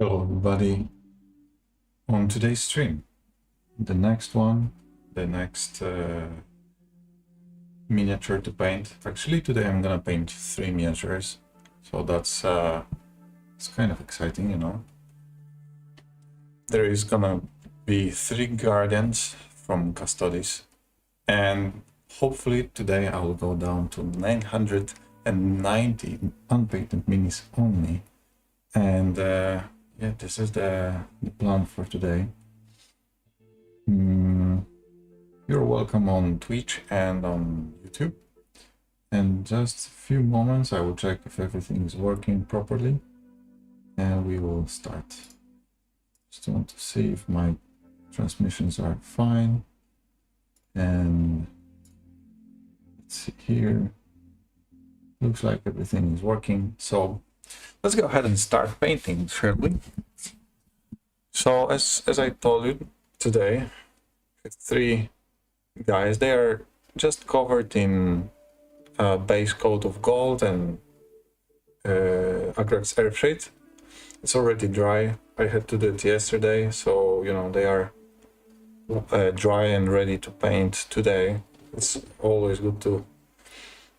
Hello everybody. On today's stream, the next miniature to paint. Actually today I'm gonna paint 3 miniatures, so that's it's kind of exciting, you know. There is gonna be 3 guardians from Custodies, and hopefully today I will go down to 990 unpainted minis only, and yeah, this is the plan for today. You're welcome on Twitch and on YouTube. And just a few moments, I will check if everything is working properly, and we will start. Just want to see if my transmissions are fine. And let's see here. Looks like everything is working. So let's go ahead and start painting, shall we? So as I told you today, 3 guys, they are just covered in a base coat of gold and Agrax Earthshade. It's already dry. I had to do it yesterday, so you know they are dry and ready to paint today. It's always good to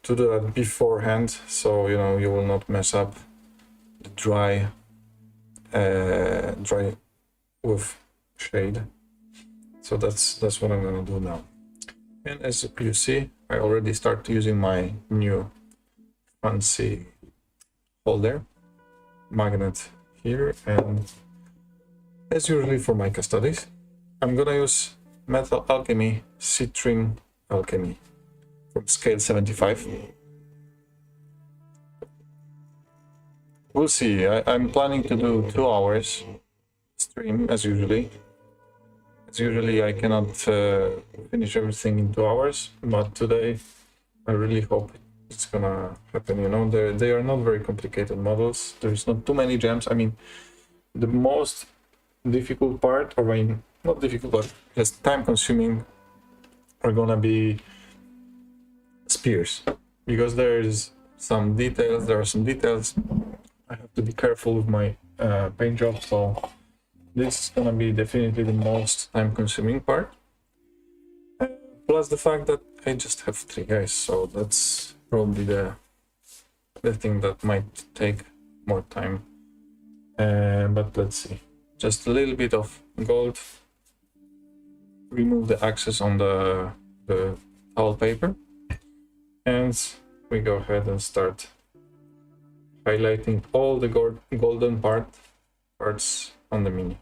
do that beforehand, so you know you will not mess up the dry with shade. So that's what I'm gonna do now. And as you see, I already start using my new fancy holder magnet here, and as usually for my Custodies, I'm gonna use Metal Alchemy Citrine Alchemy from scale 75. We'll see. I'm planning to do 2 hours stream as usually. As usually I cannot finish everything in 2 hours, but today I really hope it's gonna happen. You know, they are not very complicated models. There's not too many gems. I mean, the most difficult part, or I mean, not difficult, but just time consuming, are gonna be spears, because there are some details. I have to be careful with my paint job, so this is gonna be definitely the most time-consuming part. Plus the fact that I just have 3 guys, so that's probably the thing that might take more time. But let's see. Just a little bit of gold. Remove the excess on the towel paper, and we go ahead and start highlighting all the golden parts on the mini.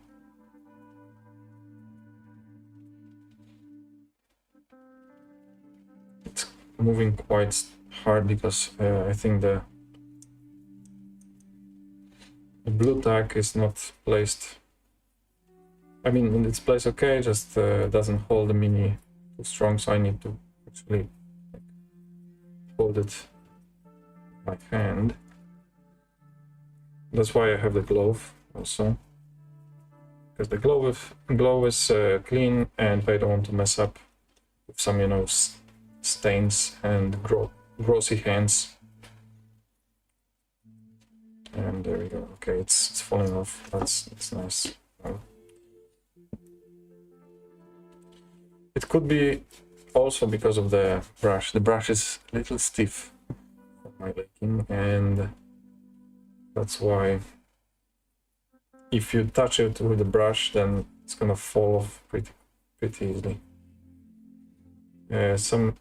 It's moving quite hard because I think the blue tag is not placed. I mean, it's placed okay, just doesn't hold the mini too strong, so I need to actually hold it with my hand. That's why I have the glove also, because the glove is clean, and I don't want to mess up with some, you know, stains and grossy hands. And there we go. Okay, it's falling off. That's nice. It could be also because of the brush. The brush is a little stiff for my liking, and that's why if you touch it with the brush, then it's gonna fall off pretty easily. Some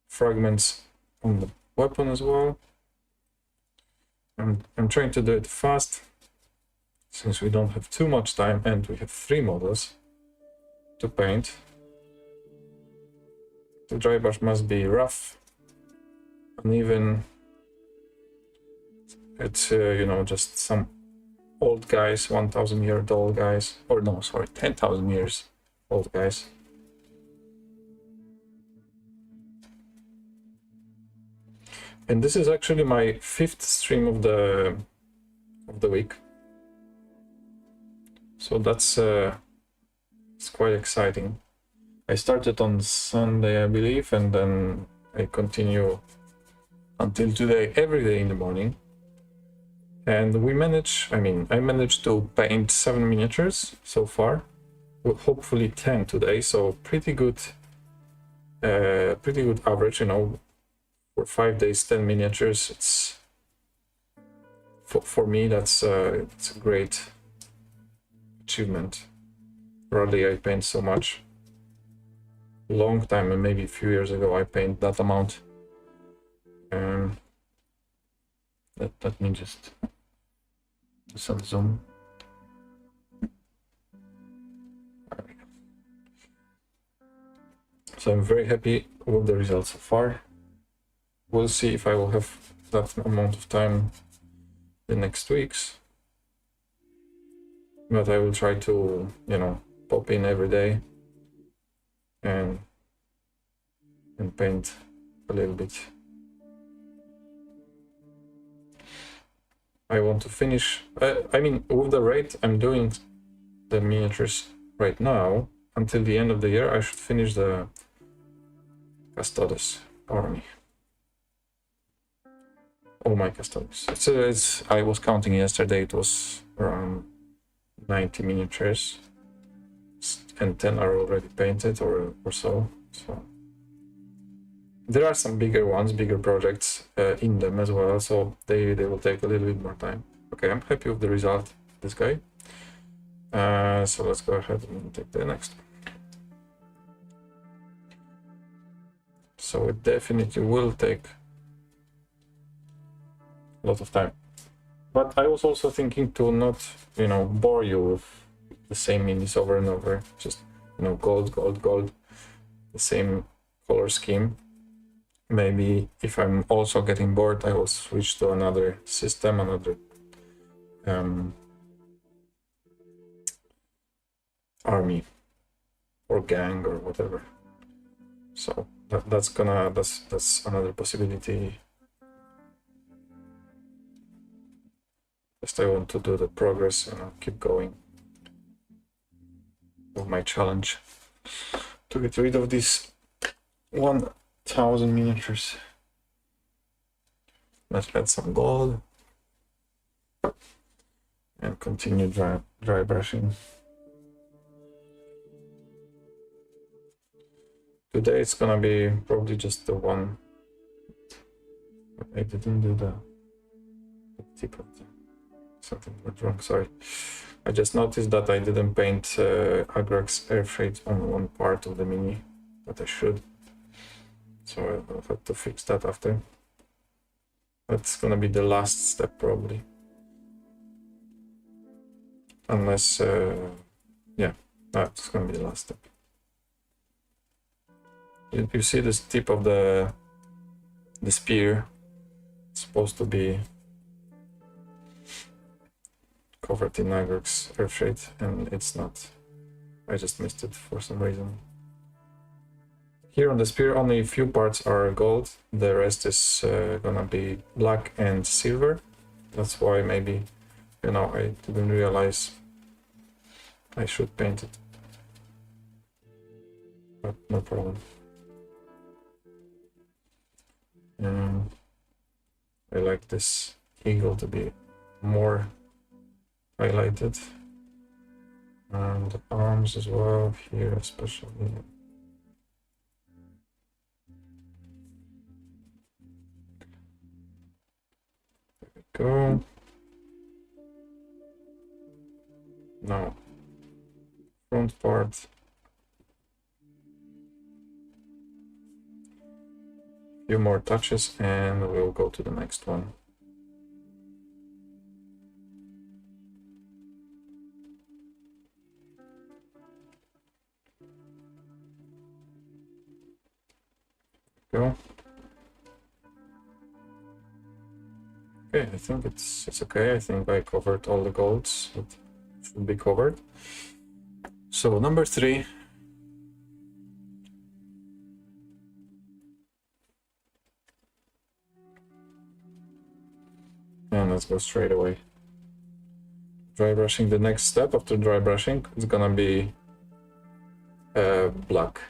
fragments on the weapon as well. I'm trying to do it fast, since we don't have too much time and we have 3 models to paint. The dry brush must be rough, uneven. It's you know, just some old guys, 1,000-year-old guys, or no, sorry, 10,000 years old guys. And this is actually my 5th stream of the week, so that's it's quite exciting. I started on Sunday, I believe, and then I continue until today, every day in the morning. And I managed to paint 7 miniatures so far, with hopefully 10 today, so pretty good average, you know, for 5 days, 10 miniatures. It's for me, it's a great achievement. Rarely I paint so much. Long time, and maybe a few years ago, I paint that amount. Let me just do some zoom. There we go. So I'm very happy with the results so far. We'll see if I will have that amount of time the next weeks. But I will try to, you know, pop in every day and paint a little bit. I want to finish, I mean, with the rate I'm doing the miniatures right now, until the end of the year, I should finish the Custodes army. All my Custodes. I was counting yesterday, it was around 90 miniatures, and 10 are already painted or so. So there are some bigger ones, bigger projects in them as well, so they will take a little bit more time. Okay, I'm happy with the result of this guy. So let's go ahead and take the next one. So it definitely will take a lot of time. But I was also thinking to not, you know, bore you with the same minis over and over. Just, you know, gold, gold, gold, the same color scheme. Maybe if I'm also getting bored, I will switch to another system, another army or gang or whatever. So that's another possibility. Just I want to do the progress and I'll keep going with my challenge to get rid of this 1,000 miniatures. Let's add some gold and continue dry brushing. Today it's gonna be probably just the one. I didn't do the tip of the something went wrong. Sorry. I just noticed that I didn't paint Agrax air freight on one part of the mini, but I should. So I'll have to fix that after. That's gonna be the last step probably. Unless, yeah, that's gonna be the last step. You see this tip of the spear. It's supposed to be covered in Agrax air freight, and it's not. I just missed it for some reason. Here on the spear, only a few parts are gold. The rest is gonna be black and silver. That's why maybe, you know, I didn't realize I should paint it. But no problem. I like this eagle to be more highlighted, and the arms as well here especially. There we go. Now front part. Few more touches and we'll go to the next one. Go. Okay, I think it's okay. I think I covered all the golds that should be covered. So number 3. And let's go straight away. Dry brushing. The next step after dry brushing is gonna be black.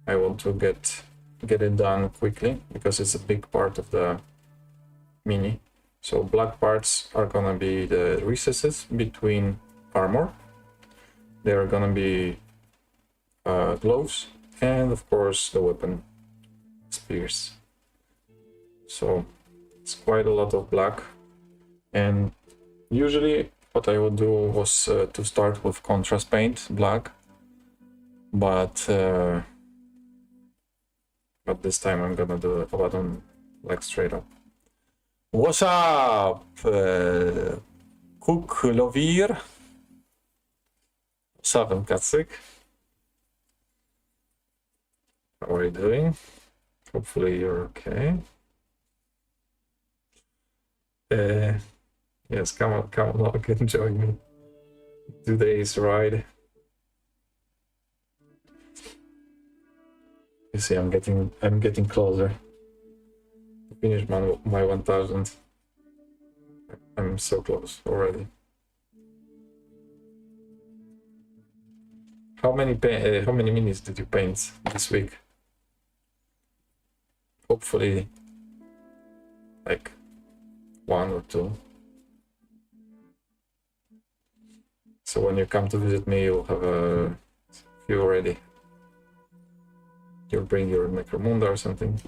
I want to get it done quickly because it's a big part of the mini. So black parts are gonna be the recesses between armor. They are gonna be gloves, and of course the weapon, spears. So it's quite a lot of black, and usually what I would do was to start with contrast paint black, but this time I'm gonna do a button black straight up. What's up, Cook Lovir? What's up, Katsik? How are you doing? Hopefully you're okay. Yes, come on, and join me. Today's ride. You see, I'm getting closer to finish my 1000. I'm so close already. How many minis did you paint this week? Hopefully, like 1 or 2. So when you come to visit me, you'll have a few already. You'll bring your Necromunda or something.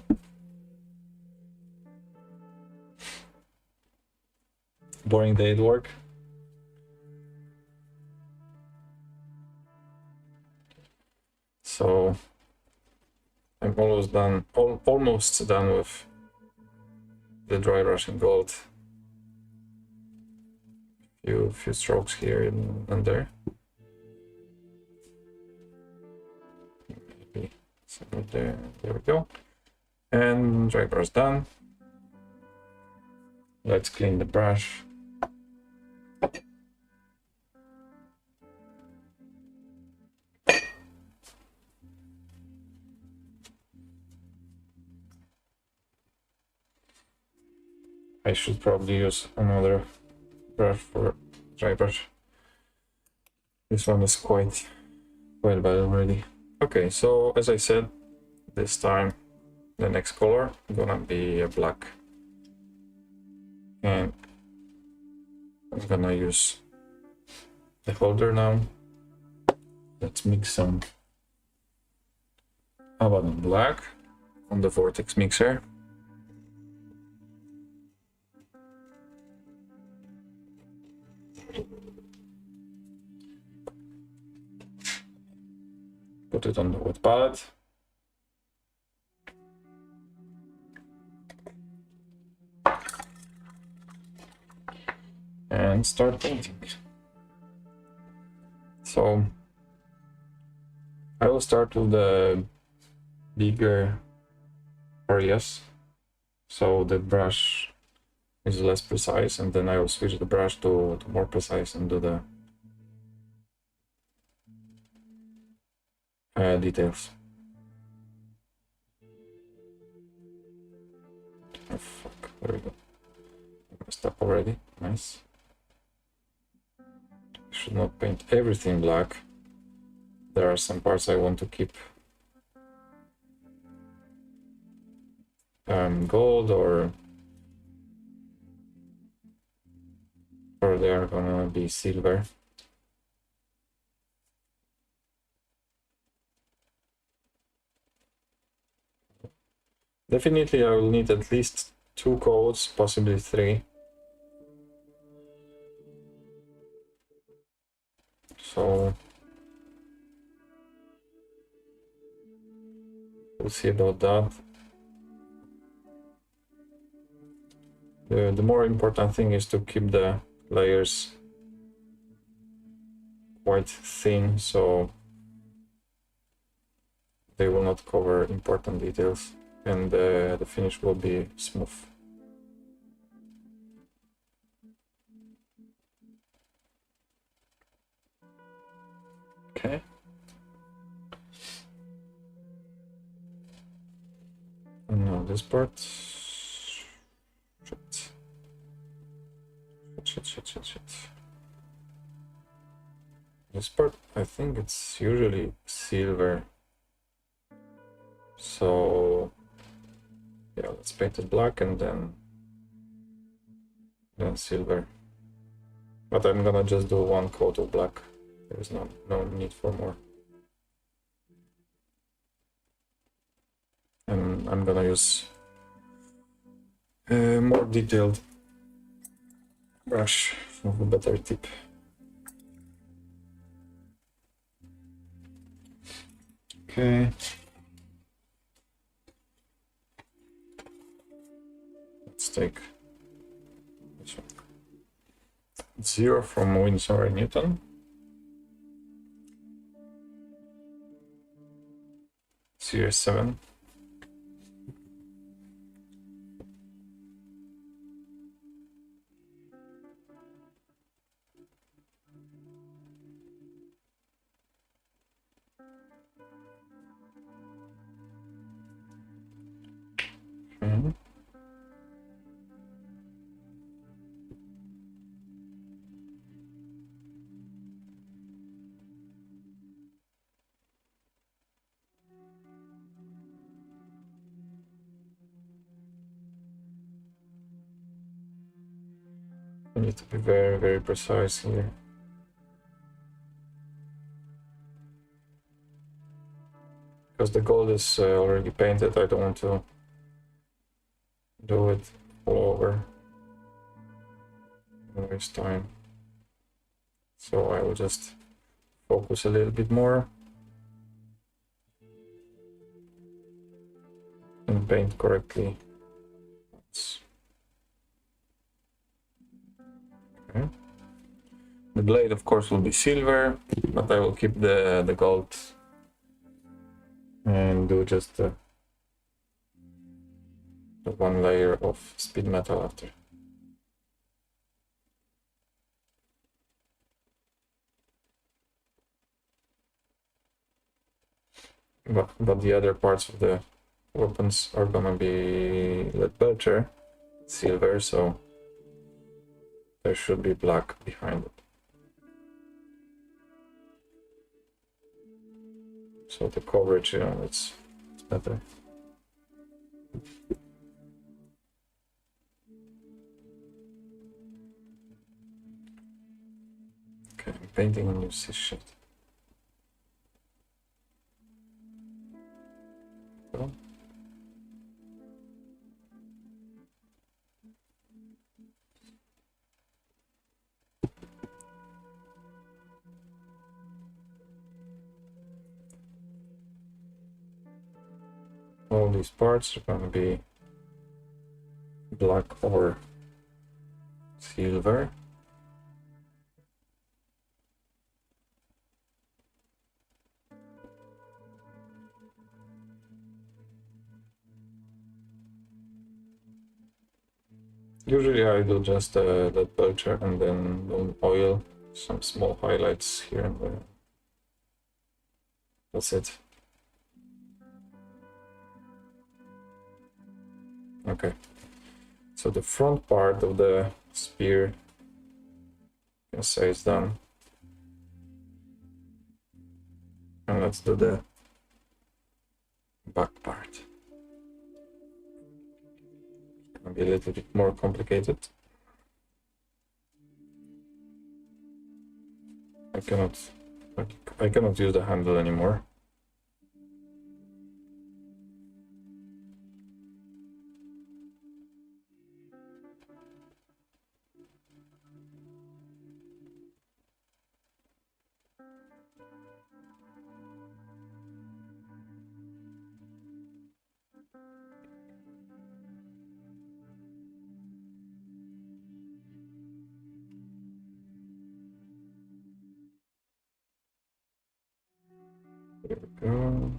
Boring day at work. So I'm almost done with the dry brush in gold. Few strokes here and there. Maybe somewhere there. There we go. And dry brush done. Let's clean the brush. I should probably use another brush for dry brush. This one is quite bad already. Okay, so as I said, this time the next color gonna be a black, and I'm gonna use the holder now. Let's mix some Abaddon black on the vortex mixer. Put it on the wet palette. And start painting. So I will start with the bigger areas, so the brush is less precise, and then I will switch the brush to more precise and do the details. Oh fuck, there we go. I messed up already. Nice. Should not paint everything black. There are some parts I want to keep gold, or they are gonna be silver. Definitely I will need at least 2 coats, possibly 3. So we'll see about that. The more important thing is to keep the layers quite thin, so they will not cover important details, and the finish will be smooth. Okay. And now this part. Shit. This part, I think it's usually silver. So yeah, let's paint it black and then then silver. But I'm gonna just do one coat of black. There's no need for more. And I'm gonna use a more detailed brush with a better tip. Okay. Let's take this one. 0 from Winsor and Newton. Series 7. Mm-hmm. I need to be very, very precise here. Because the gold is already painted, I don't want to do it all over. Don't waste time. So I will just focus a little bit more and paint correctly. Okay. The blade, of course, will be silver, but I will keep the gold and do just the one layer of speed metal after. But the other parts of the weapons are gonna be lead belcher, silver, so there should be black behind it. So the coverage, you know, it's better. Okay, I'm painting a new shit. So. All these parts are gonna be black or silver. Usually I do just the belcher and then oil, some small highlights here and there. That's it. Okay, so the front part of the spear, I can say it's done. And let's do the back part. Be a little bit more complicated. I cannot use the handle anymore. There we go.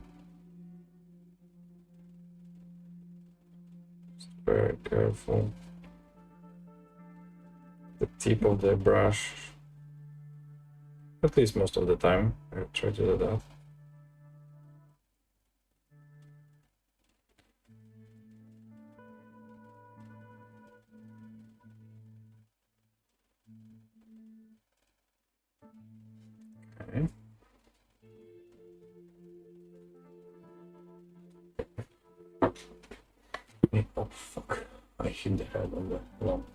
Just very careful. The tip of the brush, at least most of the time, I try to do that. Okay. Oh fuck, I hit the head on the lamp.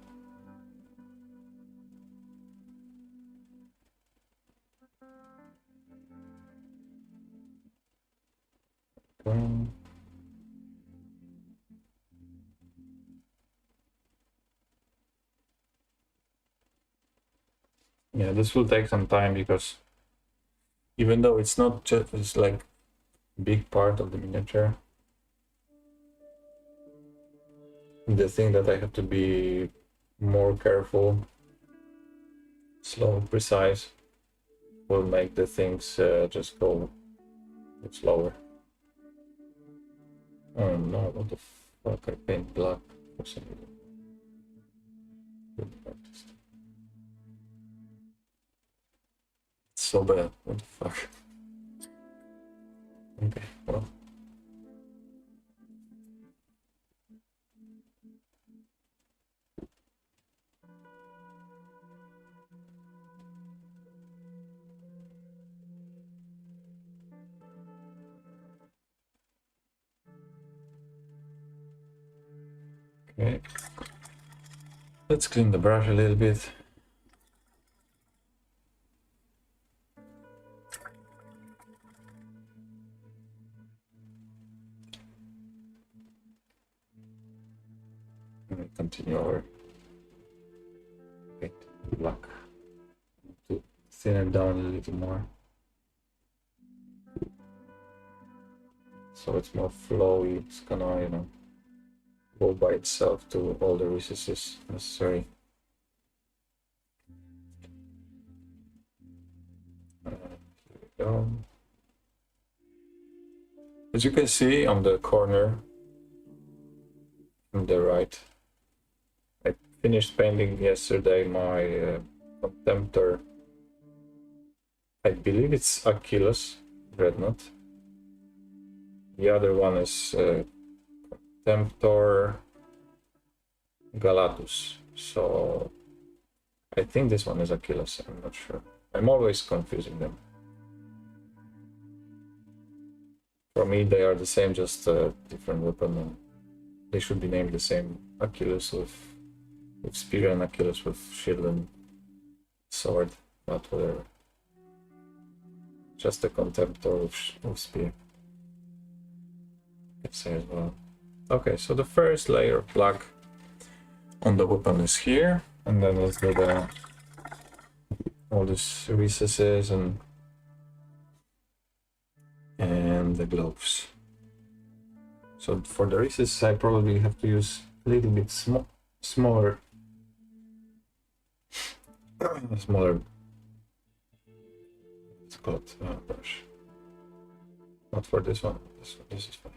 Yeah, this will take some time because even though it's not just it's like big part of the miniature, the thing that I have to be more careful, slow, precise, will make the things just go slower. Oh no, what the fuck, I paint black for some reason. Good artist. It's so bad, what the fuck. Okay, well. Okay. Let's clean the brush a little bit. And continue over. Paint black. To thin it down a little more. So it's more flowy, it's gonna, you know, go by itself to all the recesses necessary. Here we go. As you can see on the corner on the right, I finished painting yesterday my Contemptor. I believe it's Achilles Dreadnought. The other one is Contemptor Galatus. So I think this one is Achilles, I'm not sure. I'm always confusing them. For me, they are the same, just a different weapon. And they should be named the same. Achilles with spear and Achilles with shield and sword, but whatever. Just a Contemptor with spear. Let's say as well. Okay, so the first layer of black on the weapon is here, and then let's do all these recesses and the gloves. So for the recesses, I probably have to use a little bit smaller. It's called brush. Not for this one. This is fine.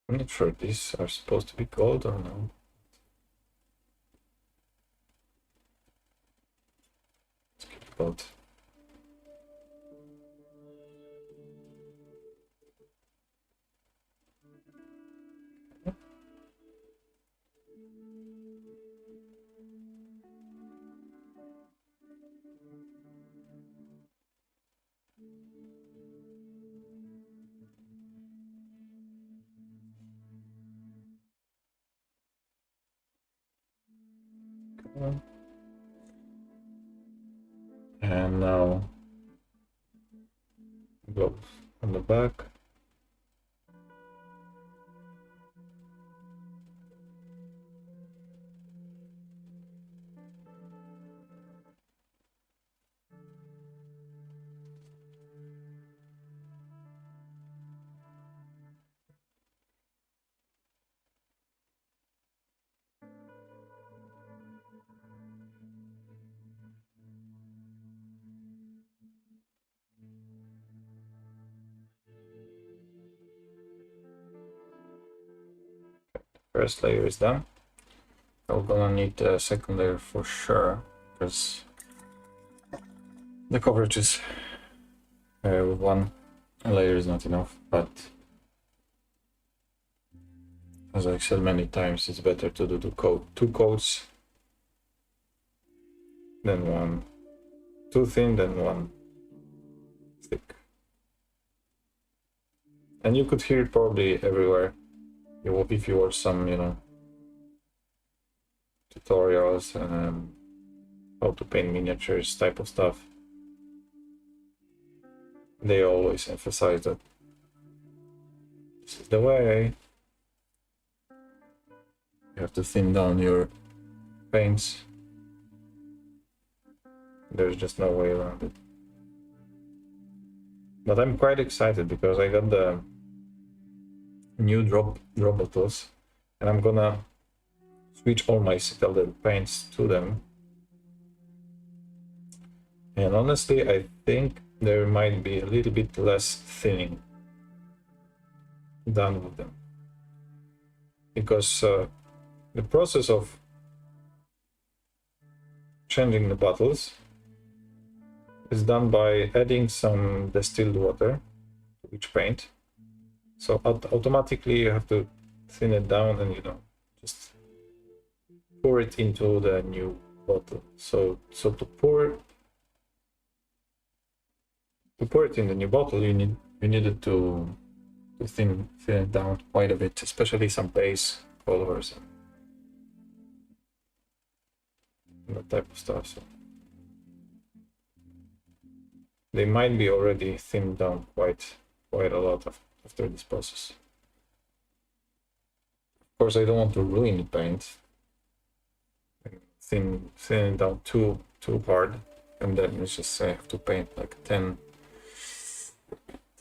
I'm not sure these are supposed to be gold or no. Let's keep it gold. And now gloves on the back. First layer is done. We're gonna need a second layer for sure, because the coverage is with one layer is not enough, but as I said many times, it's better to do two coats than one too thin than one thick. And you could hear it probably everywhere. If you watch some, you know, tutorials, how to paint miniatures type of stuff, they always emphasize that this is the way. You have to thin down your paints. There's just no way around it. But I'm quite excited because I got the new drop bottles, and I'm gonna switch all my Citadel paints to them. And honestly, I think there might be a little bit less thinning done with them, because the process of changing the bottles is done by adding some distilled water to each paint. So automatically you have to thin it down and, you know, just pour it into the new bottle. So to pour it in the new bottle, you needed to thin it down quite a bit, especially some base colors and that type of stuff. So they might be already thinned down quite a lot after this process. Of course, I don't want to ruin the paint, thin it down too hard, and then it's just I have to paint like 10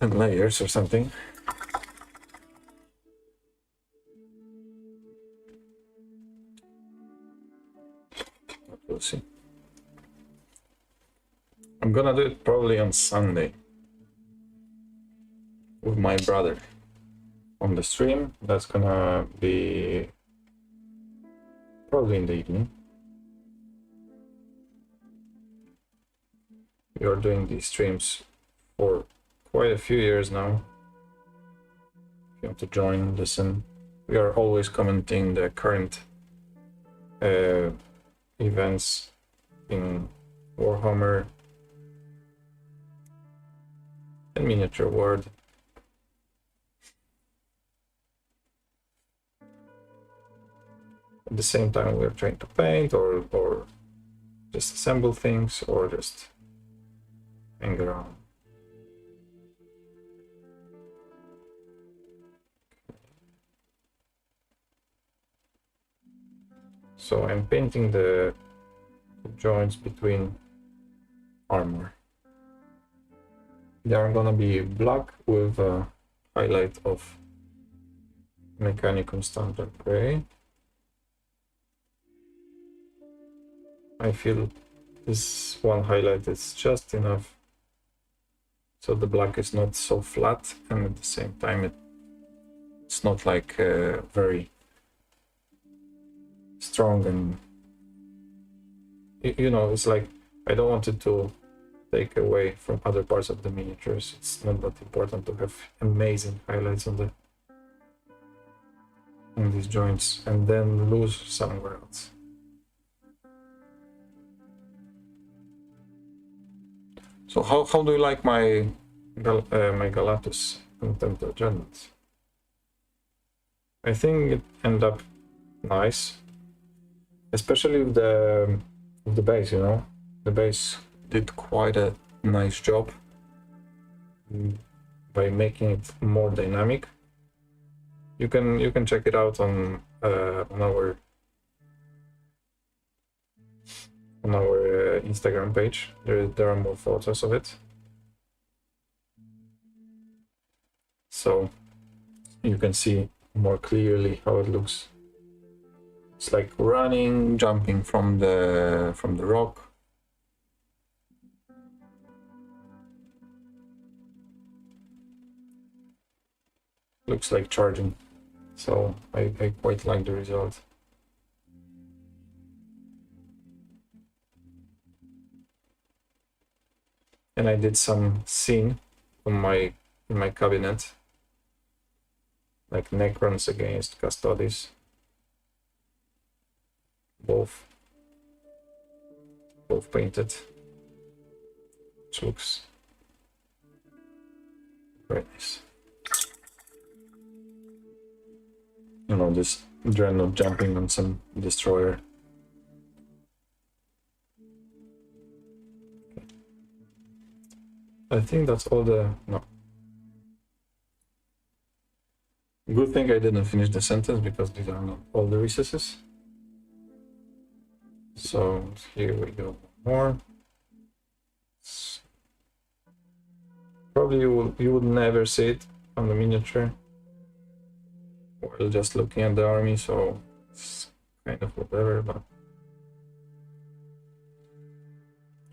layers or something. But we'll see. I'm gonna do it probably on Sunday with my brother on the stream. That's gonna be probably in the evening. We are doing these streams for quite a few years now. If you want to join, listen. We are always commenting the current events in Warhammer and miniature world. At the same time, we're trying to paint or just assemble things or just hang around. So I'm painting the joints between armor. They are gonna be black with a highlight of Mechanicum Standard Gray. I feel this one highlight is just enough so the black is not so flat, and at the same time it's not like very strong, and you know, it's like I don't want it to take away from other parts of the miniatures. It's not that important to have amazing highlights on these joints and then lose somewhere else. So how do you like my Galatus Contemptor Dreadnoughts? I think it ended up nice, especially with the base. You know, the base did quite a nice job by making it more dynamic. You can check it out on our Instagram page. There are more photos of it, so you can see more clearly how it looks. It's like running, jumping from the rock. Looks like charging, so I quite like the result. And I did some scene in my cabinet, like Necrons against Custodes. Both painted, which looks Very nice. You know, this dreadnought jumping on some destroyer. I think that's all the... no. Good thing I didn't finish the sentence because these are not all the recesses. So here we go. More. Probably you would never see it on the miniature while just looking at the army, so it's kind of whatever, but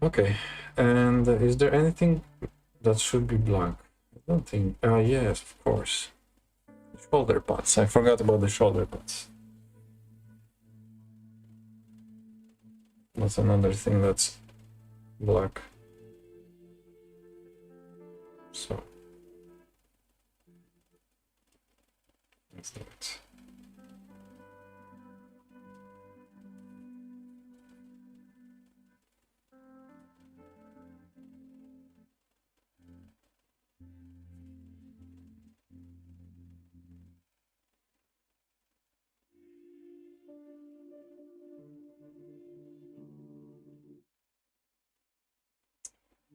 okay. And is there anything that should be black? I don't think. Yes, of course. Shoulder pads. I forgot about the shoulder pads. That's another thing that's black. So let's do it.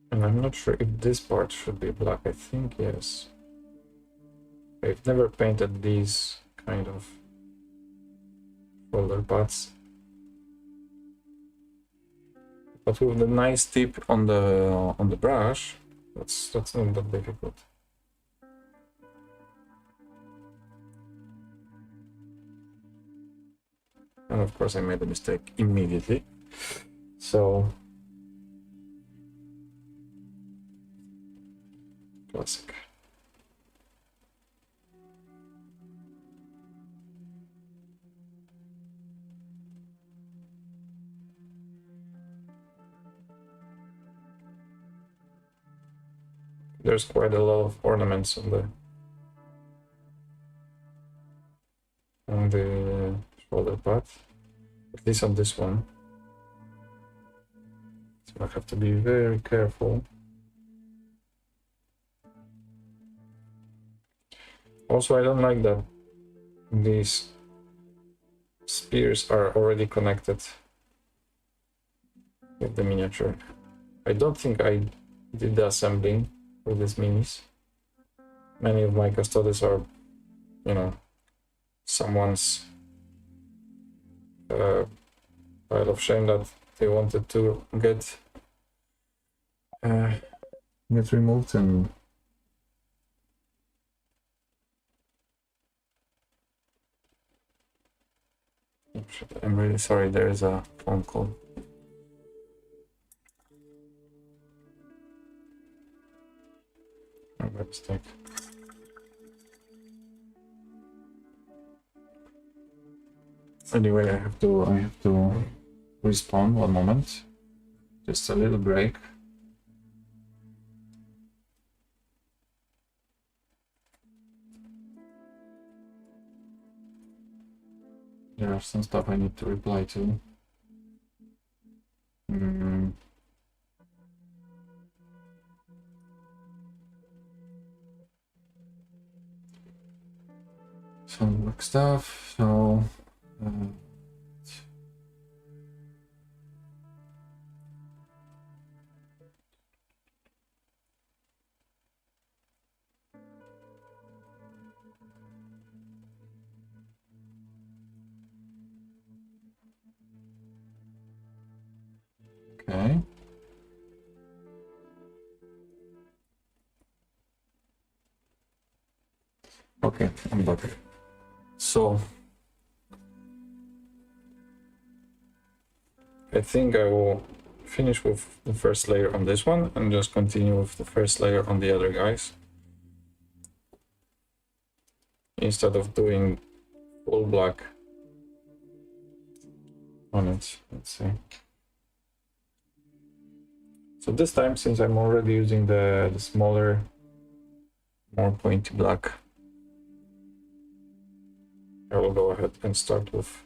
And I'm not sure if this part should be black. I think yes. I've never painted these kind of shoulder pads. But with the nice tip on the brush, that's not that difficult. And of course I made a mistake immediately. So classic. There's quite a lot of ornaments on the shoulder pad, at least on this one. So I have to be very careful. Also, I don't like that these spears are already connected with the miniature. I don't think I did the assembling with these minis. Many of my custodians are, you know, someone's pile of shame that they wanted to get removed, and I'm really sorry, there is a phone call. My mistake. Anyway, I have to respawn. 1 moment. Just a little break. There are some stuff I need to reply to. Some work stuff, so okay. Okay, I'm back. So I think I will finish with the first layer on this one and just continue with the first layer on the other guys, instead of doing full black on it. Let's see. So this time, since I'm already using the smaller, more pointy black, I will go ahead and start with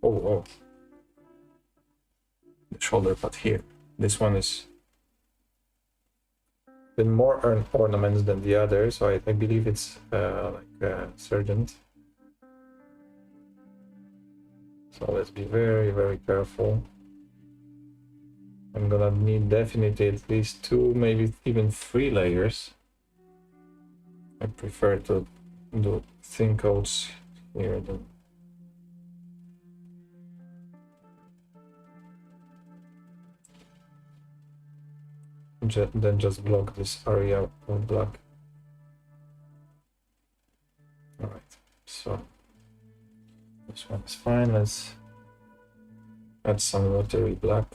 the shoulder pad here. This one is bit more ornaments than the other, so I believe it's like a sergeant. So let's be very, very careful. I'm gonna need definitely at least 2, maybe even 3 layers. I prefer to do thin coats here than then just block this area with black. All right, so this one is fine. Let's add some watery black.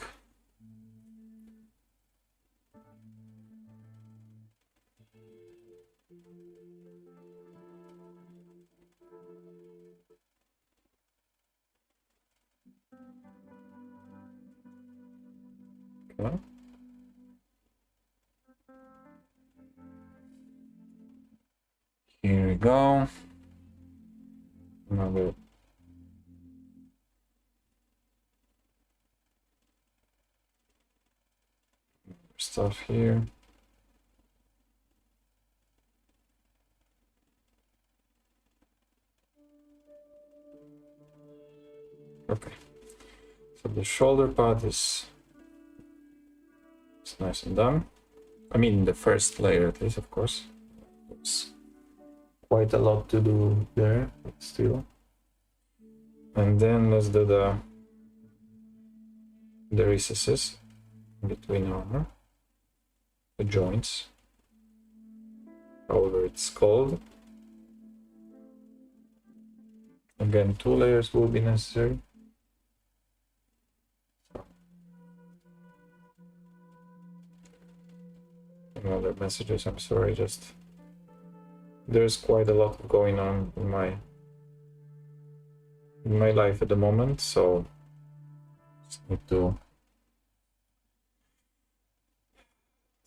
Okay. Here we go. Another stuff here. Okay, so the shoulder pad is nice and done. I mean, the first layer at least, of course. It's quite a lot to do there, but still. And then let's do the recesses between armor, the joints, however it's called. Again, 2 layers will be necessary. Other messages, I'm sorry, just there's quite a lot going on in my life at the moment, so just need to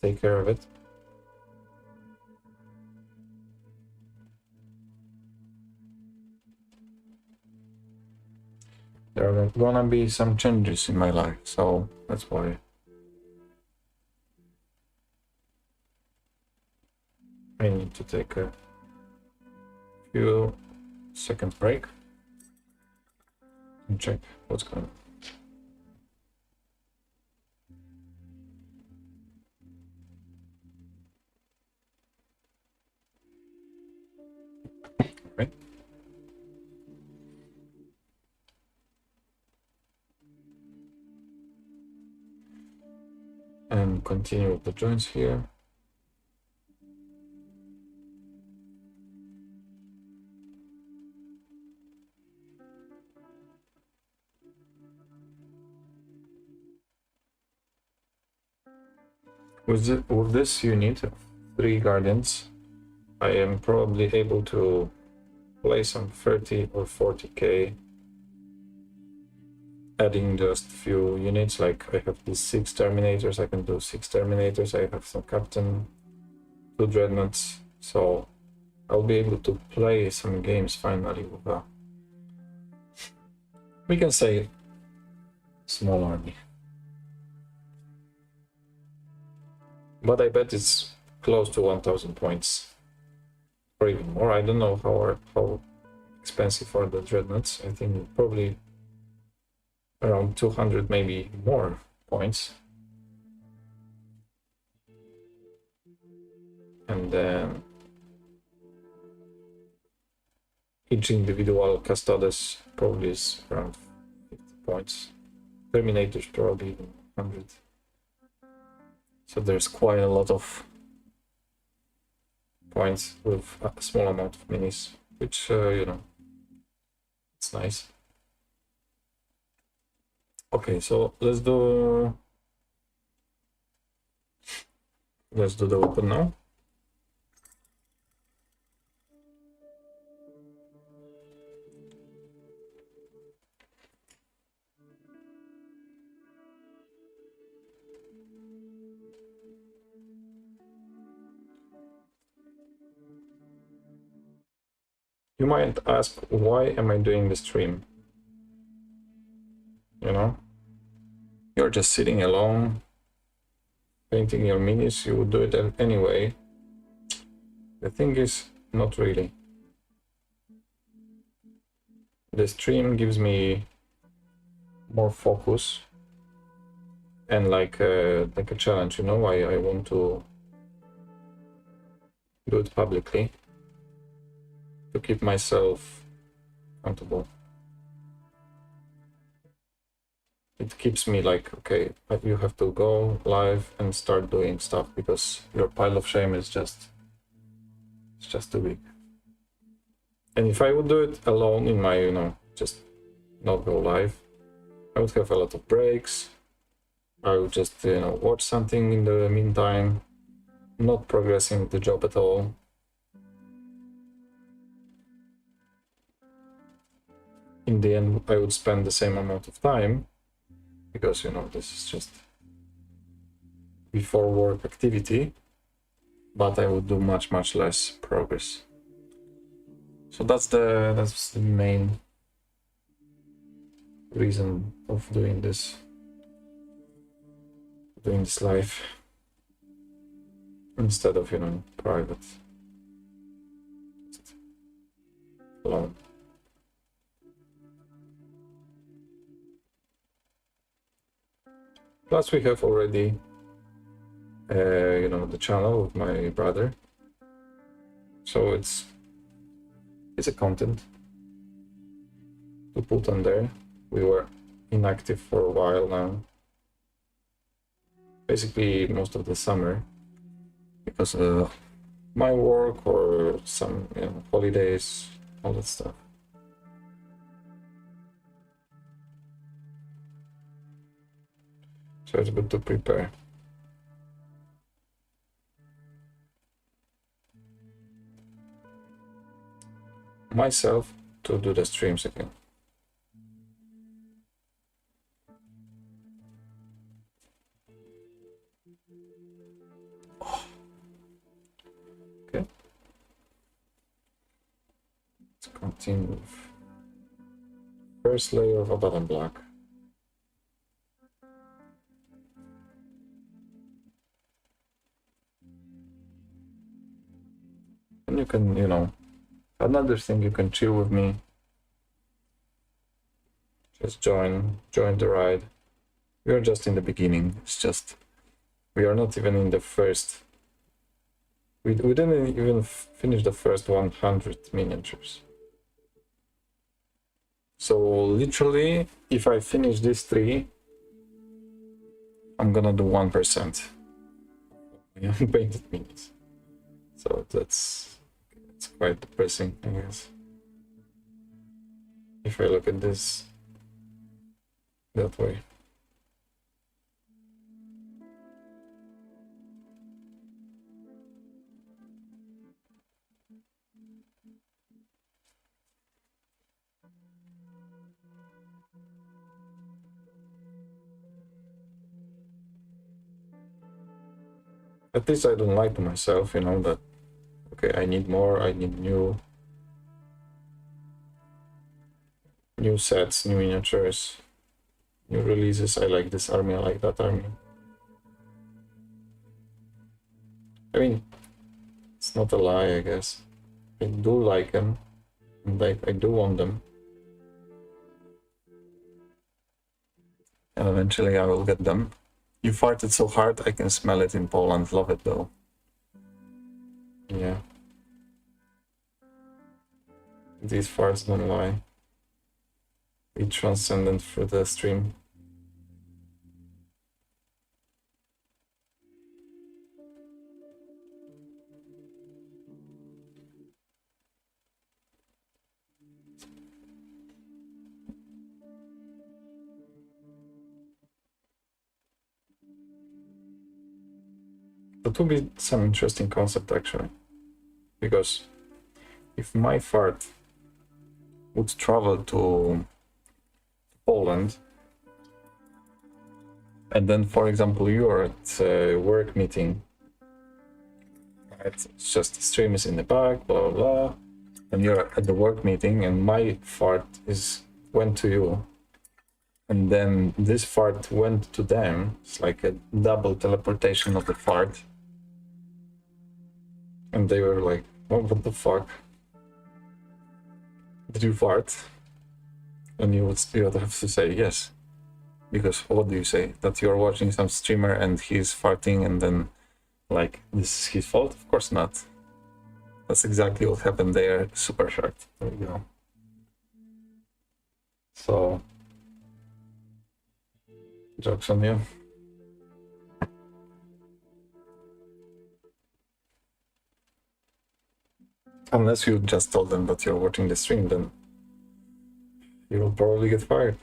take care of it. There are gonna be some changes in my life, so that's why I need to take a few seconds break and check what's going on. Right. And continue with the joints here. With this unit of 3 guardians, I am probably able to play some 30 or 40k, adding just a few units. Like I have these 6 Terminators, I can do 6 Terminators, I have some Captain, 2 Dreadnoughts, so I'll be able to play some games finally with a, we can say, small army. But I bet it's close to 1000 points, or even more. I don't know how expensive are the Dreadnoughts. I think probably around 200, maybe more points. And then each individual Custodes probably is around 50 points. Terminators probably even 100. So there's quite a lot of points with a small amount of minis, which, you know, it's nice. Okay, so let's do the weapon now. You might ask, why am I doing the stream? You know, you're just sitting alone, painting your minis, you would do it anyway. The thing is, not really. The stream gives me more focus and like a challenge, you know. I want to do it publicly to keep myself accountable. It keeps me like, okay, you have to go live and start doing stuff because your pile of shame is just too big. And if I would do it alone in my, you know, just not go live, I would have a lot of breaks. I would just, you know, watch something in the meantime, not progressing the job at all. In the end, I would spend the same amount of time because, you know, this is just before work activity, but I would do much less progress. So that's the main reason of doing this live instead of, you know, private alone. Plus we have already you know, the channel with my brother, so it's a content to put on there. We were inactive for a while now, basically most of the summer, because of my work or some, you know, holidays, all that stuff. So it's good to prepare. Myself to do the streams again. Okay. Let's continue with first layer of Abaddon Black. And you can, you know, another thing, you can chill with me. Just join the ride. We are just in the beginning. It's just, we are not even in the first. We didn't even finish the first 100 miniatures. So literally, if I finish these 3, I'm gonna do 1% unpainted minis. So it's quite depressing, I guess, if I look at this that way. At least I don't lie to myself, you know, that okay, I need more, I need new sets, new miniatures, new releases. I like this army, I like that army. I mean, it's not a lie, I guess. I do like them, and I do want them. And eventually I will get them. You farted so hard, I can smell it in Poland. Love it though. Yeah. These farts don't lie. Be transcendent through the stream. That would be some interesting concept actually, because if my fart would travel to Poland, and then, for example, you are at a work meeting, right? It's just the stream is in the back, blah blah blah, and you're at the work meeting, and my fart went to you, and then this fart went to them. It's like a double teleportation of the fart. And they were like, oh, what the fuck? Did you fart? And you would have to say yes. Because what do you say? That you're watching some streamer and he's farting and then like this is his fault? Of course not. That's exactly what happened there. Super shocked. There we go. So joke's on you. Unless you just told them that you're watching the stream, then you will probably get fired.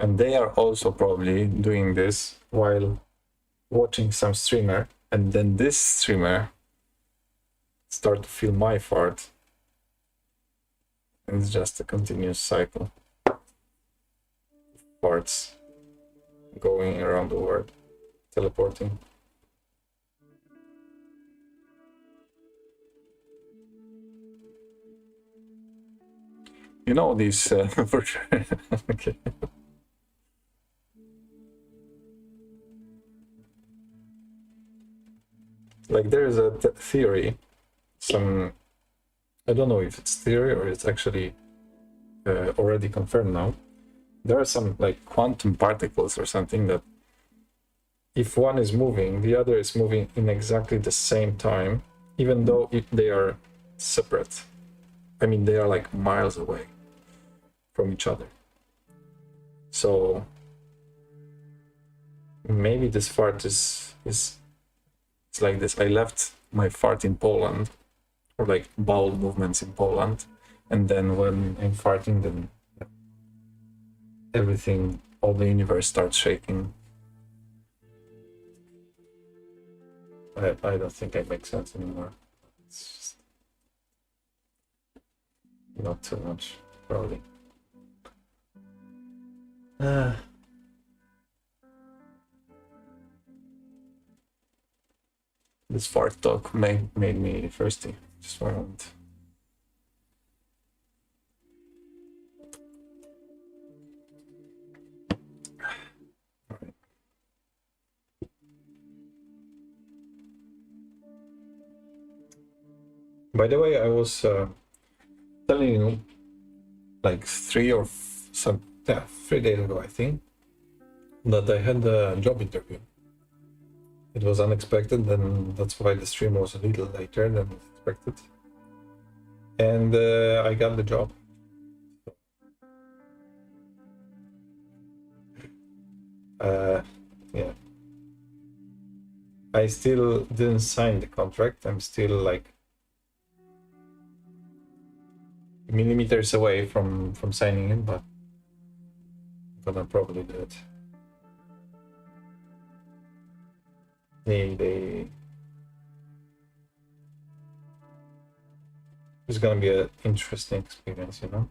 And they are also probably doing this while watching some streamer, and then this streamer start to feel my fart. And it's just a continuous cycle. Farts going around the world, teleporting. You know these for sure. Okay. Like there is a theory, I don't know if it's theory or it's actually already confirmed now. There are some like quantum particles or something that if one is moving, the other is moving in exactly the same time, even though they are separate. I mean, they are like miles away from each other. So maybe this fart is it's like this. I left my fart in Poland, or like bowel movements in Poland, and then when I'm farting, then everything, all the universe starts shaking. I don't think I make sense anymore. It's just not too much, probably. This fart talk made me thirsty. Just for a moment. All right. By the way, I was telling you like 3 days ago, I think, that I had a job interview. It was unexpected, and that's why the stream was a little later than expected. And I got the job. Yeah. I still didn't sign the contract. I'm still like millimeters away from signing it, but I'm gonna probably do it. It's gonna be an interesting experience, you know.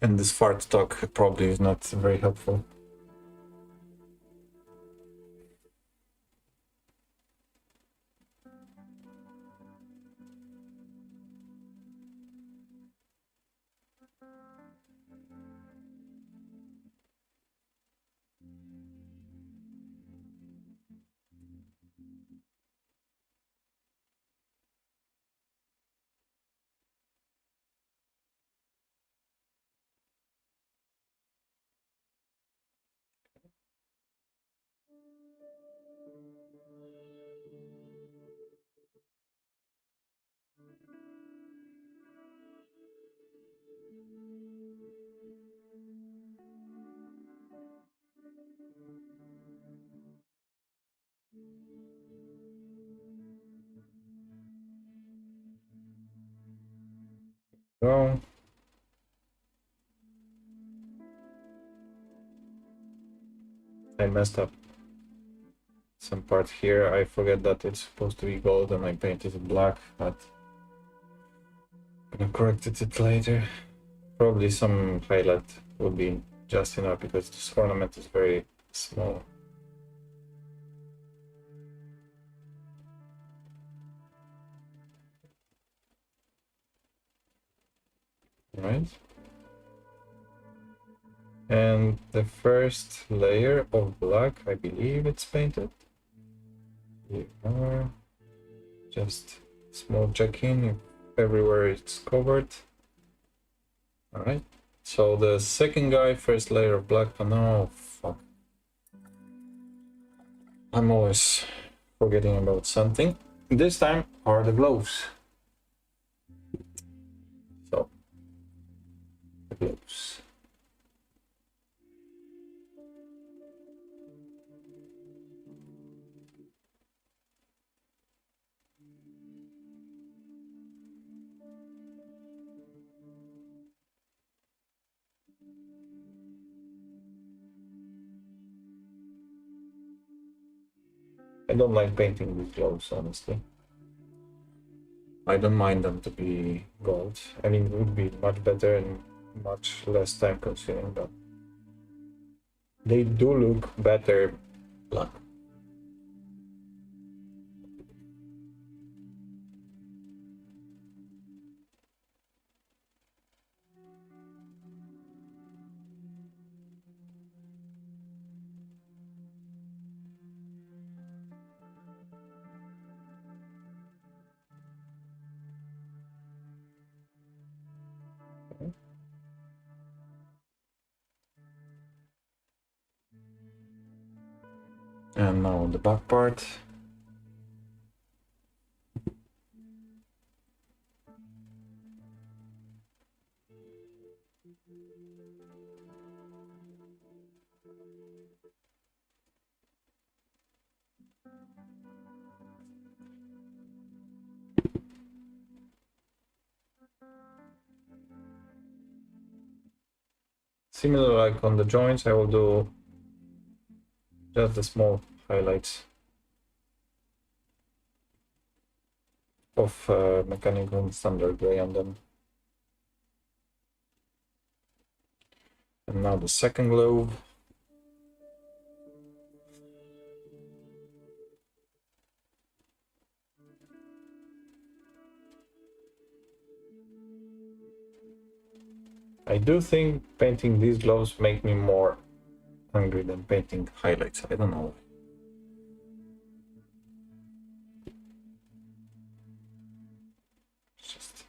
And this fart talk probably is not very helpful. No. I messed up some part here. I forget that it's supposed to be gold and I painted it black, but I'm gonna correct it later. Probably some highlight will be just enough because this ornament is very small. Right. And the first layer of black, I believe it's painted. Here are just small check-in if everywhere it's covered. All right. So the second guy, first layer of black. Oh no, fuck. I'm always forgetting about something. This time are the gloves. So the gloves. I don't like painting with gloves, honestly. I don't mind them to be gold. I mean, it would be much better and much less time consuming, but they do look better black. And now the back part. Similar like on the joints, I will do just the small highlights of mechanical and standard gray on them. And now the second glove. I do think painting these gloves make me more hungry than painting highlights. I don't know. It's just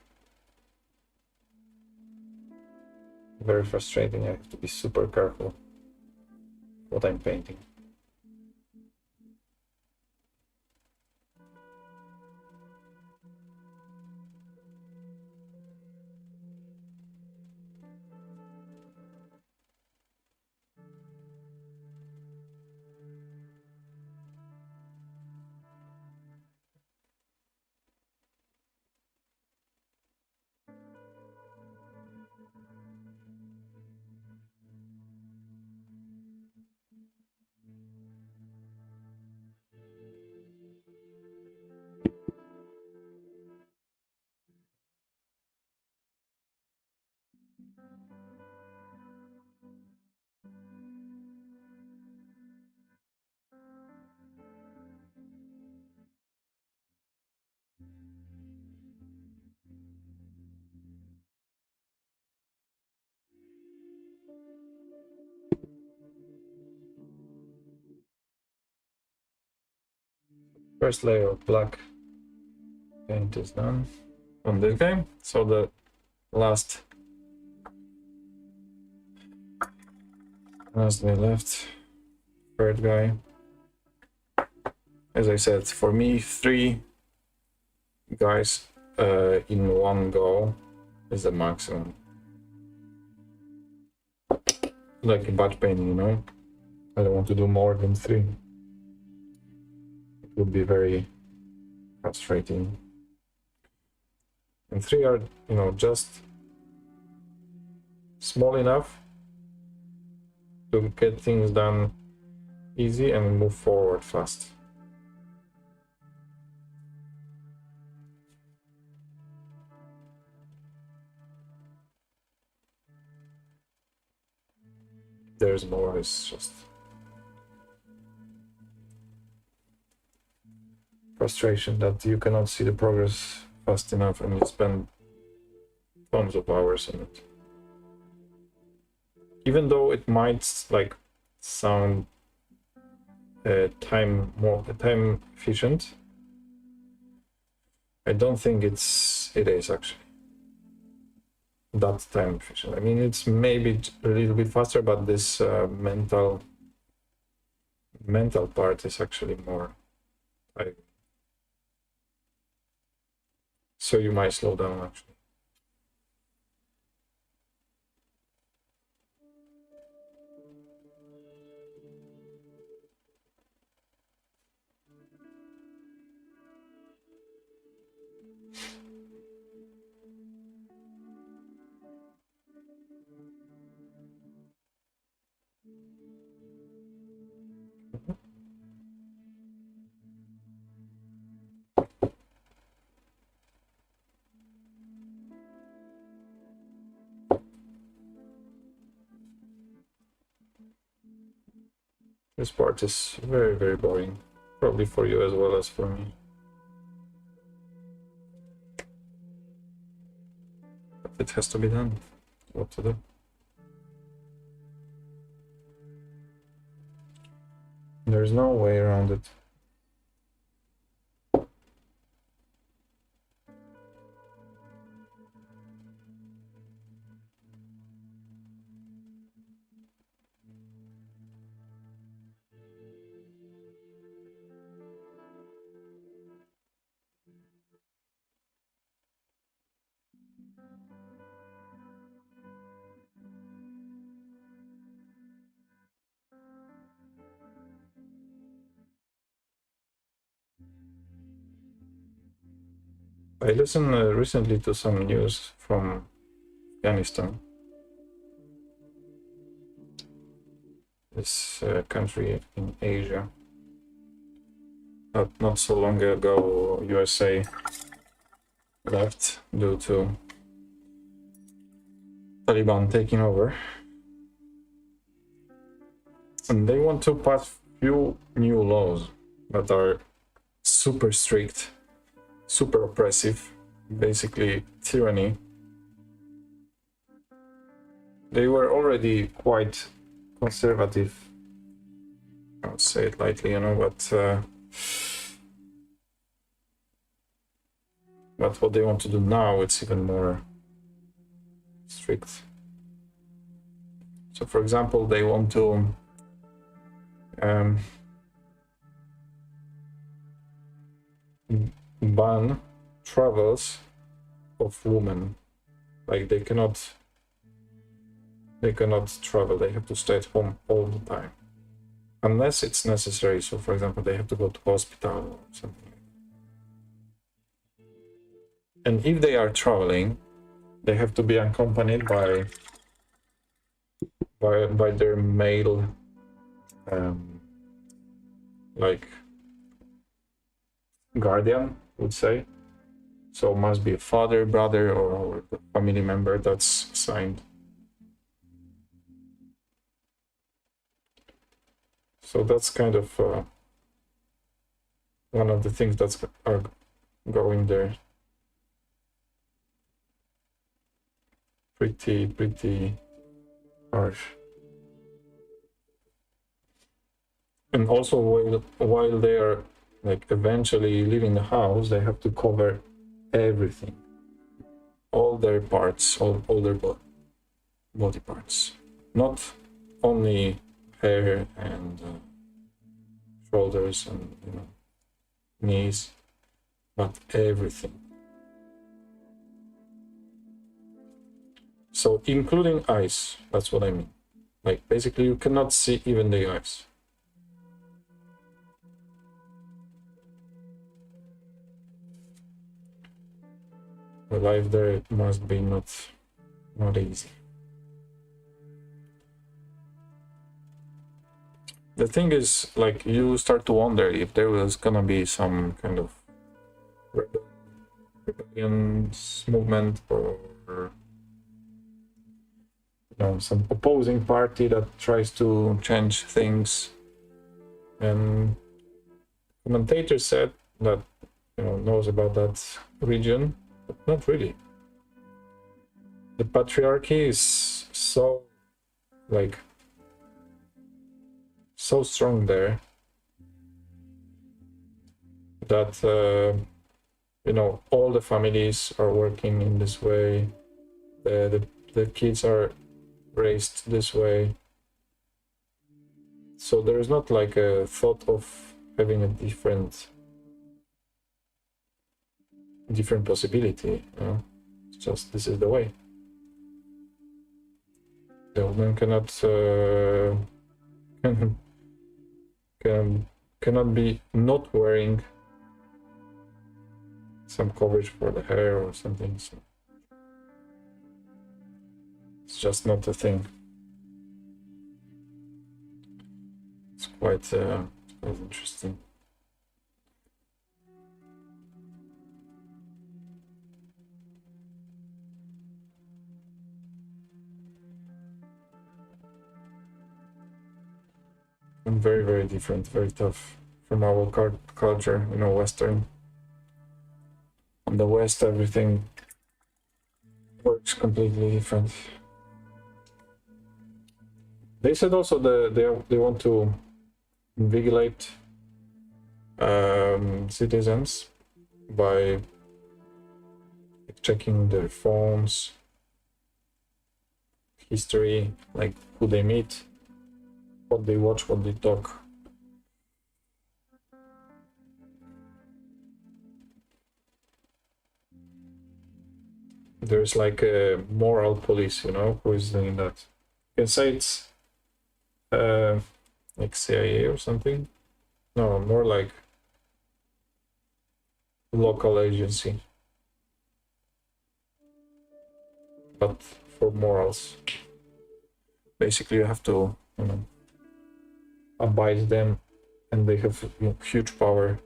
very frustrating. I have to be super careful what I'm painting. First layer of black paint is done on this guy. So the last day left, third guy. As I said, for me, 3 guys in one go is the maximum. Like a batch painting, you know? I don't want to do more than 3. It would be very frustrating. And 3 are, you know, just small enough to get things done easy and move forward fast. there's more, it's just frustration that you cannot see the progress fast enough and you spend tons of hours on it. Even though it might like sound time efficient, I don't think it is actually that time efficient. I mean, it's maybe a little bit faster, but this mental part is actually more tiring. So you might slow down actually. This part is very, very boring. Probably for you as well as for me. But it has to be done. What to do? There's no way around it. I listened recently to some news from Afghanistan. This country in Asia. Not so long ago, USA left due to Taliban taking over. And they want to pass few new laws that are super strict, super oppressive, basically tyranny. They were already quite conservative, I would say it lightly, you know, but what they want to do now, it's even more strict. So, for example, they want to ban travels of women. Like they cannot travel. They have to stay at home all the time, unless it's necessary. So, for example, they have to go to hospital or something. And if they are traveling, they have to be accompanied by their male, like guardian, would say. So must be a father, brother, or a family member that's assigned. So that's kind of one of the things that are going there. Pretty harsh. And also while they are like eventually leaving the house, they have to cover everything, all their parts, all their body parts, not only hair and shoulders and knees, but everything. So including eyes, that's what I mean. Like basically you cannot see even the eyes. The life there must be not easy. The thing is, like, you start to wonder if there was gonna be some kind of rebellion movement or some opposing party that tries to change things. And commentator said that knows about that region, but not really. The patriarchy is so strong there that all the families are working in this way. The kids are raised this way. So there is not like a thought of having a different possibility. It's just this is the way. The woman cannot be not wearing some coverage for the hair or something. So it's just not a thing. It's quite interesting. And very, very different, very tough from our culture, Western. In the West, everything works completely different. They said also they want to invigilate citizens by checking their phones, history, like who they meet, what they watch, what they talk. There's like a moral police, who is doing that. You can say it's like CIA or something. No, more like local agency, but for morals. Basically, you have to abide them, and they have huge power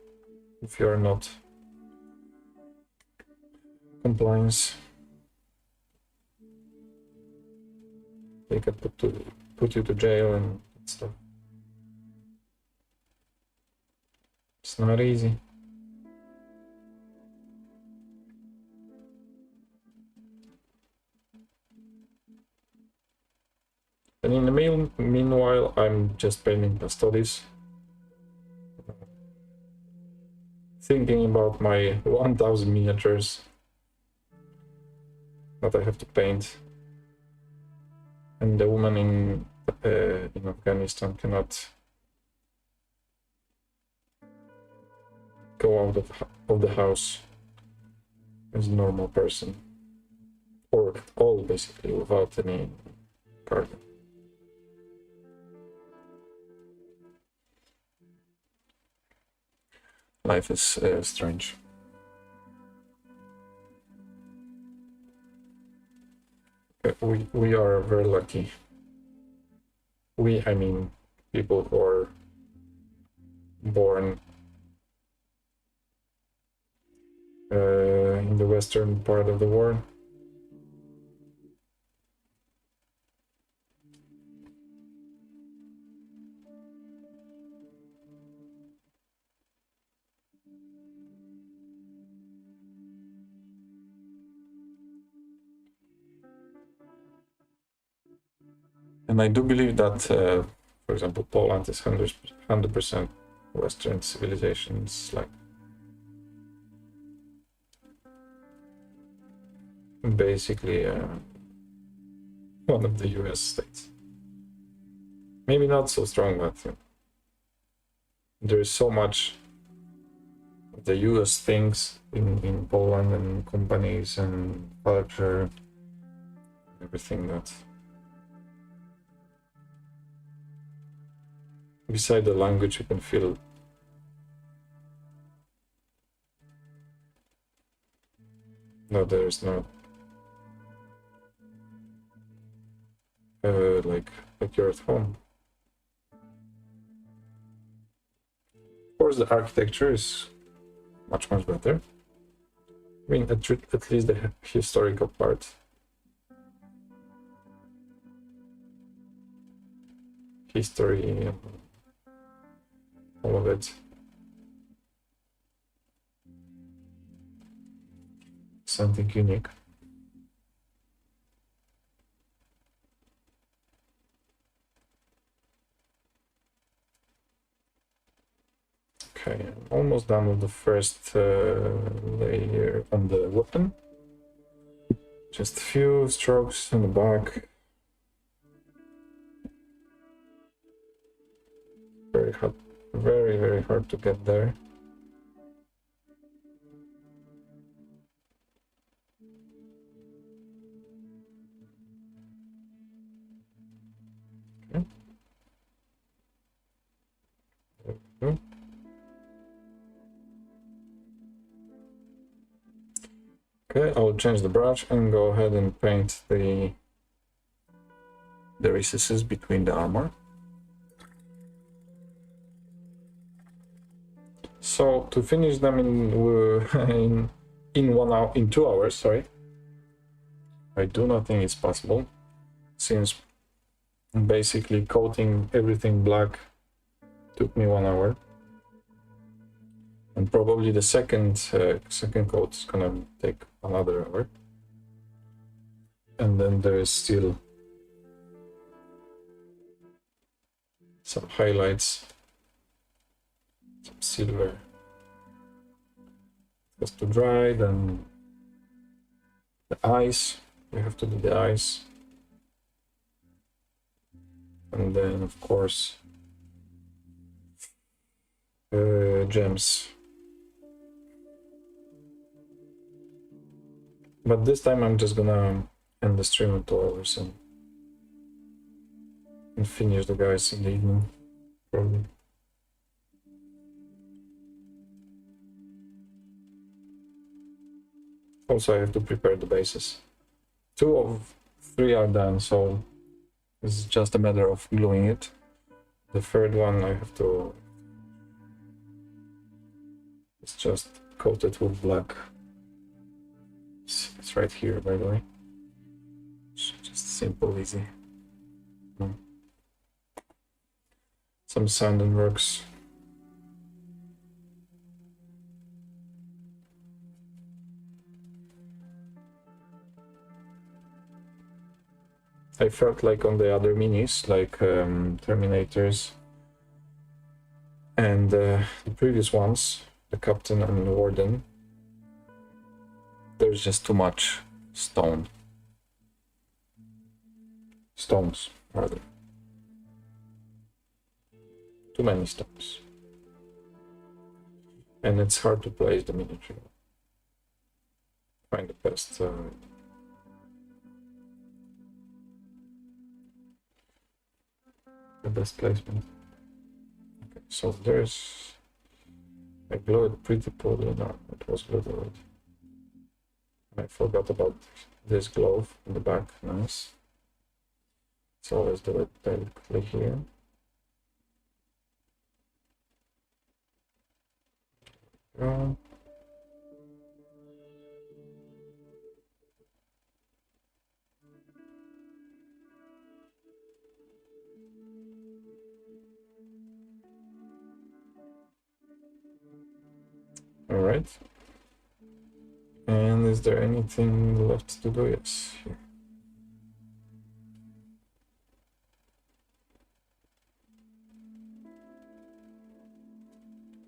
if you are not compliance. They can put you to jail and stuff. It's not easy. And in the meanwhile, I'm just painting custodies. Thinking about my 1000 miniatures that I have to paint. And the woman in Afghanistan cannot go out of the house as a normal person, or at all, basically, without any garden. Life is strange. We are very lucky. I mean, people who are born in the western part of the world. And I do believe that, for example, Poland is 100% Western civilization. It's like basically one of the US states. Maybe not so strong, but there is so much of the US things in Poland, and companies and culture, everything that beside the language you can feel. No, there is no like you're at home. Of course, the architecture is much better. I mean, at least the historical part. history, all of it. Something unique. Okay, I'm almost done with the first layer on the weapon. Just a few strokes in the back. Very hard, very hard to get there. Okay. There we go. Okay, I'll change the brush and go ahead and paint the recesses between the armor. So to finish them in 1 hour, in 2 hours, sorry, I do not think it's possible, since basically coating everything black took me 1 hour. And probably the second coat is gonna take another hour. And then there is still some highlights, some silver. It has to dry, then the eyes, we have to do the eyes. And then of course, gems. But this time I'm just gonna end the stream in 2 hours and finish the guys in the evening, probably. Also, I have to prepare the bases. 2 of 3 are done, so it's just a matter of gluing it. The third one I have to... It's just coated with black. It's right here, by the way. It's just simple, easy. Some sand and rocks. I felt like on the other minis, like Terminators and the previous ones, the Captain and the Warden, there's just too much stones, rather. Too many stones. And it's hard to place the miniature. Find the best... the best placement. Okay, so there's... I glued pretty poorly. No, it was glued already. I forgot about this glove in the back. Nice. So let's do it directly here. Go. All right. And is there anything left to do? Yes. Here.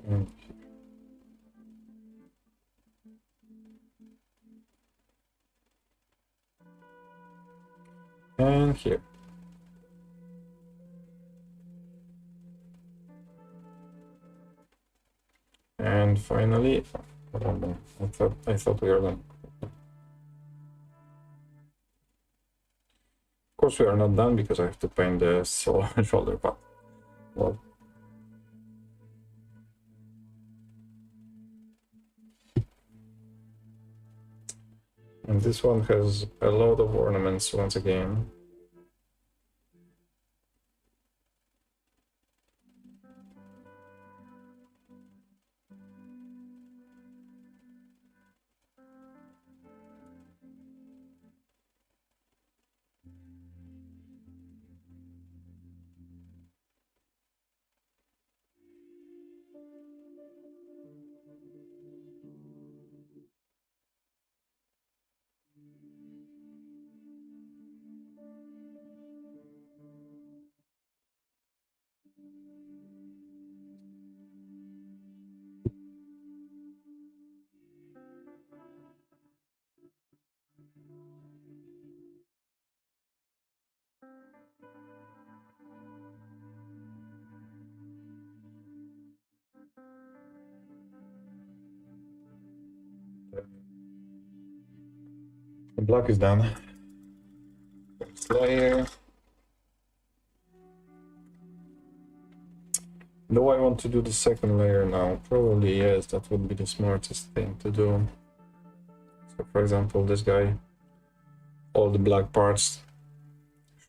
And here. And here. And finally, I thought we were done. Of course, we are not done because I have to paint the shoulder part. Well, and this one has a lot of ornaments once again. The black is done. First layer. Do I want to do the second layer now? Probably yes, that would be the smartest thing to do. So for example, this guy, all the black parts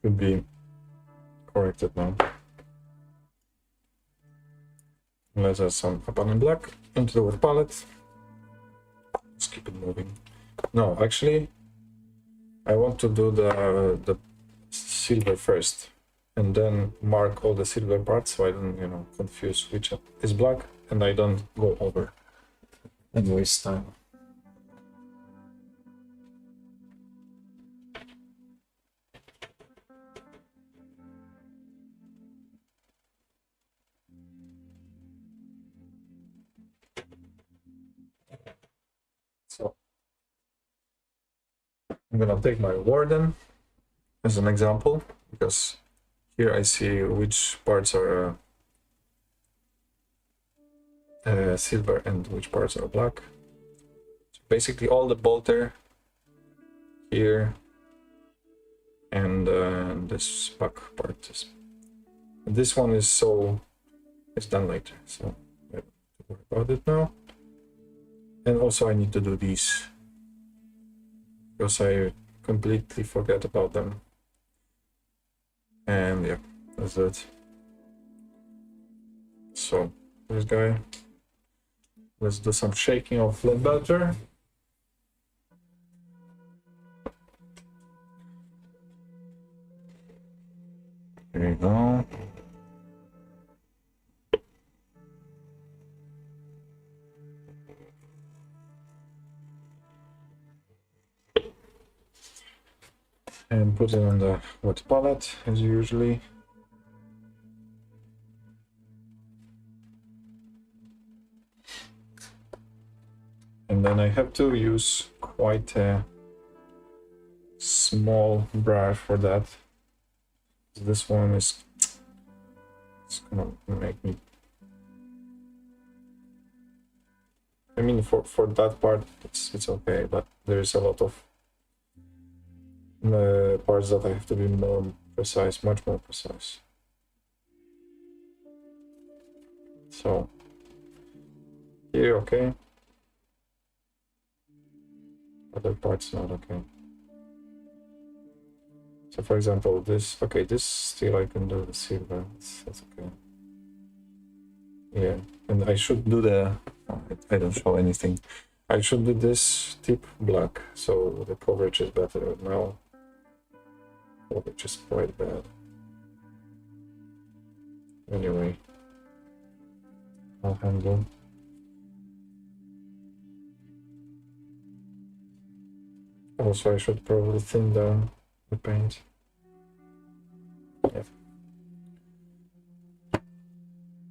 should be corrected now. Let's add some abandoned black into the wet palette. Let's keep it moving. No, actually, I want to do the silver first, and then mark all the silver parts so I don't, you know, confuse which is black and I don't go over and waste time. So I'm gonna take my warden as an example, because here I see which parts are silver and which parts are black. So basically all the bolter here and this back part is, this one is so it's done later, so I don't have to worry about it now. And also I need to do these because I completely forget about them. And yeah, that's it. So this guy, let's do some shaking of flat butter. There you go. And put it on the wet palette as usually. And then I have to use quite a small brush for that. This one is, it's gonna make me, I mean for that part it's okay, but there's a lot of parts that I have to be more precise, much more precise. So here, okay. Other parts not okay. So for example, this, okay, this still I can do the silver, that's okay. Yeah, and I should do the, I don't show anything. I should do this tip black, so the coverage is better. Now coverage is quite bad. Anyway, I'll handle. Also, I should probably thin down the paint. Yeah.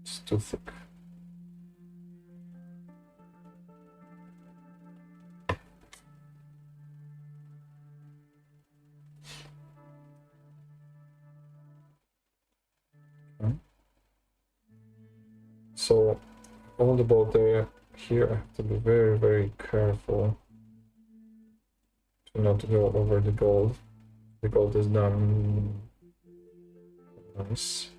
It's too thick. Okay. So, all about the here, I have to be very, very careful to not go over the gold. The gold is done nice.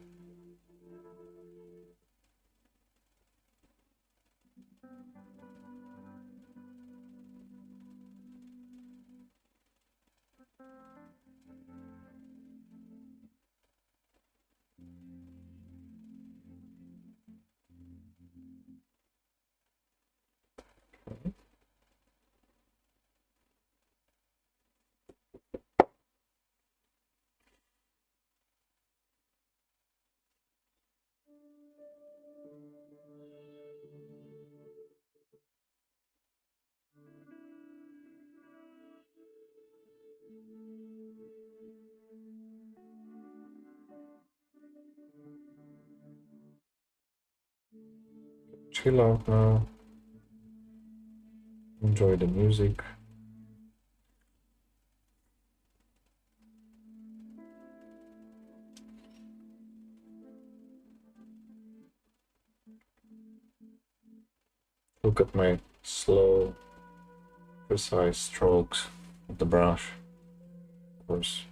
Chill out now. Enjoy the music. Look at my slow, precise strokes. of the brush, of course.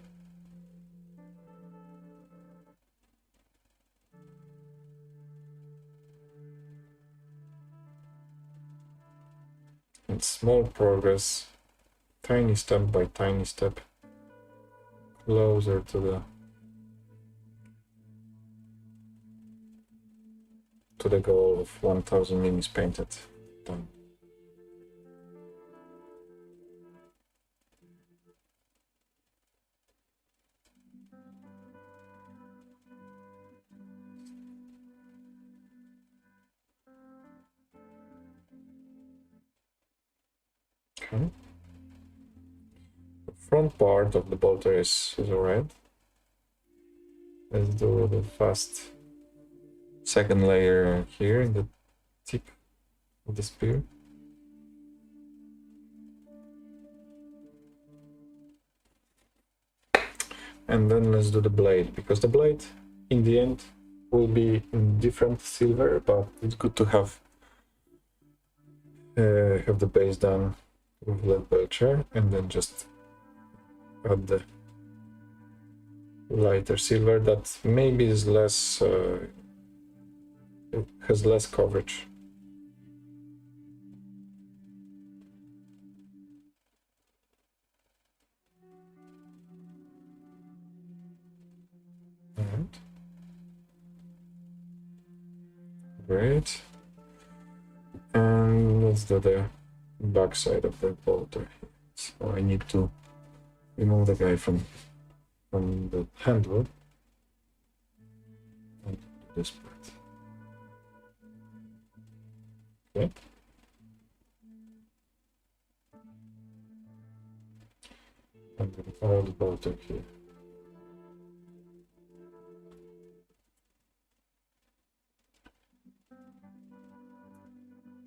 And small progress, tiny step by tiny step, closer to the goal of 1000 minis painted. Done. Okay. The front part of the bolter is alright. Let's do the fast second layer here in the tip of the spear. And then let's do the blade, because the blade in the end will be in different silver, but it's good to have the base done with lead belcher, and then just add the lighter silver that maybe is less it has less coverage. Alright. Great. And let's do the back side of the bolter. So I need to remove the guy from the handle and this part. Okay. And then all the bolter here.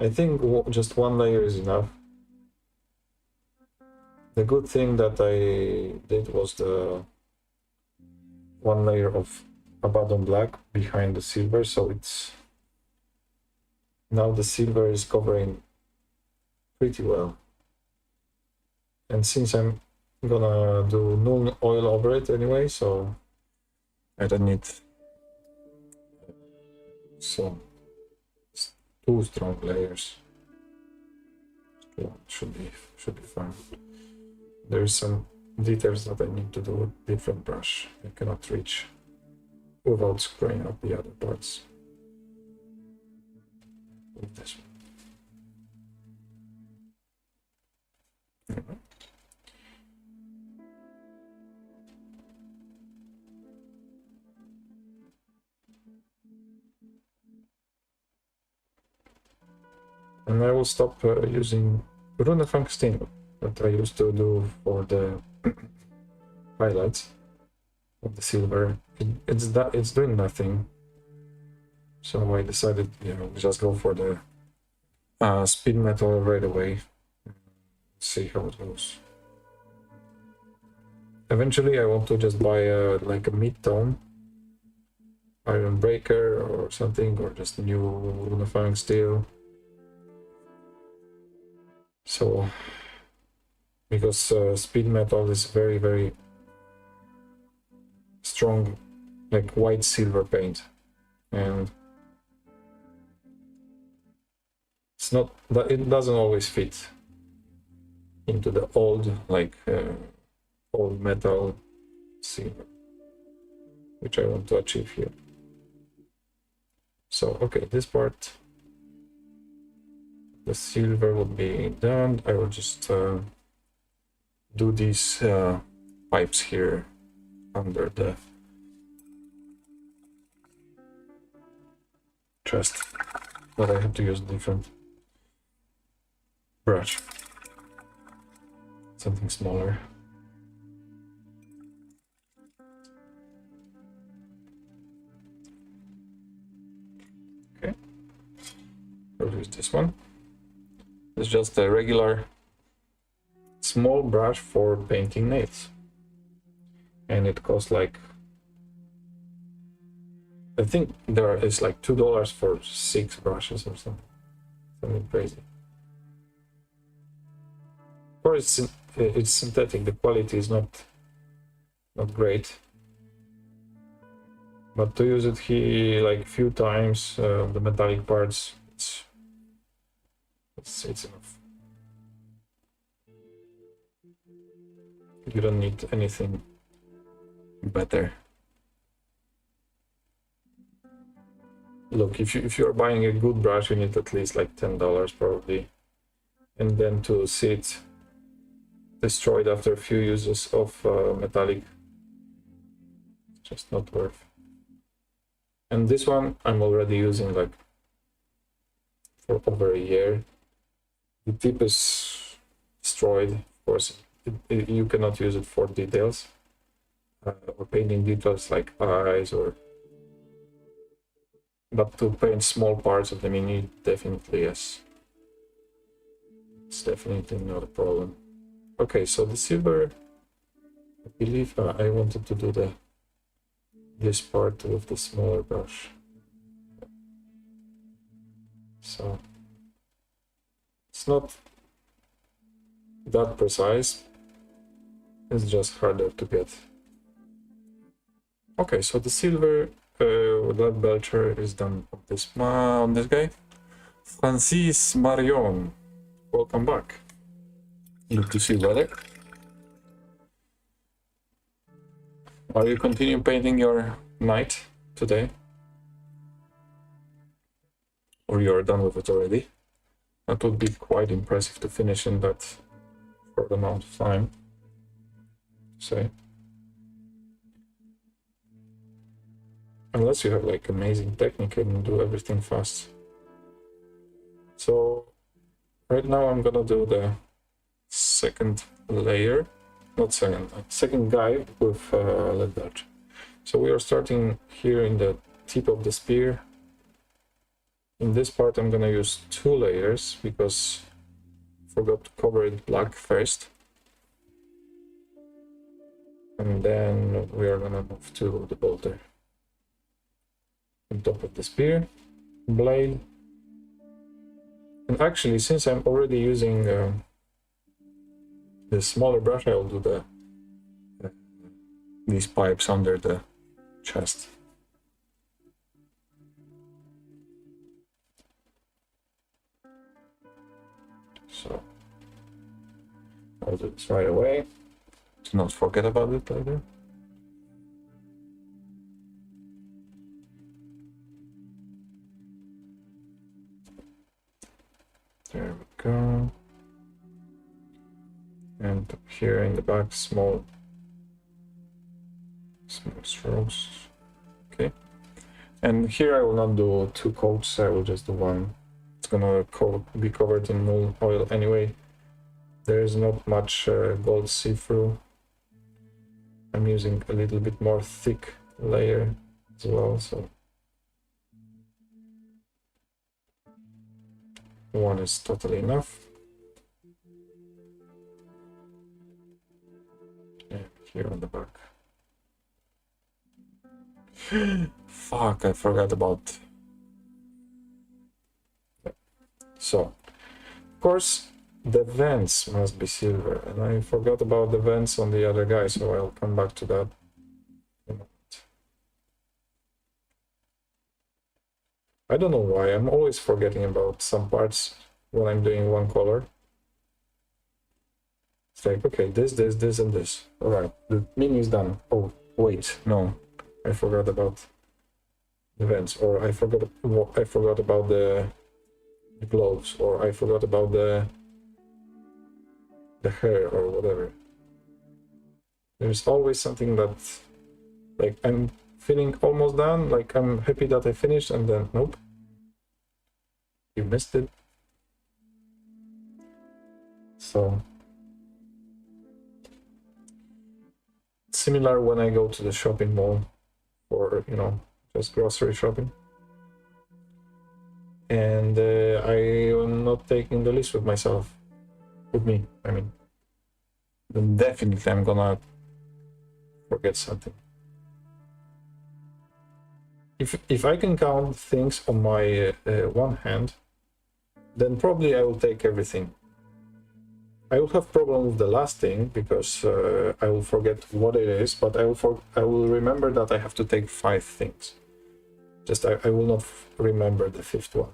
I think just one layer is enough. The good thing that I did was the one layer of Abaddon black behind the silver, so it's now the silver is covering pretty well. And since I'm gonna do null oil over it anyway, so I don't need so two strong layers. Should be fine. There's some details that I need to do with different brush. I cannot reach without screwing up the other parts with this one. And I will stop using Runefang Steel that I used to do for the highlights of the silver. It's doing nothing, so I decided, just go for the speed metal right away. See how it goes. Eventually, I want to just buy like a mid-tone iron breaker or something, or just new Runefang Steel. So, because speed metal is very, very strong, like white silver paint, and it's not that it doesn't always fit into the old, like old metal silver, which I want to achieve here. So, okay, this part. The silver will be done. I will just do these pipes here under the chest, but I have to use a different brush, something smaller. Okay, I'll use this one. It's just a regular small brush for painting nails, and it costs like, I think there is like $2 for 6 brushes or something crazy. Or it's synthetic, the quality is not great. But to use it here like few times, the metallic parts, it's enough. You don't need anything better. Look, if you're buying a good brush, you need at least like $10 probably, and then to see it destroyed after a few uses of metallic, just not worth. And this one I'm already using like for over a year. The tip is destroyed, of course. You cannot use it for details or painting details like eyes, or but to paint small parts of the mini, definitely yes. It's definitely not a problem. Okay, so the silver, I believe I wanted to do this part with the smaller brush. So it's not that precise, it's just harder to get. Okay, so the silver lead belcher is done on this guy. Francis Marion, welcome back. Good to see you, brother. Are you continuing painting your knight today? Or you're done with it already? That would be quite impressive to finish in that short amount of time. Say. Unless you have like amazing technique and do everything fast. So right now I'm gonna do the second layer, not second guy with lead belcher. So we are starting here in the tip of the spear. In this part I'm gonna use 2 layers because I forgot to cover it black first. And then we are gonna move to the bolter. On top of the spear, blade. And actually, since I'm already using the smaller brush, I will do these pipes under the chest. So I'll do this right away. Do not forget about it later. There we go. And here in the back, small strokes. Okay. And here I will not do 2 coats, I will just do 1. It's gonna be covered in null oil anyway. There is not much gold see-through. I'm using a little bit more thick layer as well, so 1 is totally enough. And here on the back. Fuck, I forgot about. So, of course, the vents must be silver, and I forgot about the vents on the other guy, so I'll come back to that in a moment. I don't know why, I'm always forgetting about some parts when I'm doing one color. It's like, okay, this, and this. Alright, the mini is done. Oh, wait, no. I forgot about the vents, or I forgot about the gloves, or I forgot about the hair, or whatever. There's always something that, like, I'm feeling almost done, like I'm happy that I finished, and then nope, you missed it. So similar when I go to the shopping mall for, you know, just grocery shopping, and I am not taking the list with myself, with me, I mean, then definitely I'm gonna forget something. If I can count things on my one hand, then probably I will take everything. I will have problem with the last thing because I will forget what it is, but I will remember that I have to take 5 things. Just I will not remember the 5th one.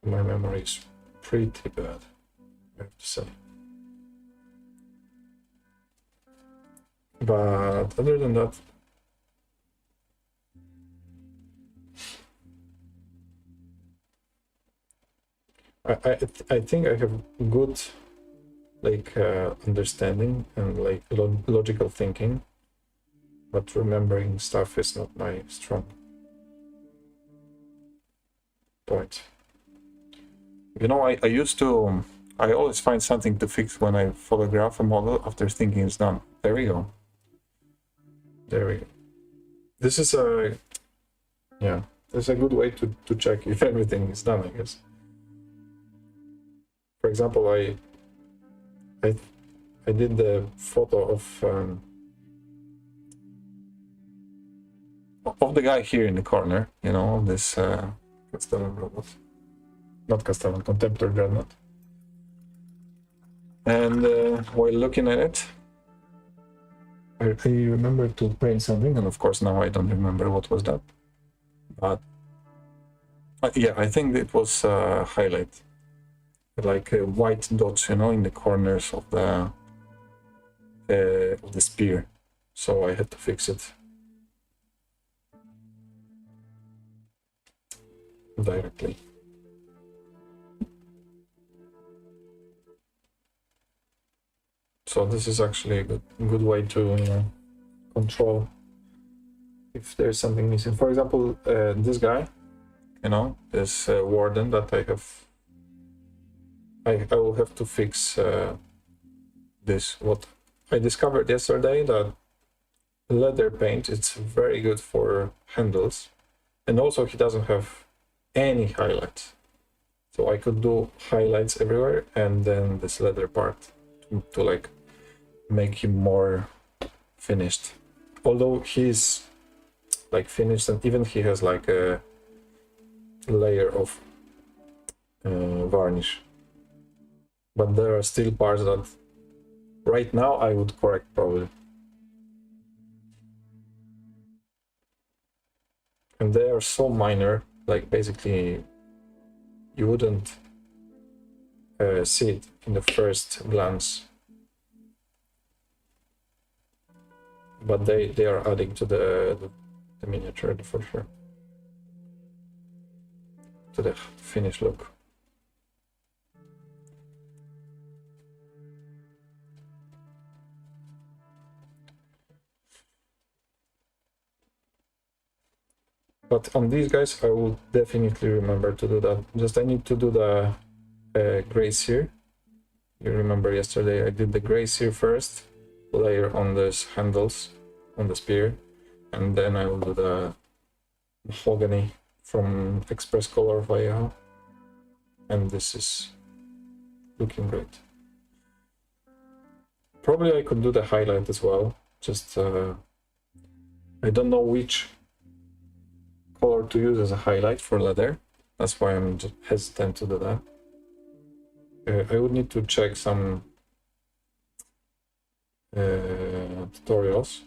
My memory is pretty bad, I have to say. But other than that, I think I have good like understanding and like logical thinking, but remembering stuff is not my strong point. You know, I used to, I always find something to fix when I photograph a model after thinking it's done. There we go. There we go. This is a, yeah, there's a good way to check if everything is done, I guess. For example, I did the photo of the guy here in the corner, you know, this Custodian robot. Not Custodian, Contemptor Dreadnought. And while looking at it, I remember to paint something, and of course now I don't remember what was that. But yeah, I think it was highlight, like white dots, you know, in the corners of the spear. So I had to fix it directly. So this is actually a good way to, you know, control if there's something missing. For example, this guy, you know, this warden that I have, I will have to fix this. What I discovered yesterday, that leather paint, it's very good for handles, and also he doesn't have any highlights. So I could do highlights everywhere, and then this leather part to like make him more finished. Although he's like finished, and even he has like a layer of varnish, but there are still parts that right now I would correct probably, and they are so minor, like basically you wouldn't see it in the first glance, but they are adding to the miniature for sure, to the finished look. But on these guys, I will definitely remember to do that. Just I need to do the gray sear. You remember yesterday I did the gray sear first, layer on these handles on the spear, and then I will do the mahogany from Express Color Vallejo, and this is looking great. Probably I could do the highlight as well, just I don't know which color to use as a highlight for leather. That's why I'm just hesitant to do that. I would need to check some tutorials.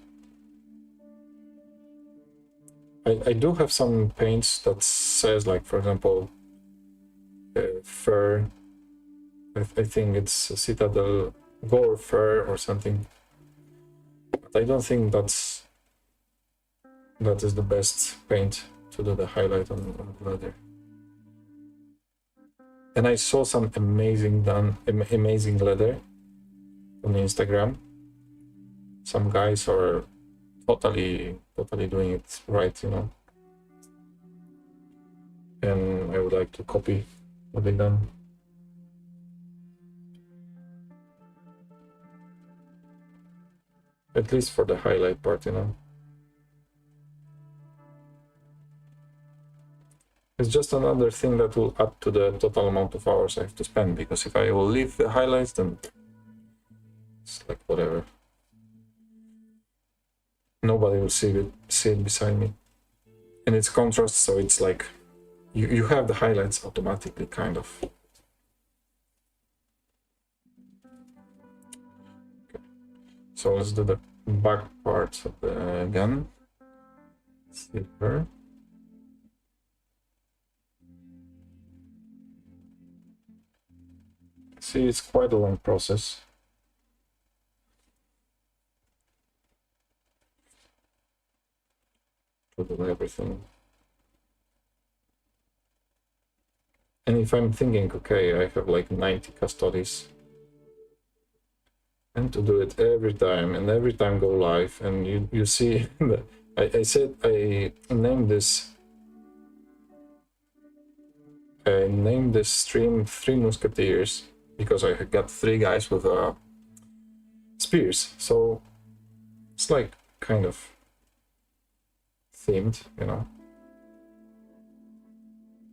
I do have some paints that says, like, for example, fur. I think it's Citadel Gore Fur or something. But I don't think that is the best paint to do the highlight on leather. And I saw some amazing leather on Instagram. Some guys are totally doing it right, you know. And I would like to copy what they done. At least for the highlight part, you know. It's just another thing that will add to the total amount of hours I have to spend, because if I will leave the highlights, then it's like whatever. Nobody will see it beside me. And it's contrast, so it's like you have the highlights automatically, kind of. So let's do the back part of the gun. Silver. See, it's quite a long process. To do everything. And if I'm thinking, okay, I have like 90 custodies, and to do it every time and every time go live, and you see, I said I named this stream Three Musketeers because I had got 3 guys with spears, so it's like kind of themed, you know.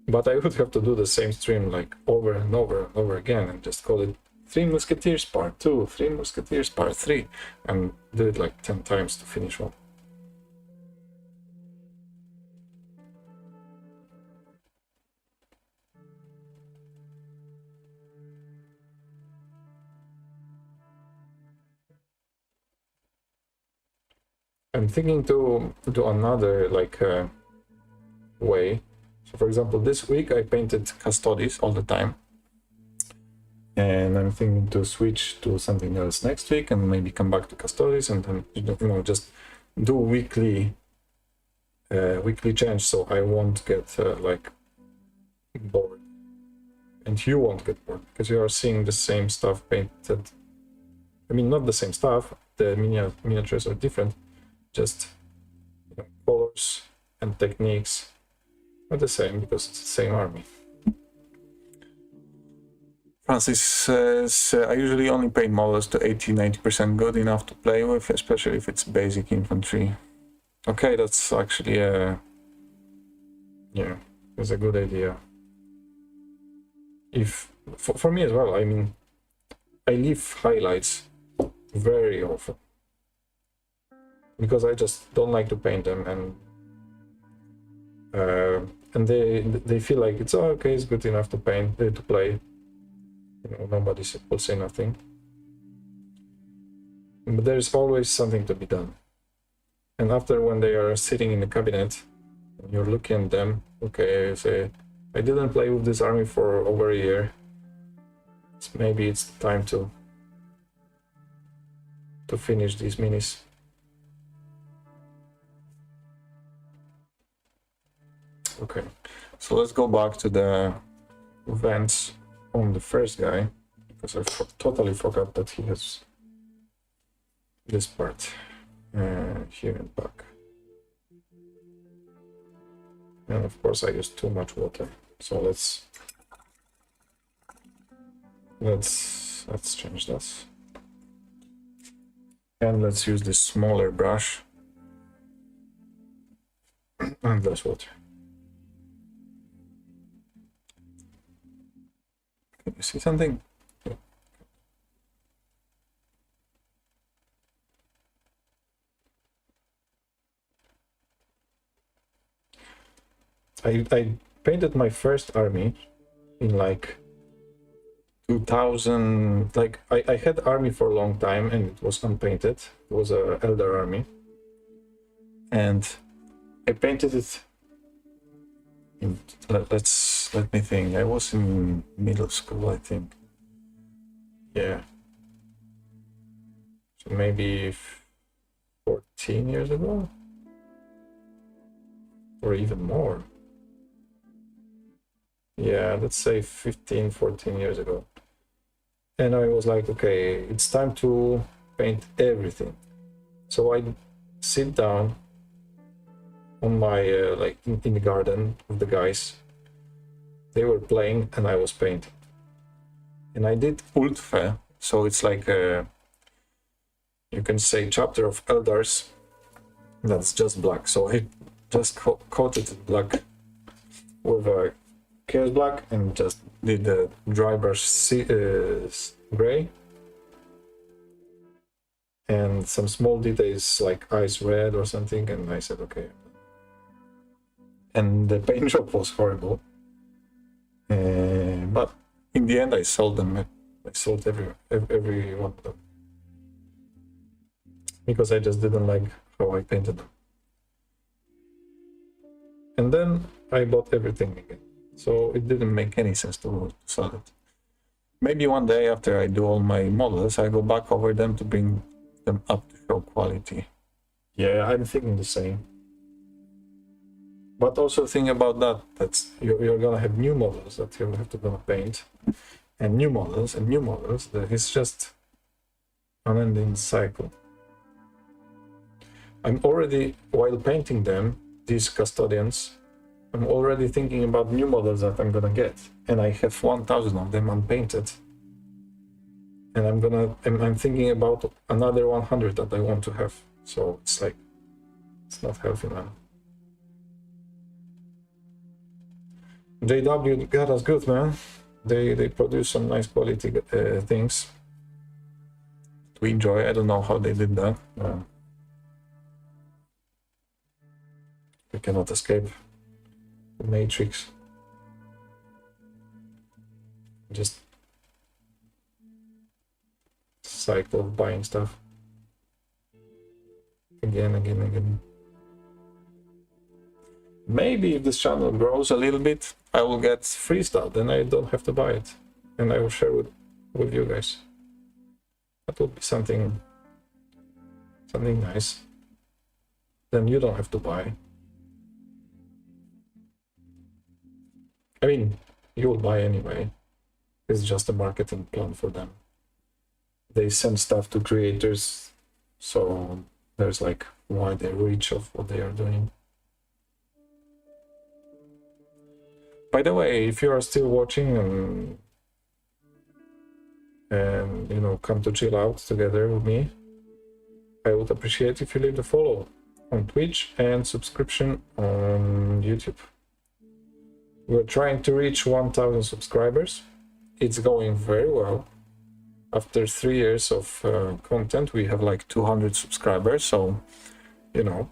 But I would have to do the same stream like over and over and over again and just call it Three Musketeers Part 2, Three Musketeers Part 3, and do it like 10 times to finish one. I'm thinking to do another like way. So for example, this week I painted Custodies all the time. And I'm thinking to switch to something else next week and maybe come back to Custodies and then, you know, just do weekly change, so I won't get like bored. And you won't get bored because you are seeing the same stuff painted. I mean, not the same stuff, the miniatures are different, just, you know, colors and techniques are the same because it's the same army. Francis says, I usually only paint models to 80-90% good enough to play with, especially if it's basic infantry. Okay, that's actually yeah, it's a good idea. If for me as well, I mean, I leave highlights very often because I just don't like to paint them, and they feel like it's okay, it's good enough to paint, to play. You know, nobody will say nothing. But there's always something to be done. And after, when they are sitting in the cabinet, and you're looking at them, okay, I say, I didn't play with this army for over a year. Maybe it's time to finish these minis. Okay, so let's go back to the vents on the first guy, because I totally forgot that he has this part here and back. And of course I used too much water, so let's change this. And let's use this smaller brush and less water. Can you see something? Yeah. I painted my first army in like 2000. Like I had army for a long time and it was unpainted. It was a elder army, and I painted it in, let me think, I was in middle school, I think. Yeah, so maybe 14 years ago, or even more. Yeah, let's say 14 years ago. And I was like, okay, it's time to paint everything. So I sit down on my like in the garden with the guys. They were playing and I was painting. And I did Ultfe, so it's like a, you can say, chapter of Eldars that's just black. So I just coated it black with a Chaos Black and just did the dry brush gray and some small details like ice red or something, and I said okay. And the paint job was horrible, but in the end I sold them. I sold every one of them. because I just didn't like how I painted them. And then I bought everything again. So it didn't make any sense to sell it. Maybe one day after I do all my models, I go back over them to bring them up to show quality. Yeah, I'm thinking the same. But also think about that, that's you're gonna have new models that you have to gonna paint, and new models and new models. That is just an ending cycle. I'm already, while painting them, these custodians, I'm already thinking about new models that I'm gonna get, and I have 1,000 of them unpainted. And I'm thinking about another 100 that I want to have. So it's like, it's not healthy, man. JW got us good, man. They produce some nice quality things we enjoy. I don't know how they did that. We cannot escape the matrix. Just cycle of buying stuff again. Maybe if this channel grows a little bit, I will get free stuff, then I don't have to buy it, and I will share with you guys. That would be something nice. Then you don't have to buy. I mean, you will buy anyway. It's just a marketing plan for them. They send stuff to creators, so there's like wider reach of what they are doing. By the way, if you are still watching and you know, come to chill out together with me, I would appreciate if you leave a follow on Twitch and subscription on YouTube. We're trying to reach 1,000 subscribers. It's going very well. After 3 years of content, we have like 200 subscribers. So, you know,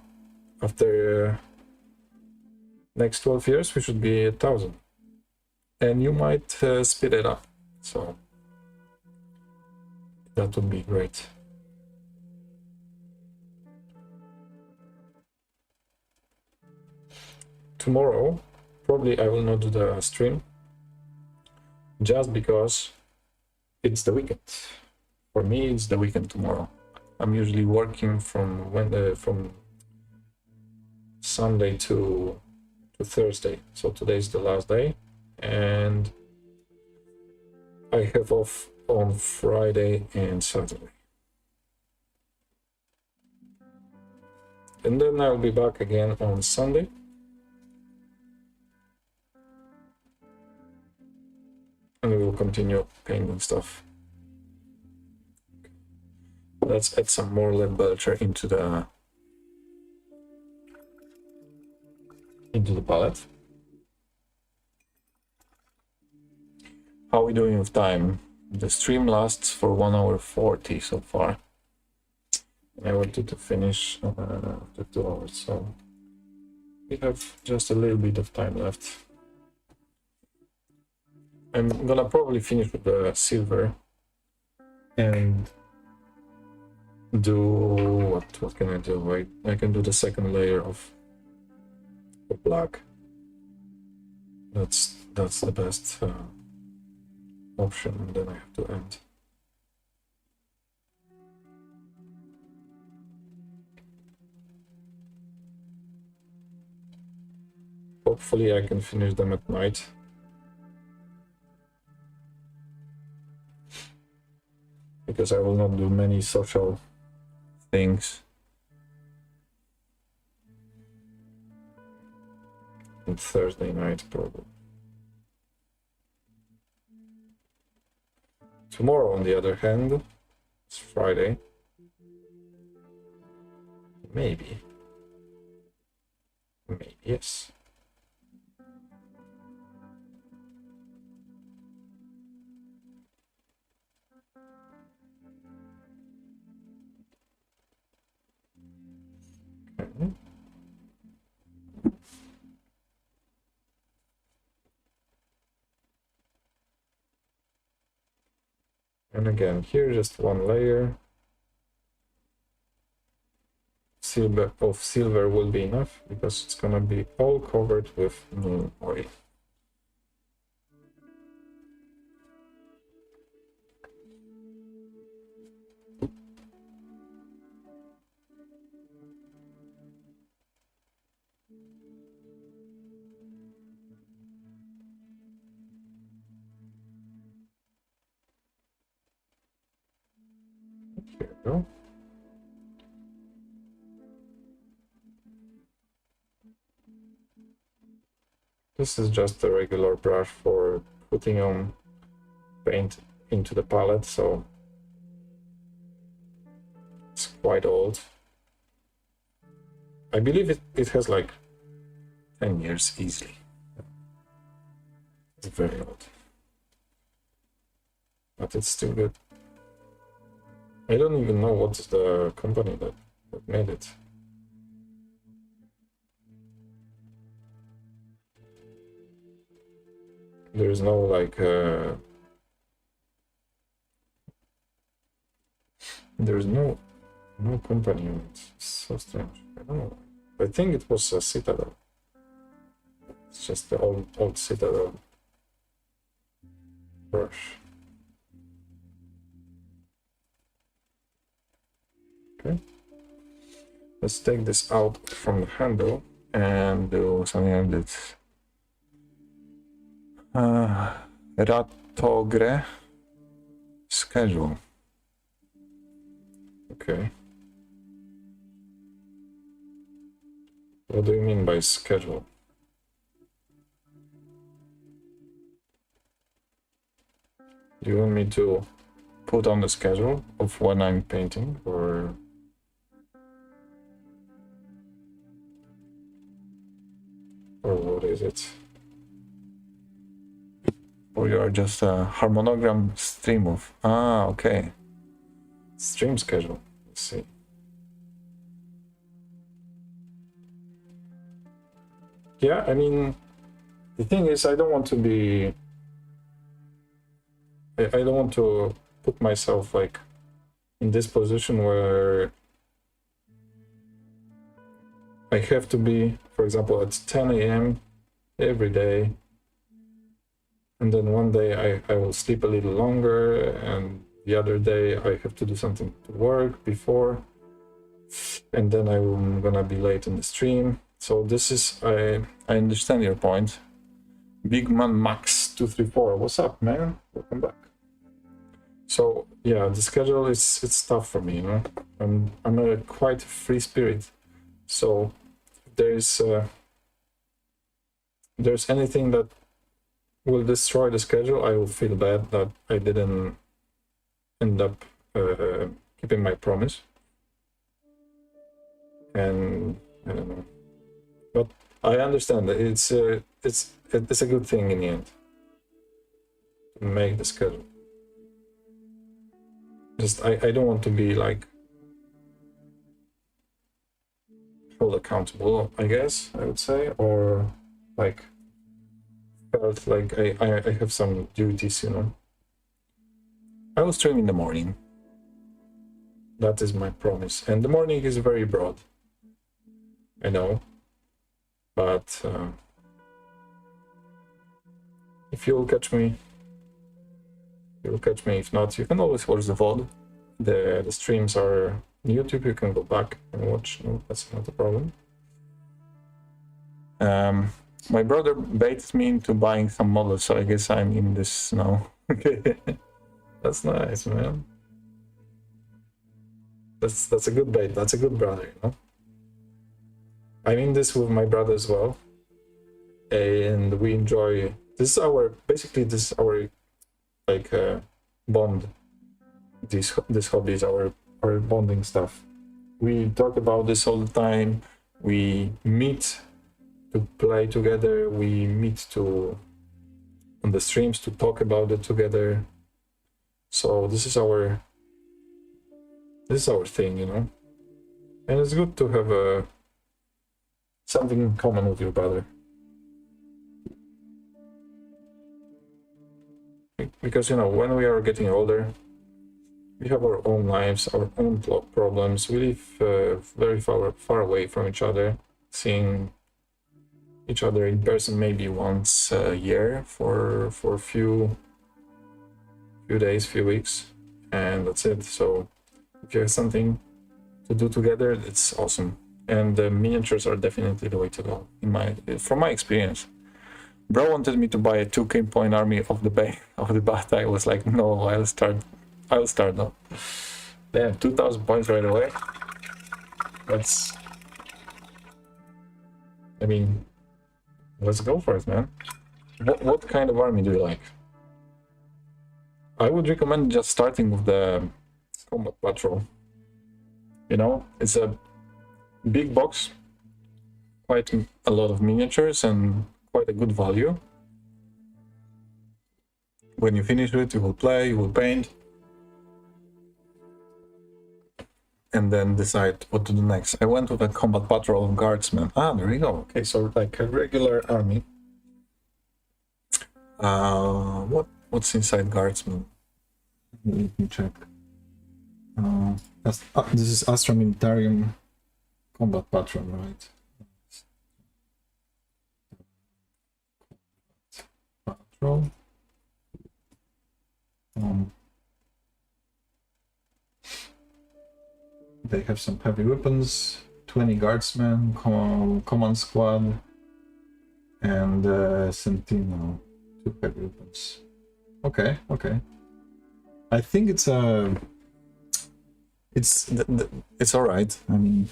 after next 12 years, we should be 1,000. And you might speed it up. So that would be great. Tomorrow, probably I will not do the stream, just because it's the weekend. For me, it's the weekend tomorrow. I'm usually working from Sunday to Thursday. So today is the last day, and I have off on Friday and Saturday. And then I'll be back again on Sunday. And we will continue painting stuff. Let's add some more lead belcher into the palette. How are we doing with time? The stream lasts for 1 hour 40 so far. I wanted to finish after 2 hours, so we have just a little bit of time left. I'm gonna probably finish with the silver and do what can I do? I can do the second layer of black. That's the best option, and then I have to end. Hopefully I can finish them at night. Because I will not do many social things on Thursday night, probably. Tomorrow, on the other hand, it's Friday. Maybe, yes. Okay. And again, here just one layer. silver will be enough, because it's gonna be all covered with new oil. Here we go. This is just a regular brush for putting on paint into the palette, so it's quite old. I believe it has like 10 years easily. It's very old, but it's still good. I don't even know what's the company that made it. There's no like there's no company on it. It's so strange. I don't know. I think it was a Citadel. It's just the old Citadel brush. Okay. Let's take this out from the handle and do something like this. Ratogre schedule. Okay. What do you mean by schedule? Do you want me to put on the schedule of when I'm painting, or what is it? Or you are just a harmonogram stream of... Ah, okay. Stream schedule. Let's see. Yeah, I mean, the thing is, I don't want to be... I don't want to put myself like in this position where I have to be, for example, at 10 a.m. every day. And then one day I will sleep a little longer, and the other day I have to do something to work before, and then I'm gonna be late in the stream. So this is, I understand your point. Big Man Max 234, what's up, man? Welcome back. So yeah, the schedule it's tough for me, you know. I'm a quite free spirit, so if there's anything that will destroy the schedule, I will feel bad that I didn't end up keeping my promise. And I don't know, but I understand that it's a good thing in the end to make the schedule. Just I don't want to be like held accountable, I guess I would say, or like felt like I have some duties, you know. I will stream in the morning. That is my promise. And the morning is very broad, I know. But if you'll catch me, you'll catch me. If not, you can always watch the VOD. The streams are on YouTube. You can go back and watch. No, that's not a problem. My brother baited me into buying some models, so I guess I'm in this now. Okay, that's nice, man. That's a good bait. That's a good brother, you know. I'm in this with my brother as well, and we enjoy. This is our like bond. This hobby is our bonding stuff. We talk about this all the time. We meet to play together. We meet on the streams to talk about it together. So this is our thing, you know. And it's good to have something in common with your brother. Because, you know, when we are getting older, We have our own lives, our own problems. We live very far away from each other, seeing each other in person maybe once a year for a few days, few weeks, and that's it. So if you have something to do together, it's awesome. And the miniatures are definitely the way to go, from my experience. Bro wanted me to buy a 2k point army of the bat. I was like, no, I'll start now. Damn, 2000 points right away. I mean, let's go for it, man. What kind of army do you like? I would recommend just starting with the combat patrol. You know, it's a big box, quite a lot of miniatures and quite a good value. When you finish it, you will play, you will paint, and then decide what to do next. I went with a combat patrol of guardsmen. Ah, there we go. Okay, so like a regular army. What's inside guardsmen? Let me check. This is Astra Militarium combat patrol, right? Patrol. They have some heavy weapons, 20 guardsmen, command squad, and Sentinel, 2 heavy weapons. Okay. I think it's alright. I mean,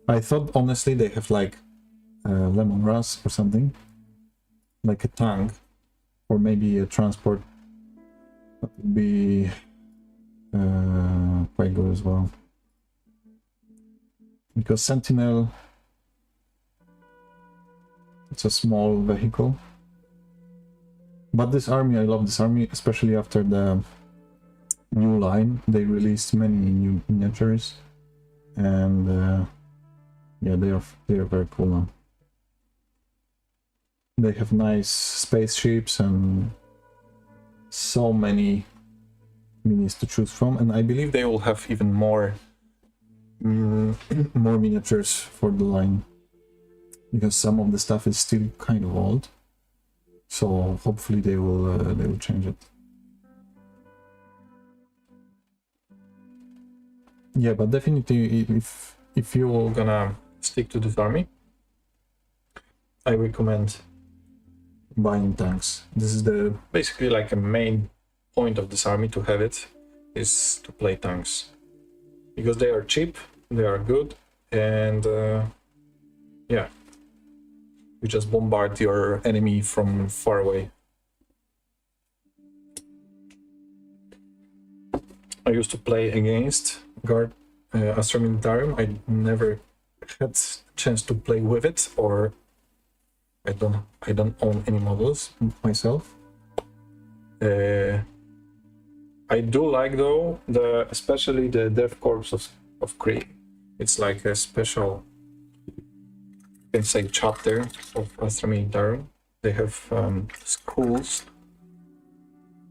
I thought honestly they have like lemon grass or something, like a tank, or maybe a transport. That would be quite good as well. Because Sentinel, it's a small vehicle. But this army, I love this army, especially after the new line. They released many new miniatures, and yeah, they are very cool now. They have nice spaceships and so many minis to choose from, and I believe they will have even more miniatures for the line, because some of the stuff is still kind of old. So hopefully they will change it. Yeah, but definitely if you're gonna stick to this army, I recommend buying tanks. This is basically like a main point of this army to have it, is to play tanks. Because they are cheap, they are good, and yeah, you just bombard your enemy from far away. I used to play against Astra Militarium. I never had a chance to play with it, or I don't own any models myself. I do like though especially the Death Corps of Krieg. It's like a special, you can say, chapter of Astra Militarum. They have skulls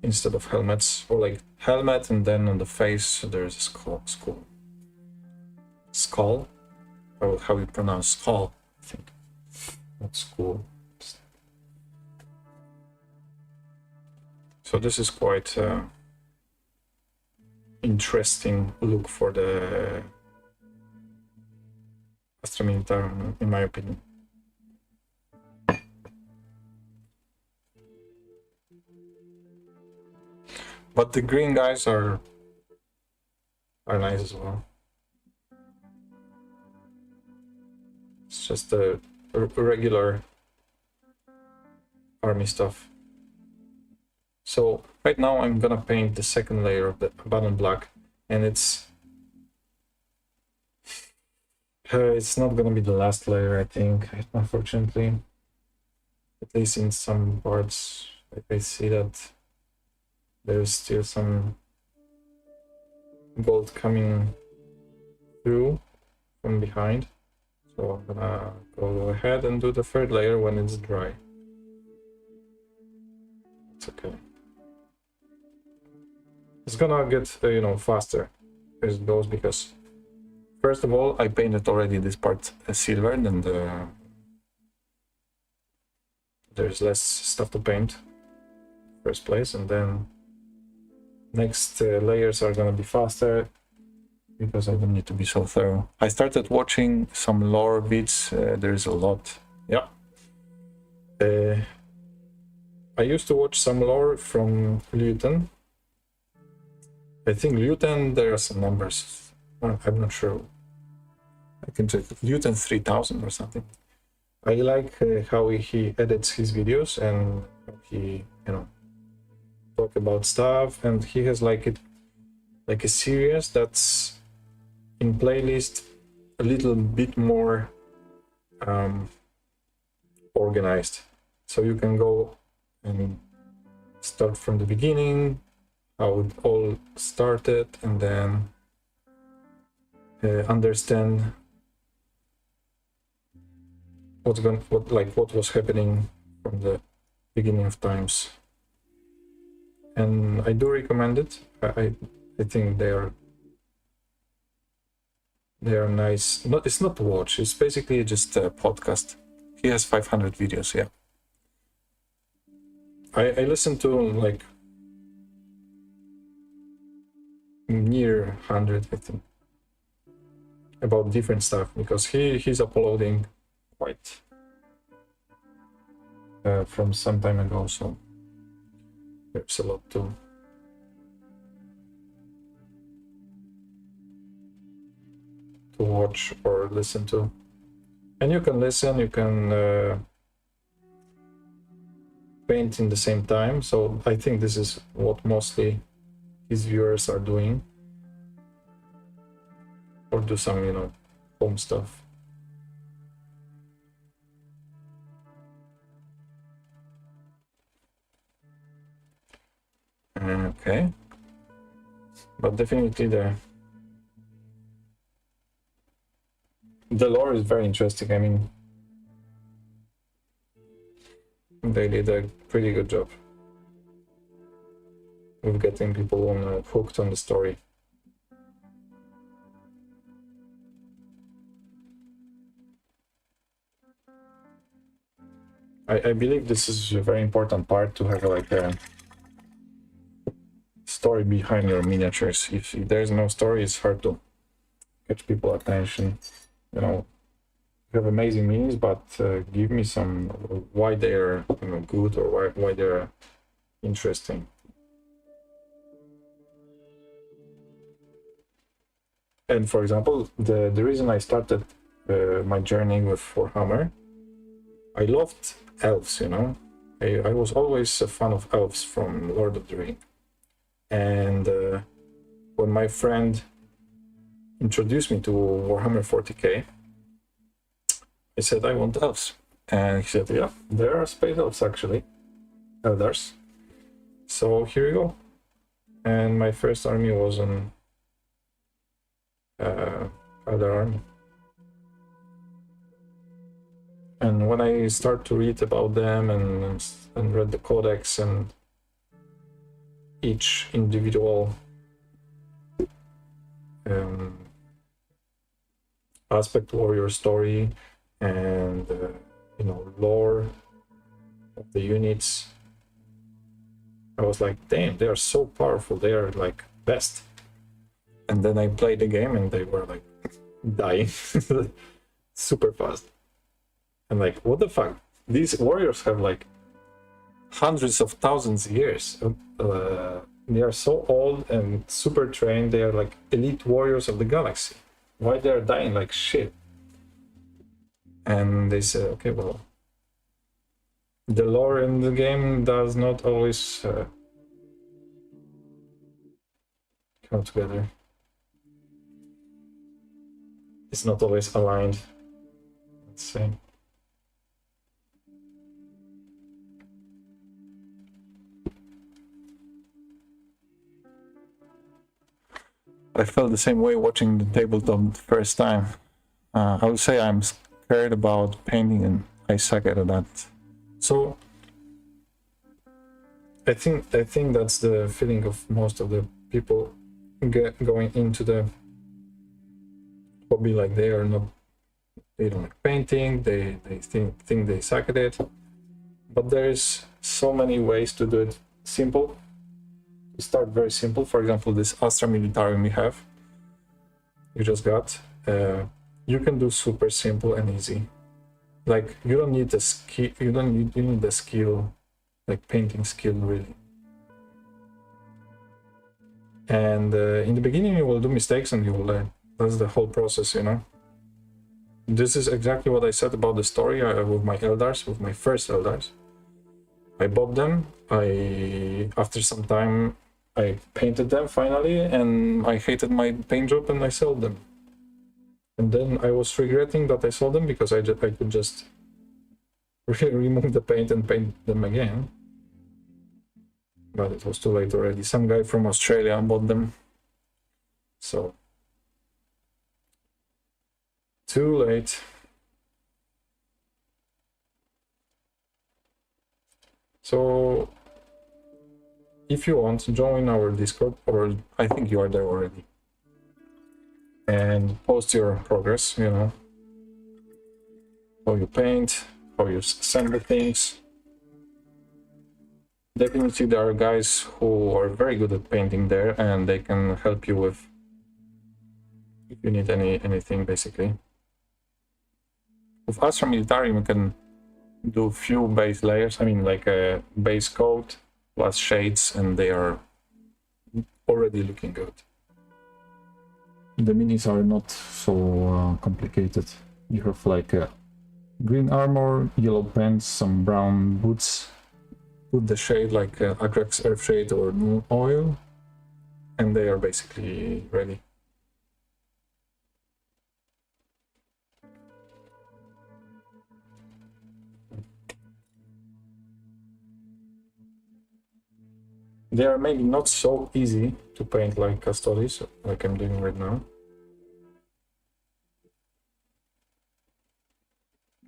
instead of helmets, or like helmet and then on the face there's a skull. How you pronounce skull? I think not skull. So this is quite interesting look for the Astra Militarum, in my opinion. But the green guys are nice as well. It's just the regular army stuff. So right now I'm gonna paint the second layer of the Abaddon Black, and it's not gonna be the last layer, I think, unfortunately. At least in some parts, I see that there's still some gold coming through from behind. So I'm gonna go ahead and do the third layer when it's dry. It's okay. it's gonna get faster as it goes, because First of all, I painted already this part silver, and there's less stuff to paint first place, and then next layers are gonna be faster because I don't need to be so thorough. I started watching some lore vids. There's a lot. Yeah. I used to watch some lore from Luton. I think Luton, there are some numbers. I'm not sure. I can check Luton 3000 or something. I like how he edits his videos, and he, talk about stuff, and he has like a series that's in playlist a little bit more organized, so you can go and start from the beginning, how it all started, and then understand what was happening from the beginning of times. And I do recommend it. I think they are nice. It's not to watch, it's basically just A podcast. He has 500 videos. Yeah. I listen to like near 100, I think, about different stuff, because he's uploading quite from some time ago, so there's a lot to watch or listen to. And you can listen, you can paint in the same time, so I think this is what mostly his viewers are doing, or do some home stuff. Okay. But definitely the lore is very interesting. I mean, they did a pretty good job with getting people hooked on the story. I believe this is a very important part, to have like a story behind your miniatures. If there's no story, it's hard to catch people attention. You have amazing minis, but give me some why they're good, or why they're interesting. And for example, the reason I started my journey with Warhammer, I loved elves. I was always a fan of elves from Lord of the Rings. And when my friend introduced me to Warhammer 40k, I said I want elves, and he said, yeah, there are space elves, actually, elders. So here you go. And my first army was an elder army. And when I start to read about them and read the codex and each individual aspect warrior story and lore of the units, I was like, damn, they are so powerful, they are like best. And then I played the game and they were like dying super fast. I'm like, what the fuck? These warriors have like hundreds of thousands of years. They are so old and super trained. They are like elite warriors of the galaxy. Why they are dying like shit? And they said, okay, well, the lore in the game does not always come together. It's not always aligned, let's say. I felt the same way watching the tabletop the first time. I would say I'm scared about painting, and I suck at that. So I think that's the feeling of most of the people going into the hobby like they don't like painting, they think they suck at it. But there's so many ways to do it simple. You start very simple. For example, this Astra Militarum we have, you just got. You can do super simple and easy. Like you don't need the skill. You need the skill, like painting skill, really. And in the beginning, you will do mistakes and you will learn. That's the whole process, you know. This is exactly what I said about the story with my Eldars, with my first Eldars. I bought them. After some time, I painted them finally, and I hated my paint job, and I sold them. And then I was regretting that I sold them because I could just remove the paint and paint them again. But it was too late already. Some guy from Australia bought them. So, too late. So, if you want, join our Discord, or I think you are there already. And post your progress, you know. How you paint, how you assemble things. Definitely there are guys who are very good at painting there, and they can help you with if you need anything basically. With Astra Militarium you can do few base layers, I mean like a base coat plus shades, and they are already looking good. The minis are not so complicated. You have like a green armor, yellow pants, some brown boots. Put the shade like Agrax Earth Shade or New Oil, and they are basically ready. They are maybe not so easy to paint like Custodes, like I'm doing right now.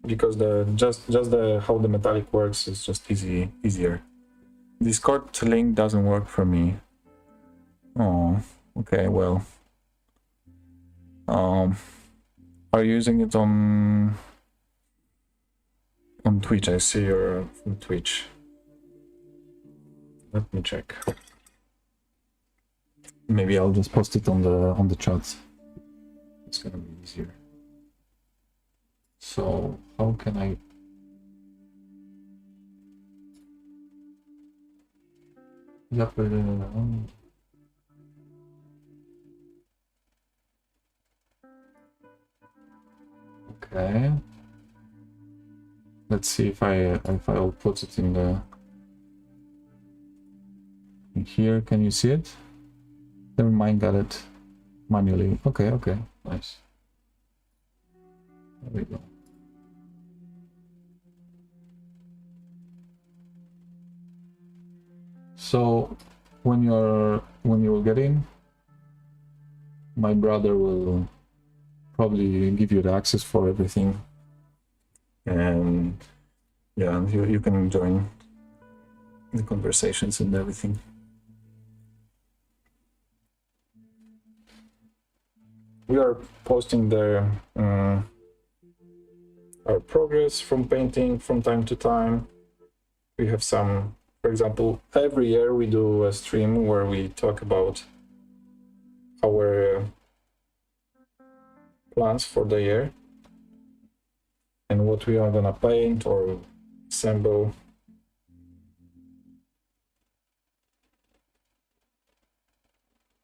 Because how the metallic works is just easier. Discord link doesn't work for me. Oh, okay, well. Are you using it on Twitch? I see you're on Twitch. Let me check. Maybe I'll just post it on the chat. It's gonna be easier. So how can I? Yep. Okay. Let's see if I'll put it in here. Can you see it? Never mind, got it manually. Okay, nice. There we go. So when you will get in, my brother will probably give you the access for everything, and yeah, you can join the conversations and everything. We are posting there our progress from painting from time to time. We have some, for example, every year we do a stream where we talk about our plans for the year and what we are gonna paint or assemble.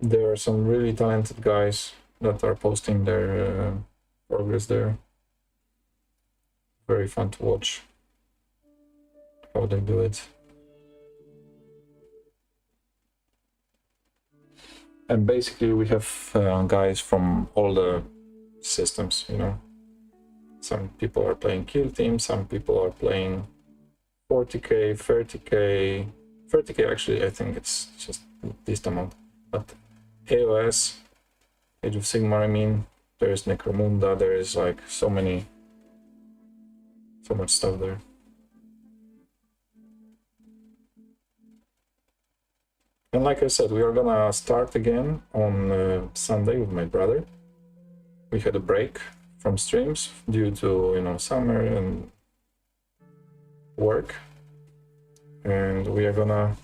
There are some really talented guys that are posting their progress there. Very fun to watch how they do it. And basically we have guys from all the systems, you know. Some people are playing Kill Team, some people are playing 40k, 30k. 30k actually, I think it's just this amount. But AOS, Age of Sigmar, I mean, there is Necromunda, there is like so much stuff there. And like I said, we are gonna start again on Sunday with my brother. We had a break from streams due to, you know, summer and work. And we are gonna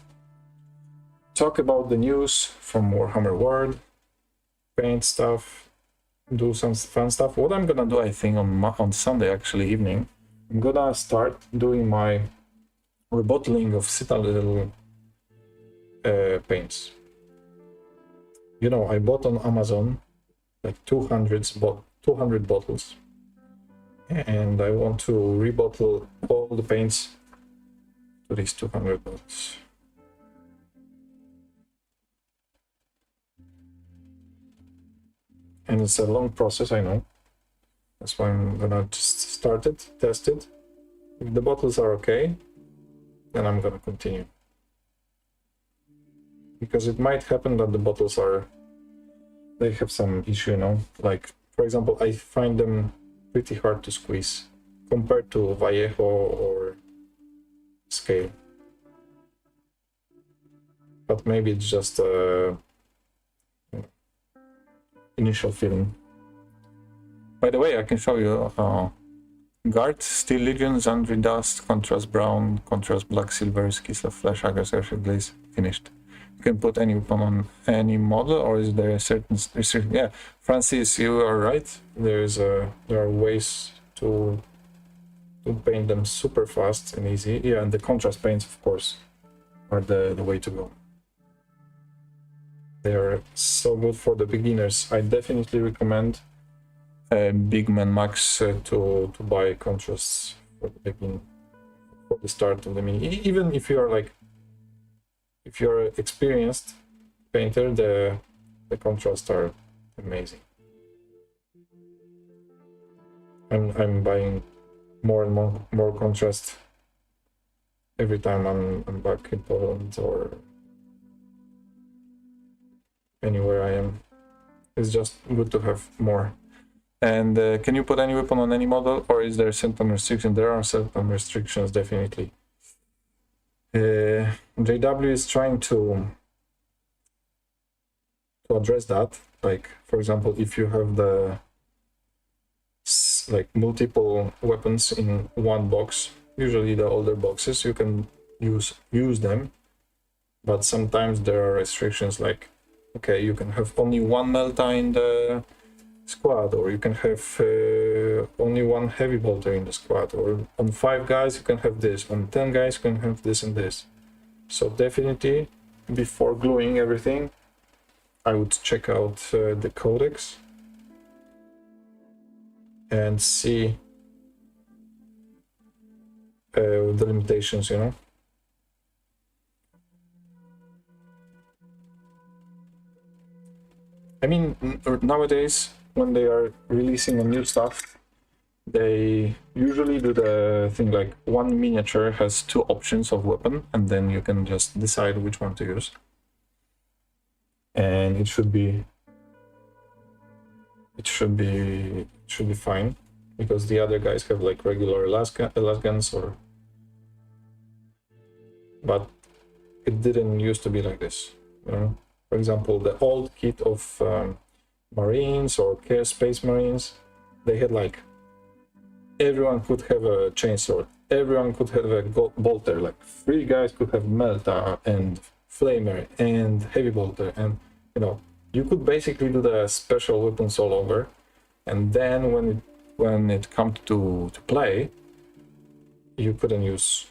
talk about the news from Warhammer World, paint stuff, do some fun stuff. What I'm gonna do, I think, on Sunday, actually, evening, I'm gonna start doing my rebottling of Citadel paints. You know, I bought on Amazon like 200 bottles, and I want to rebottle all the paints to these 200 bottles. And it's a long process, I know. That's why I'm gonna just start it, test it. If the bottles are okay, then I'm gonna continue. Because it might happen that the bottles they have some issue, you know? Like, for example, I find them pretty hard to squeeze compared to Vallejo or Scale. But maybe it's just a initial feeling. By the way, I can show you Guard, Steel Legion, Zandri Dust, Contrast Brown, Contrast Black, Silver, Kislev Flash, Aggressor, Glaze, finished. You can put any weapon on any model, or is there a certain restriction? Yeah, Francis, you are right. There are ways to paint them super fast and easy. Yeah, and the contrast paints, of course, are the way to go. They are so good for the beginners. I definitely recommend Big Man Max to buy contrasts for the start of the mini. Even if you are if you're an experienced painter, the contrasts are amazing. I'm buying more and more contrast every time I'm back in Poland or anywhere I am. It's just good to have more. And can you put any weapon on any model, or is there certain restriction? There are certain restrictions, definitely. JW is trying to address that. Like, for example, if you have the multiple weapons in one box, usually the older boxes, you can use them, but sometimes there are restrictions, like, okay, you can have only one Melta in the squad, or you can have only one heavy bolter in the squad, or on 5 guys you can have this, on 10 guys you can have this and this. So definitely, before gluing everything, I would check out the codex and see the limitations, you know. I mean, nowadays, when they are releasing a new stuff, they usually do the thing like one miniature has 2 options of weapon, and then you can just decide which one to use. And it should be fine, because the other guys have like regular las guns, or but it didn't used to be like this, you know. For example, the old kit of Marines or Space Marines, they had like everyone could have a chainsword, everyone could have a bolter, like 3 guys could have Melta and Flamer and heavy bolter, and you know, you could basically do the special weapons all over, and then when it comes to play, you could use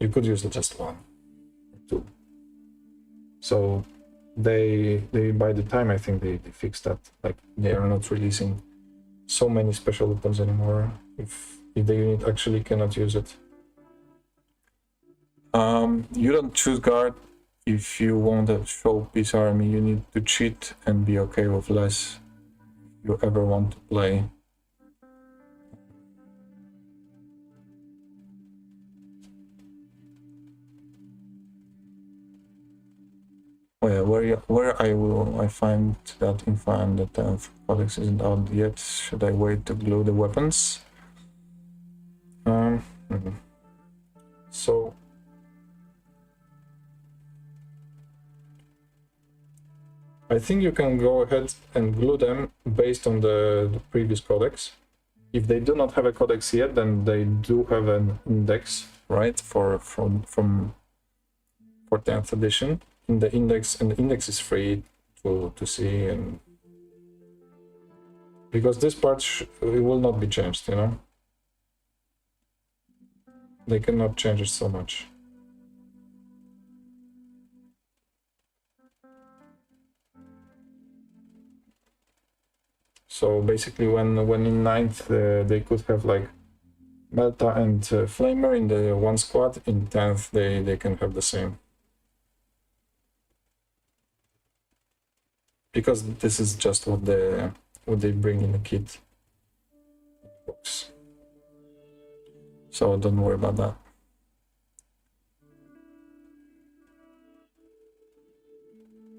just 1 or 2. So they by the time I think they fixed that, like they are not releasing so many special weapons anymore if the unit actually cannot use it. You don't choose guard if you want a showpiece army. You need to cheat and be okay with less if you ever want to play. Where I find that info, and the 10th codex isn't out yet. Should I wait to glue the weapons? So I think you can go ahead and glue them based on the previous codex. If they do not have a codex yet, then they do have an index, right? For 10th edition in the index, and the index is free to see, and because this part it will not be changed, you know. They cannot change it so much. So basically, when in 9th they could have like Melta and Flamer in the one squad, in 10th they can have the same. Because this is just what they bring in the kit box. So don't worry about that.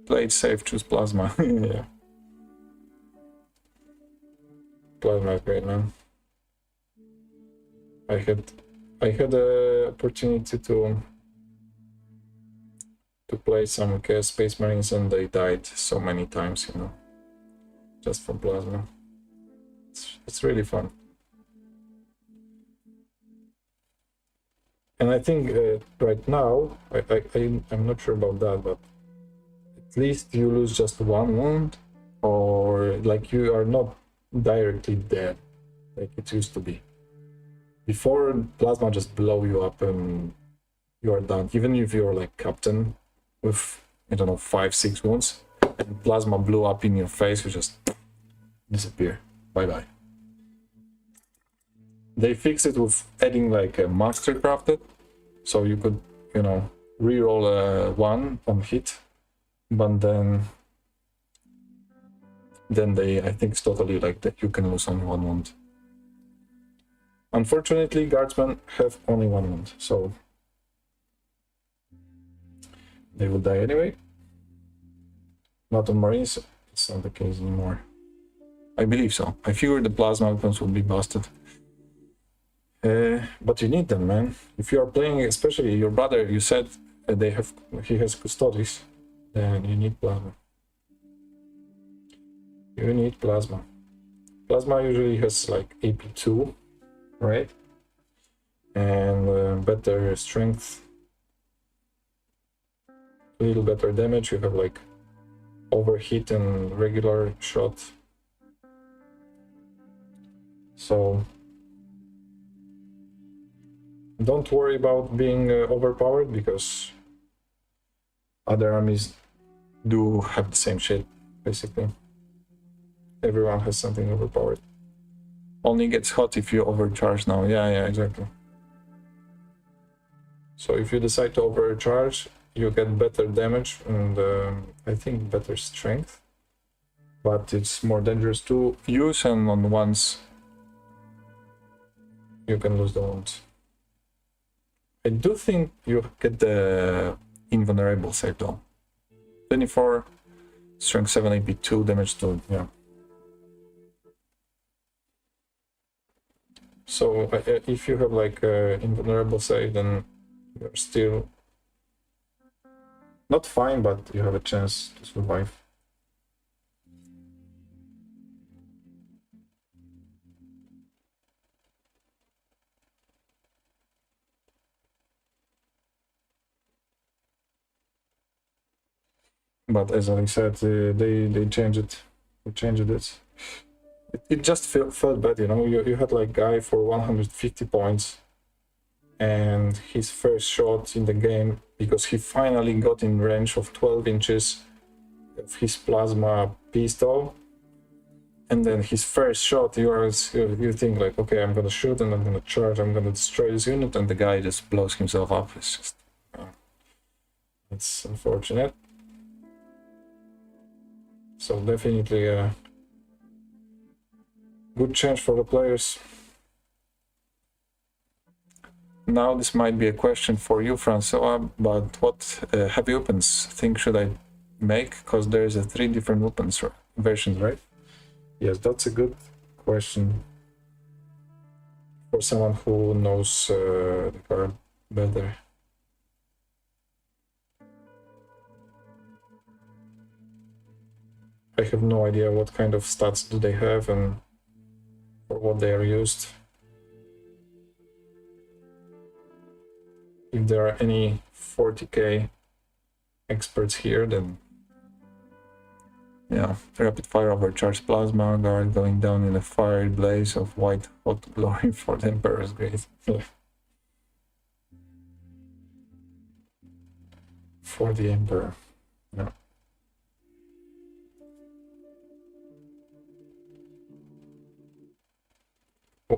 Play it safe, choose Plasma. Yeah. Plasma is great, man. I had the opportunity to play some Chaos Space Marines, and they died so many times, you know, just from Plasma. It's really fun. And I think right now, I'm not sure about that, but at least you lose just one wound, or like you are not directly dead like it used to be. Before, Plasma just blow you up and you are done. Even if you're like captain with, I don't know, 5-6 wounds, and Plasma blew up in your face, you just disappear. Bye-bye. They fixed it with adding like a master crafted, so you could, you know, reroll a 1 on hit, but then I think it's totally like that you can lose only 1 wound. Unfortunately, guardsmen have only 1 wound, so they will die anyway. Not on Marines, it's not the case anymore. I believe so. I figured the plasma weapons would be busted. But you need them, man. If you are playing, especially your brother, you said he has Custodes, then you need plasma. You need plasma. Plasma usually has like AP2, right? And better strength, a little better damage. You have like overhit and regular shot. So don't worry about being overpowered, because other armies do have the same shit, basically. Everyone has something overpowered. Only gets hot if you overcharge now. Yeah, exactly. So if you decide to overcharge, you get better damage and I think better strength. But it's more dangerous to use, and on once you can lose the wounds. I do think you get the invulnerable save though. 24, strength 7, AP 2, damage 2, yeah. So if you have like invulnerable save, then you're still not fine, but you have a chance to survive. But as I said, they changed it. They changed it. It just felt bad, you know. You had like guy for 150 points, and his first shot in the game, because he finally got in range of 12 inches of his plasma pistol, and then his first shot, you think like, okay, I'm gonna shoot and I'm gonna charge, I'm gonna destroy this unit, and the guy just blows himself up. It's just, it's unfortunate. So definitely a good change for the players. Now this might be a question for you, Francois, but what heavy weapons thing should I make? Because there's 3 different weapons versions, right? Yes, that's a good question for someone who knows the card better. I have no idea what kind of stats do they have and for what they are used. If there are any 40k experts here, then yeah, rapid fire overcharged plasma guard going down in a fiery blaze of white hot glory for the Emperor's Grace. For the Emperor. Yeah.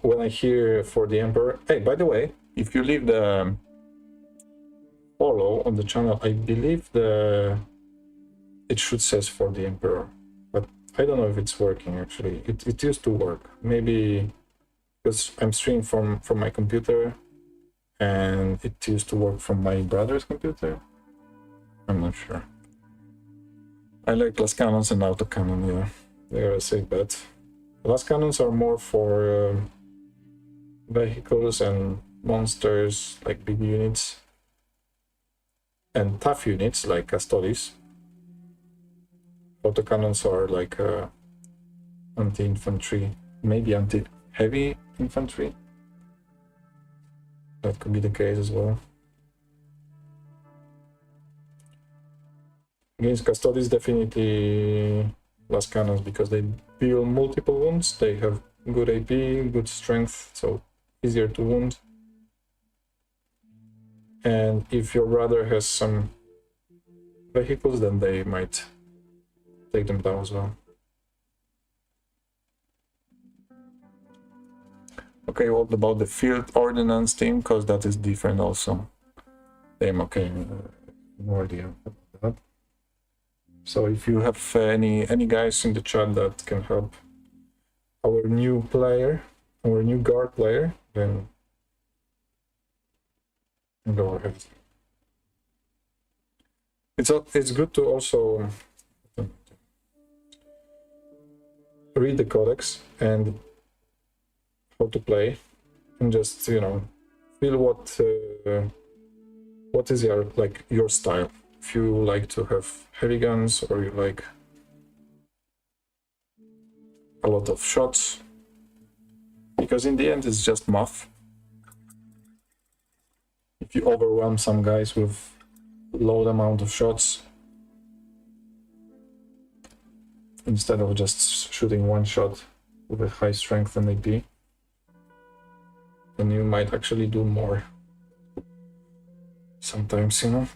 When I hear for the Emperor, hey, by the way, If you leave the follow on the channel, I believe it should says for the Emperor, but I don't know if it's working actually. It used to work, maybe because I'm streaming from my computer and it used to work from my brother's computer. I'm not sure. I like las cannons and autocannon, Yeah, they are a safe bet. Las cannons are more for vehicles and monsters, like big units, and tough units like Custodes. Autocannons are like anti-infantry, maybe anti-heavy infantry. That could be the case as well. Against Custodes, definitely las cannons, because they deal multiple wounds, they have good AP, good strength, so easier to wound. And if your brother has some vehicles, then they might take them down as well. Okay, what about the field ordnance team? Because that is different also. Same, okay, no idea about that. So if you have any guys in the chat that can help our new player, our new guard player, then go ahead. It's good to also read the codex and how to play, and just, you know, feel what is your style. If you like to have heavy guns, or you like a lot of shots, because in the end it's just math. If you overwhelm some guys with low amount of shots, instead of just shooting one shot with a high strength and AP, then you might actually do more sometimes, you know.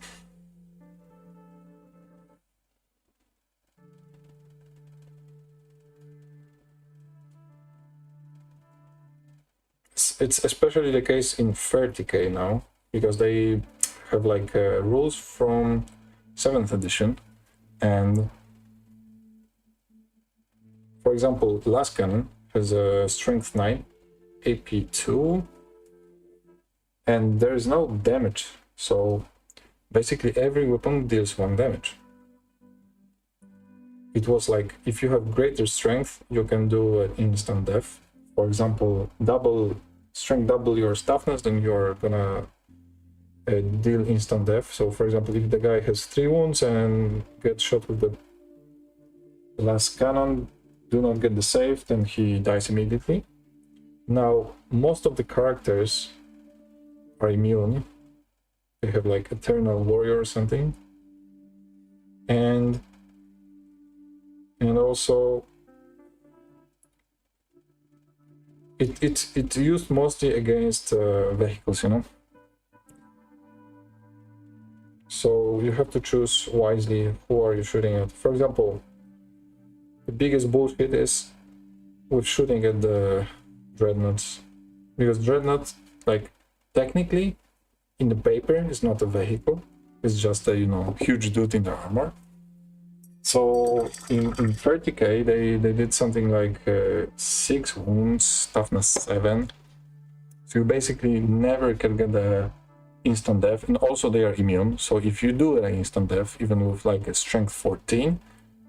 It's especially the case in 30k now, because they have like rules from 7th edition, and for example, last cannon has a strength 9, AP 2, and there is no damage, so basically every weapon deals 1 damage. It was like, if you have greater strength, you can do an instant death. For example, double your toughness, then you're gonna deal instant death. So for example, if the guy has 3 wounds and gets shot with the last cannon, do not get the save, then he dies immediately. Now, most of the characters are immune. They have like Eternal Warrior or something. And also it's used mostly against vehicles, you know. So you have to choose wisely who are you shooting at. For example, the biggest bullshit is with shooting at the dreadnoughts, because dreadnought, like, technically in the paper is not a vehicle, it's just a, you know, huge dude in the armor. So in 30k they did something like 6 wounds, toughness 7, so you basically never can get the instant death, and also they are immune, so if you do an instant death even with like a strength 14,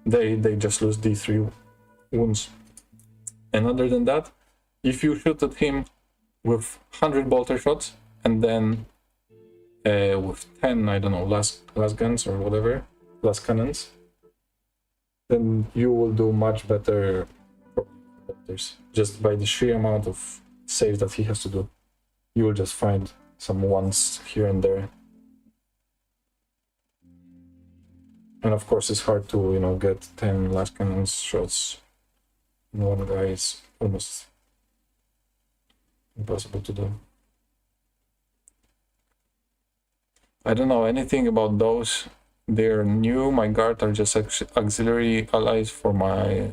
they just lose D3 wounds. And other than that, if you shoot at him with 100 bolter shots and then with 10, I don't know, last guns or whatever, last cannons, then you will do much better just by the sheer amount of saves that he has to do. You will just find some ones here and there. And of course, it's hard to, get 10 last cannon shots in one guy. It's almost impossible to do. I don't know anything about those. They're new. My guard are just auxiliary allies for my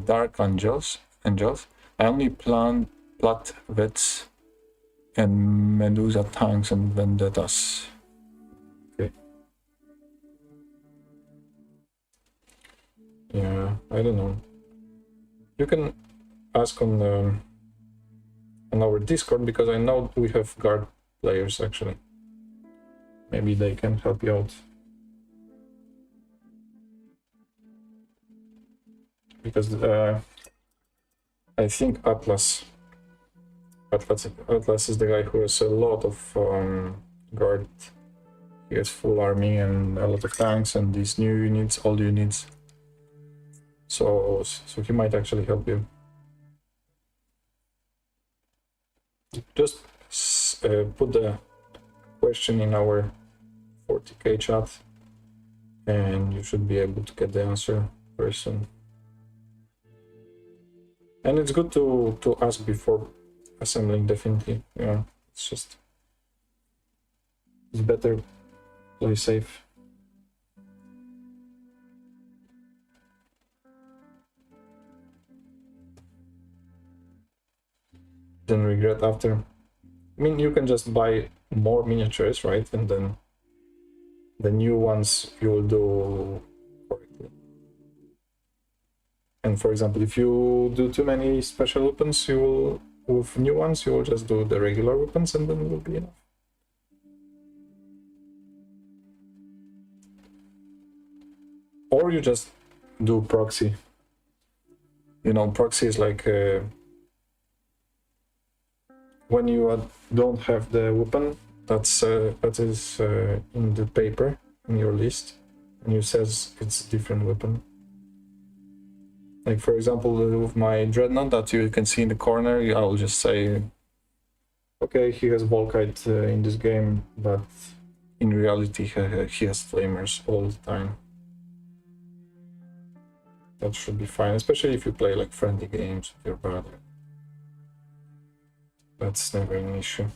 dark angels. I only plot vets and Medusa tanks and vendettas. Okay. Yeah, I don't know. You can ask on our Discord, because I know we have guard players actually. Maybe they can help you out. Because I think Atlas is the guy who has a lot of guard. He has full army and a lot of tanks and these new units, old units. So he might actually help you. Just put the question in our 40k chat and you should be able to get the answer very soon. And it's good to ask before assembling, definitely. Yeah, it's better play safe. Then regret after. I mean, you can just buy more miniatures, right? And then the new ones you will do correctly. And for example, if you do too many special weapons, with new ones, you will just do the regular weapons and then it will be enough. Or you just do proxy. Proxy is like when you don't have the weapon that is in the paper in your list, and you says it's a different weapon. Like for example, with my Dreadnought that you can see in the corner, I'll just say, okay, he has Volkite in this game, but in reality he has Flamers all the time. That should be fine, especially if you play like friendly games with your brother. That's never an issue.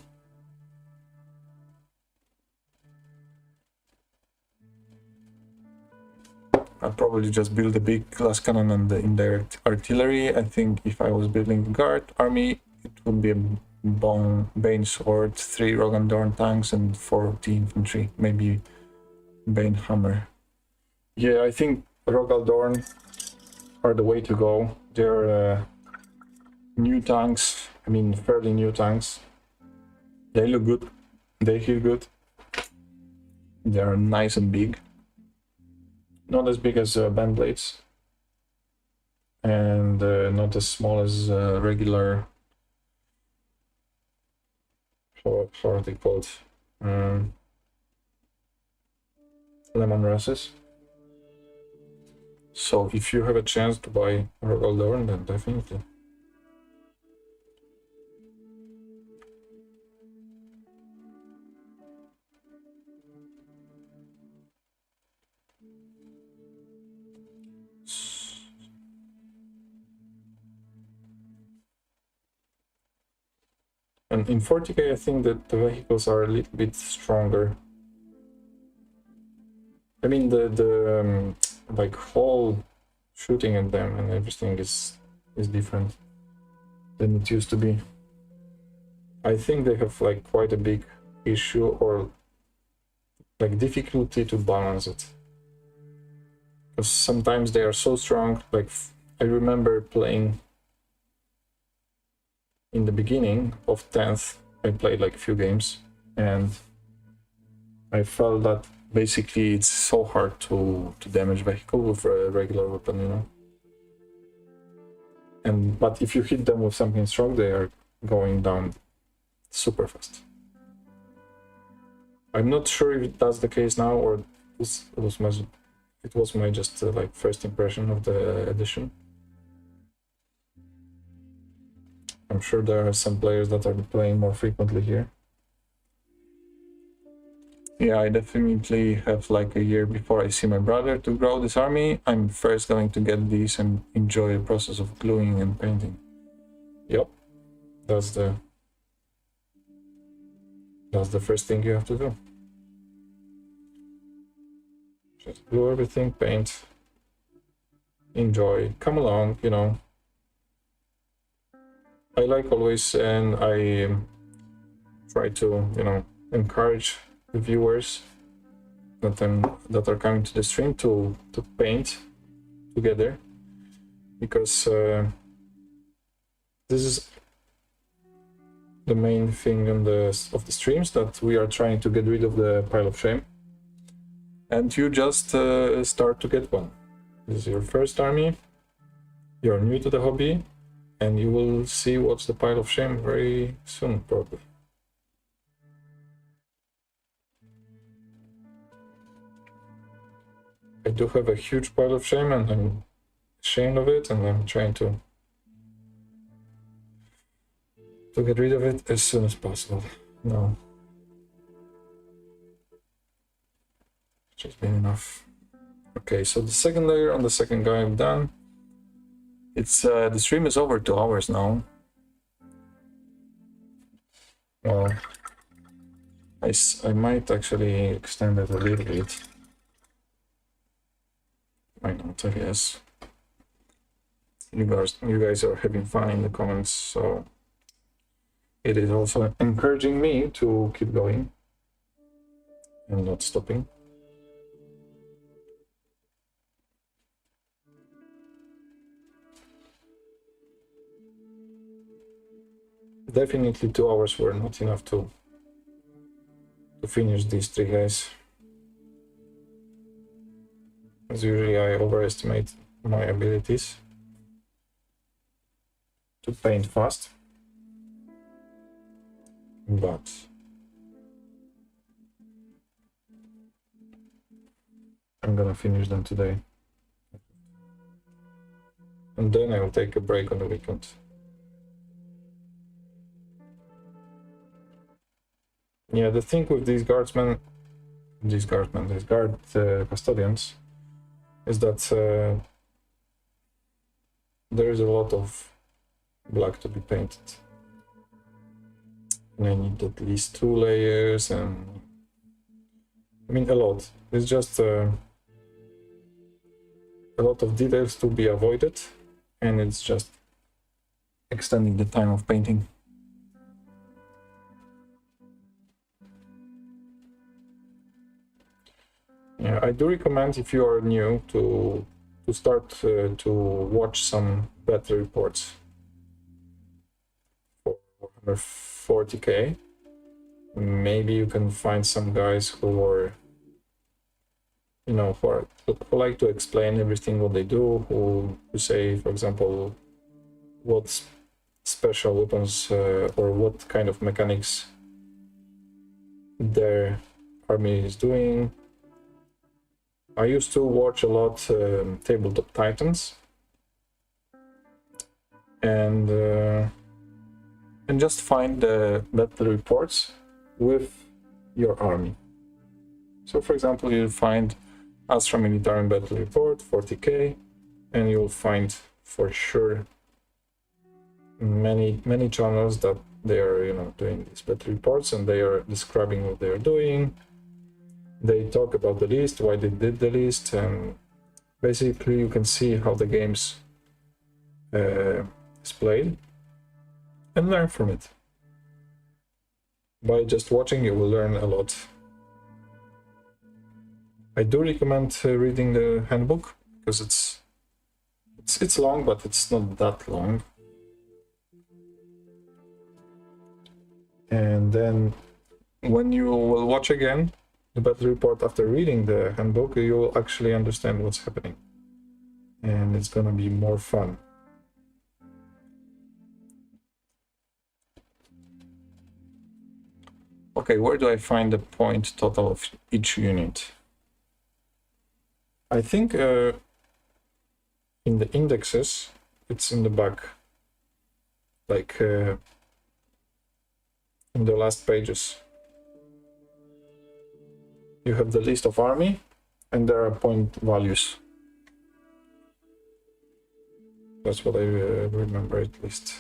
I'd probably just build a big glass cannon and the indirect artillery. I think if I was building a guard army, it would be a Bane Sword, 3 Rogue and Dorn tanks, and 40 infantry, maybe Bane Hammer. Yeah, I think Rogue and Dorn are the way to go. They're new tanks, I mean fairly new tanks. They look good, they heal good, they are nice and big. Not as big as band blades, and not as small as regular, how are they called? Lemon Rasses. So if you have a chance to buy Rogal Dorn, then definitely. And in 40k, I think that the vehicles are a little bit stronger. I mean, the like whole shooting at them and everything is different than it used to be. I think they have like quite a big issue or like difficulty to balance it. Because sometimes they are so strong. Like I remember playing in the beginning of 10th, I played like a few games and I felt that basically it's so hard to damage vehicle with a regular weapon, but if you hit them with something strong, they are going down super fast. I'm not sure if that's the case now or this was it was my just like first impression of the edition. I'm sure there are some players that are playing more frequently here. Yeah, I definitely have like a year before I see my brother to grow this army. I'm first going to get these and enjoy the process of gluing and painting. Yep, that's the first thing you have to do. Just glue everything, paint, enjoy, come along, you know. I like always, and I try to, you know, encourage the viewers that are coming to the stream to paint together, because this is the main thing of the streams, that we are trying to get rid of the pile of shame, and you just start to get one. This is your first army, you're new to the hobby, and you will see what's the pile of shame very soon, probably. I do have a huge pile of shame, and I'm ashamed of it, and I'm trying to get rid of it as soon as possible. No. It's just been enough. Okay, so the second layer on the second guy I'm done. It's the stream is over 2 hours now. Well, I might actually extend it a little bit. Why not, I guess. You guys are having fun in the comments, so it is also encouraging me to keep going and not stopping. Definitely 2 hours were not enough to finish these 3 guys. As usually, I overestimate my abilities to paint fast, but I'm gonna finish them today, and then I will take a break on the weekend. Yeah, the thing with these guard custodians, is that there is a lot of black to be painted. And I need at least 2 layers, and I mean a lot. It's just a lot of details to be avoided, and it's just Extending the time of painting. Yeah, I do recommend, if you are new, to start to watch some battle reports for 40k. Maybe you can find some guys who are, you know, who like to explain everything what they do, who say, for example, what special weapons or what kind of mechanics their army is doing. I used to watch a lot Tabletop Titans, and just find the battle reports with your army. So, for example, you'll find Astra Militarum Battle Report 40k, and you'll find for sure many channels that they are, you know, doing these battle reports, and they are describing what they are doing. They talk about the list, why they did the list, and basically you can see how the games is played and learn from it. By just watching, you will learn a lot. I do recommend reading the handbook, because it's long, but it's not that long. And then when you will watch again the battle report after reading the handbook, you will actually understand what's happening, and it's gonna be more fun. Okay, where do I find the point total of each unit? I think in the indexes, it's in the back, like in the last pages. You have the list of army, and there are point values. That's what I remember at least.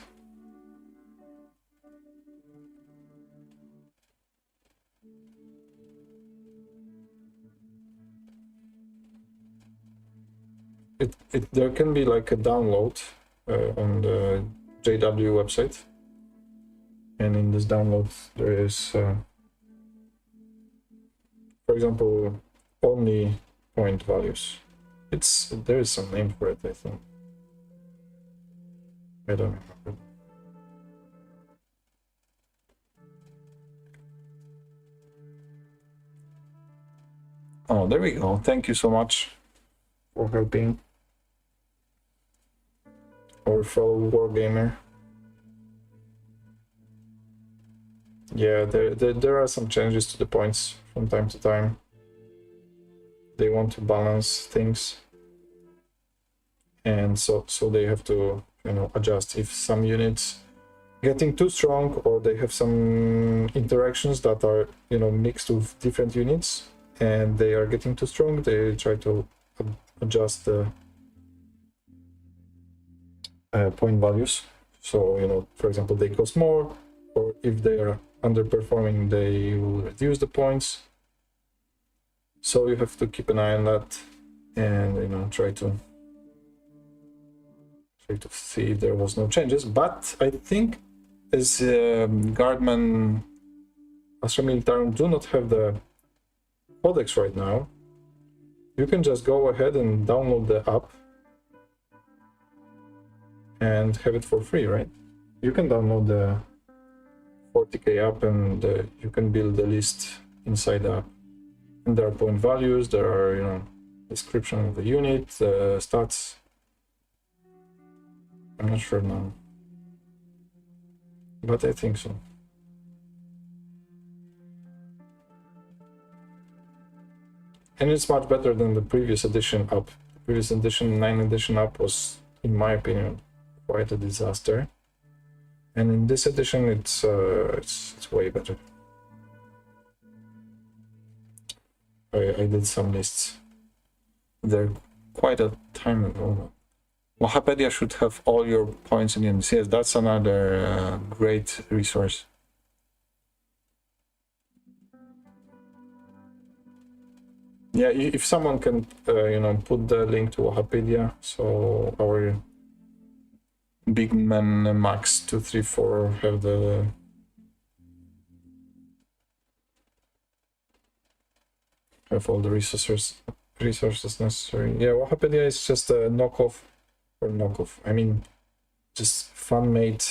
There can be like a download on the JW website, and in this download there is, for example, only point values. There is some name for it, I think. I don't remember. Oh, there we go. Thank you so much for helping our fellow wargamer. Yeah, there are some changes to the points from time to time. They want to balance things, and so they have to, you know, adjust if some units getting too strong, or they have some interactions that are, you know, mixed with different units and they are getting too strong. They try to adjust the point values. So, you know, for example, they cost more, or if they are underperforming, they will reduce the points. So you have to keep an eye on that, and, you know, try to see if there was no changes. But I think as Guardman Astra Militarum do not have the codex right now, you can just go ahead and download the app and have it for free, right? You can download the 40k app, and you can build the list inside the app. And there are point values, there are, you know, description of the unit, stats. I'm not sure now, but I think so. And it's much better than the previous edition app. The previous edition, 9th edition app, was, in my opinion, quite a disaster. And in this edition, it's way better. I did some lists. They're quite a time ago. Wikipedia should have all your points in units. Yes, that's another great resource. Yeah, if someone can, you know, put the link to Wikipedia, so our big man Max 234 have the all the resources necessary. Yeah, Wikipedia is just a knockoff, I mean, just fan-made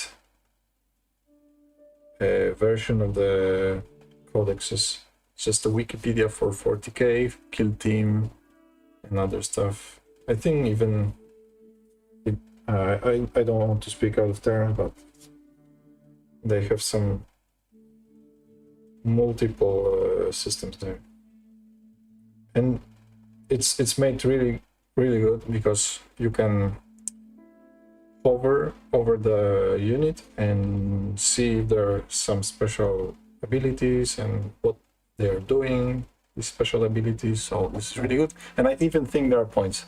version of the codexes. It's just a Wikipedia for 40k, Kill Team, and other stuff. I think even I don't want to speak out of turn, but they have some multiple systems there, and it's made really good, because you can hover over the unit and see if there are some special abilities and what they are doing, these special abilities. So this is really good, and I even think there are points.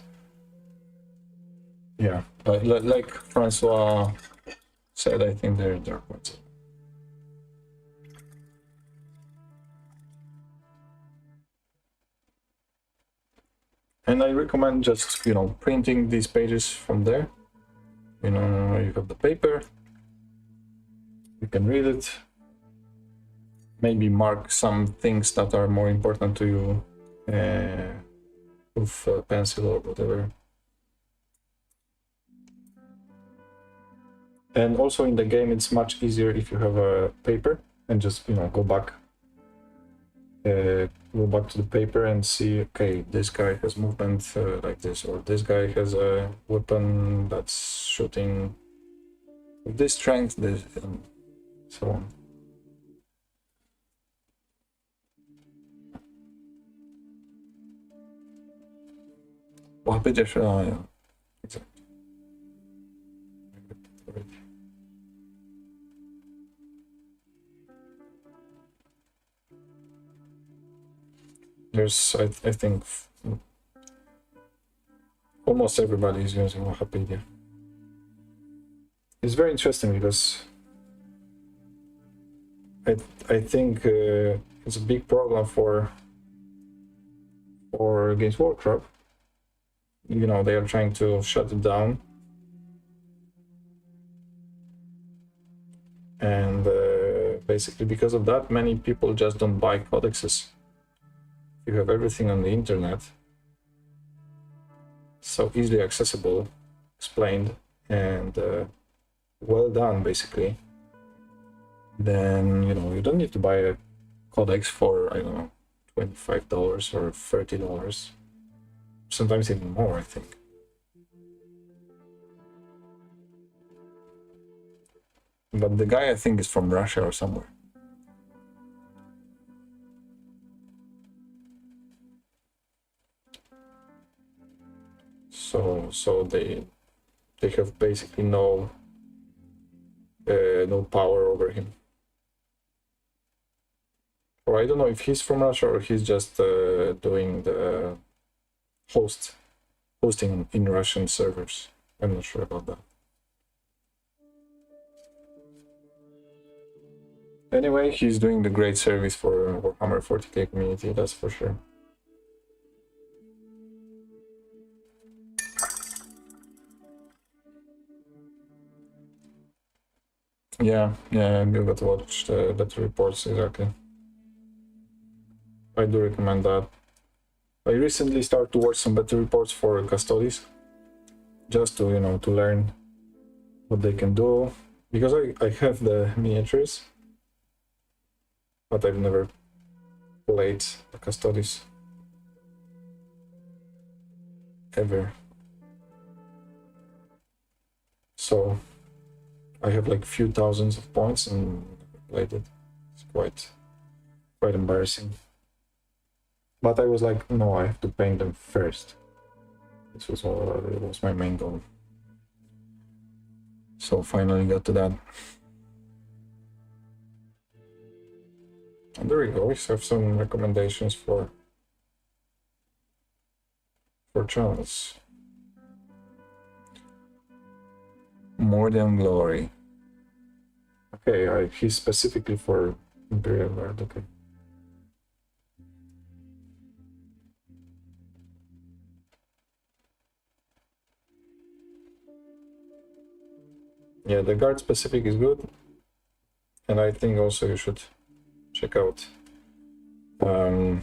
Yeah, like Francois said, I think there are points. And I recommend just, you know, printing these pages from there. You know, you have the paper, you can read it, maybe mark some things that are more important to you with a pencil or whatever. And also in the game, it's much easier if you have a paper and just, you know, go back to the paper and see, okay, this guy has movement like this, or this guy has a weapon that's shooting with this strength, this, and so on. Łapy też, yeah. Exactly. There's, I think, almost everybody is using Wikipedia. It's very interesting because I think it's a big problem for Games Workshop. You know, they are trying to shut it down, and basically because of that, many people just don't buy codexes. You have everything on the internet, so easily accessible, explained, and well done, basically. Then, you know, you don't need to buy a codex for, I don't know, $25 or $30, sometimes even more, I think. But the guy, I think, is from Russia or somewhere. So they have basically no power over him. Or I don't know if he's from Russia or he's just doing the hosting in Russian servers. I'm not sure about that. Anyway, he's doing the great service for Warhammer 40k community, that's for sure. Yeah, you got to watch the better reports, exactly. I do recommend that. I recently started to watch some better reports for Custodians, just to, you know, to learn what they can do, because I have the miniatures, but I've never played the Custodians ever. So I have like few thousands of points and played it. It's quite embarrassing. But I was like, no, I have to paint them first. This was it was my main goal. So finally got to that. And there we go. We have some recommendations for channels. More Than Glory. Okay, he's specifically for Imperial Guard. Okay. Yeah, the guard specific is good, and I think also you should check out, you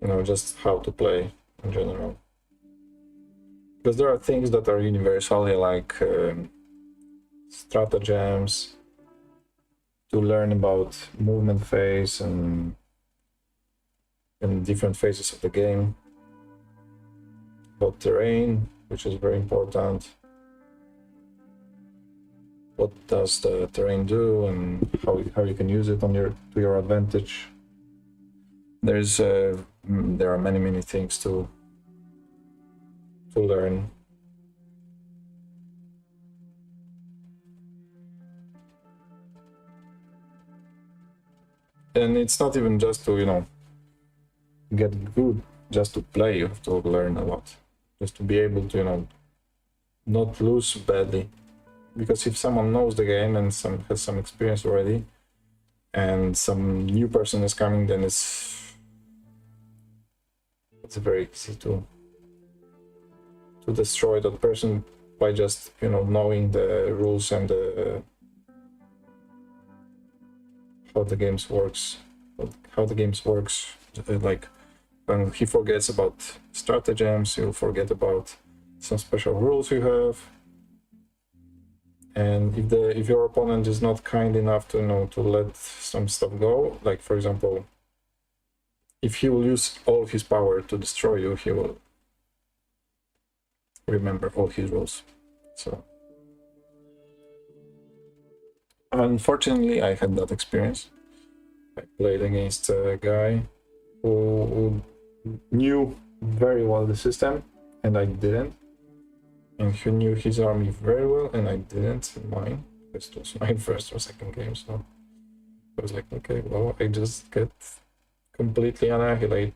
know, just how to play in general, because there are things that are universally like stratagems, to learn about movement phase and different phases of the game, about terrain, which is very important. What does the terrain do, and how you can use it to your advantage. There are many things to learn. And it's not even just to, you know, get good, just to play. You have to learn a lot, just to be able to, you know, not lose badly. Because if someone knows the game and has some experience already, and some new person is coming, then it's very easy to destroy that person by just, you know, knowing the rules and how the games works. Like when he forgets about stratagems, you'll forget about some special rules you have. And if your opponent is not kind enough to, you know, to let some stuff go, like for example, if he will use all his power to destroy you, he will remember all his rules. So unfortunately, I had that experience. I played against a guy who knew very well the system, and I didn't. And he knew his army very well, and I didn't mine. This was my first or second game, so I was like, okay, well, I just get completely annihilated.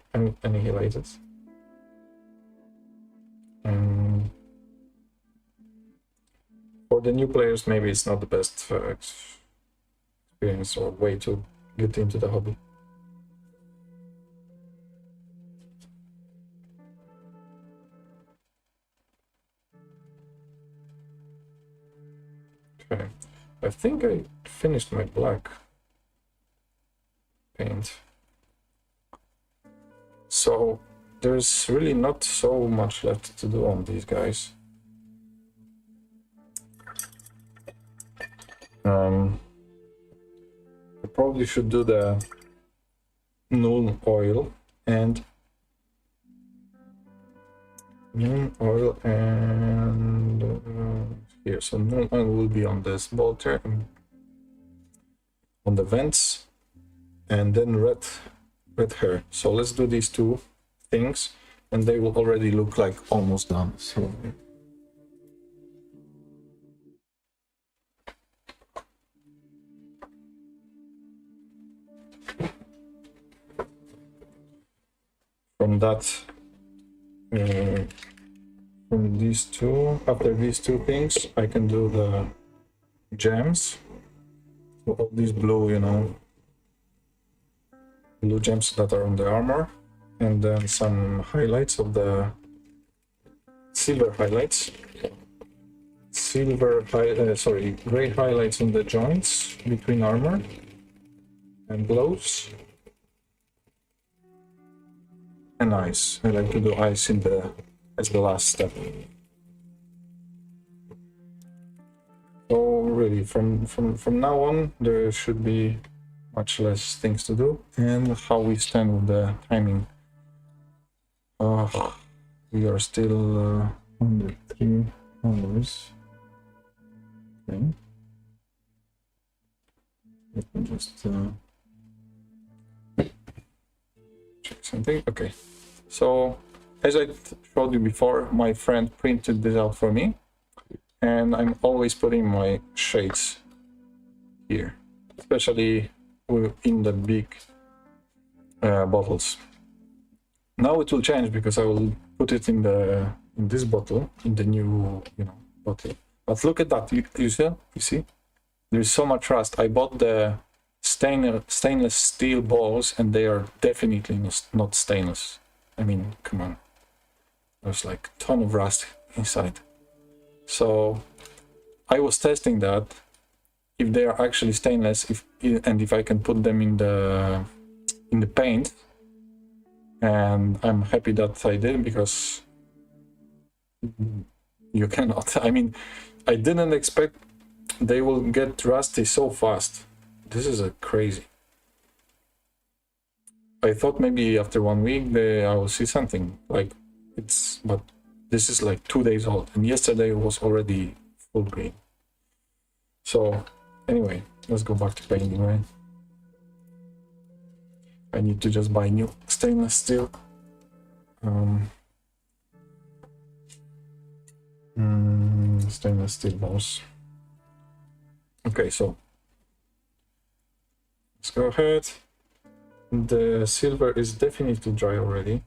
For the new players, maybe it's not the best experience or way to get into the hobby. Okay, I think I finished my black paint. So there's really not so much left to do on these guys. I probably should do the null oil and here. So null oil will be on this bolter, on the vents, and then red hair. So let's do these two things, and they will already look like almost done. So from that, from these two, after these two things, I can do the gems. So all these blue, you know, blue gems that are on the armor, and then some highlights of the silver highlights. Gray highlights on the joints between armor and gloves. And ice. I like to do ice as the last step. So really, from now on, there should be much less things to do. And how we stand with the timing. We are still under 3 hours. Okay. Let me just check something. Okay. So, as I showed you before, my friend printed this out for me. And I'm always putting my shades here, especially in the big bottles. Now it will change because I will put it in this bottle, in the new bottle. But look at that, you see? There's so much rust. I bought the stainless steel balls, and they are definitely not stainless. I mean, come on. There's like a ton of rust inside. So I was testing that if they are actually stainless, if I can put them in the paint, and I'm happy that I did, because you cannot. I mean, I didn't expect they will get rusty so fast. This is crazy. I thought maybe after 1 week I will see something like but this is like 2 days old, and yesterday it was already full green. So anyway, let's go back to painting, right? I need to just buy new stainless steel. Stainless steel balls. Okay, so let's go ahead. The silver is definitely dry already,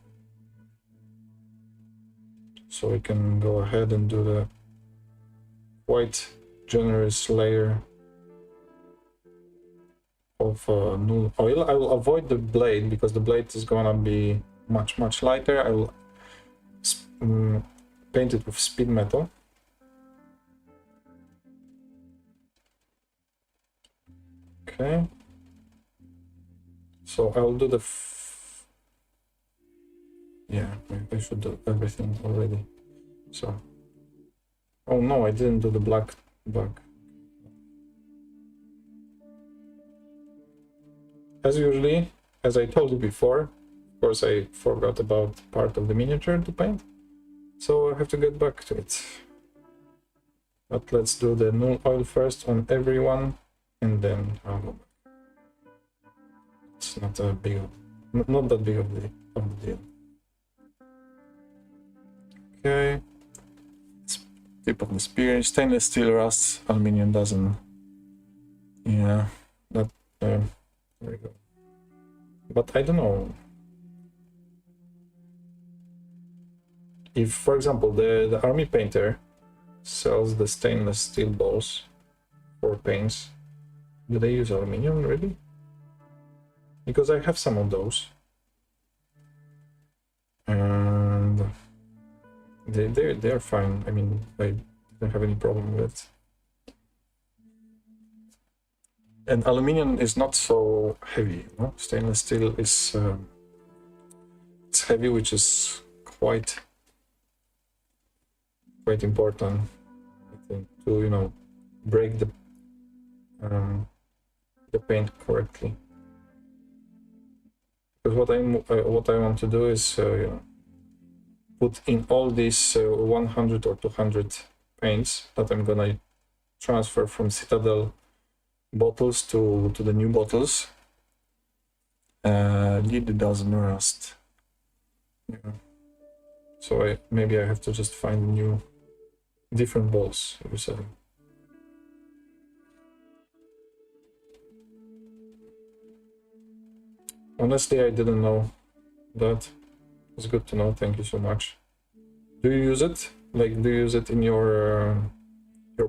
so we can go ahead and do the quite generous layer of null oil. I will avoid the blade because the blade is gonna be much lighter. I will paint it with speed metal. Okay. So I'll do the yeah, I should do everything already. So, oh no, I didn't do the black. As usually, as I told you before, of course I forgot about part of the miniature to paint, so I have to get back to it. But let's do the null oil first on everyone, and then I'll go back. It's not that big of the deal. Okay. Tip of the spear. Stainless steel rusts, aluminum doesn't. Yeah, that. There we go. But I don't know. If, for example, the army painter sells the stainless steel balls for paints, do they use aluminum really? Because I have some of those. And they're fine. I mean, I don't have any problem with it. And aluminum is not so heavy, no? Stainless steel is it's heavy, which is quite important, I think, to, you know, break the paint correctly. Because what I want to do is you know, put in all these 100 or 200 paints that I'm gonna transfer from Citadel bottles to the new bottles. Lid doesn't rust. Yeah. So maybe I have to just find new different balls, you said. Honestly, I didn't know that. It's good to know. Thank you so much. Do you use it? Like, do you use it in your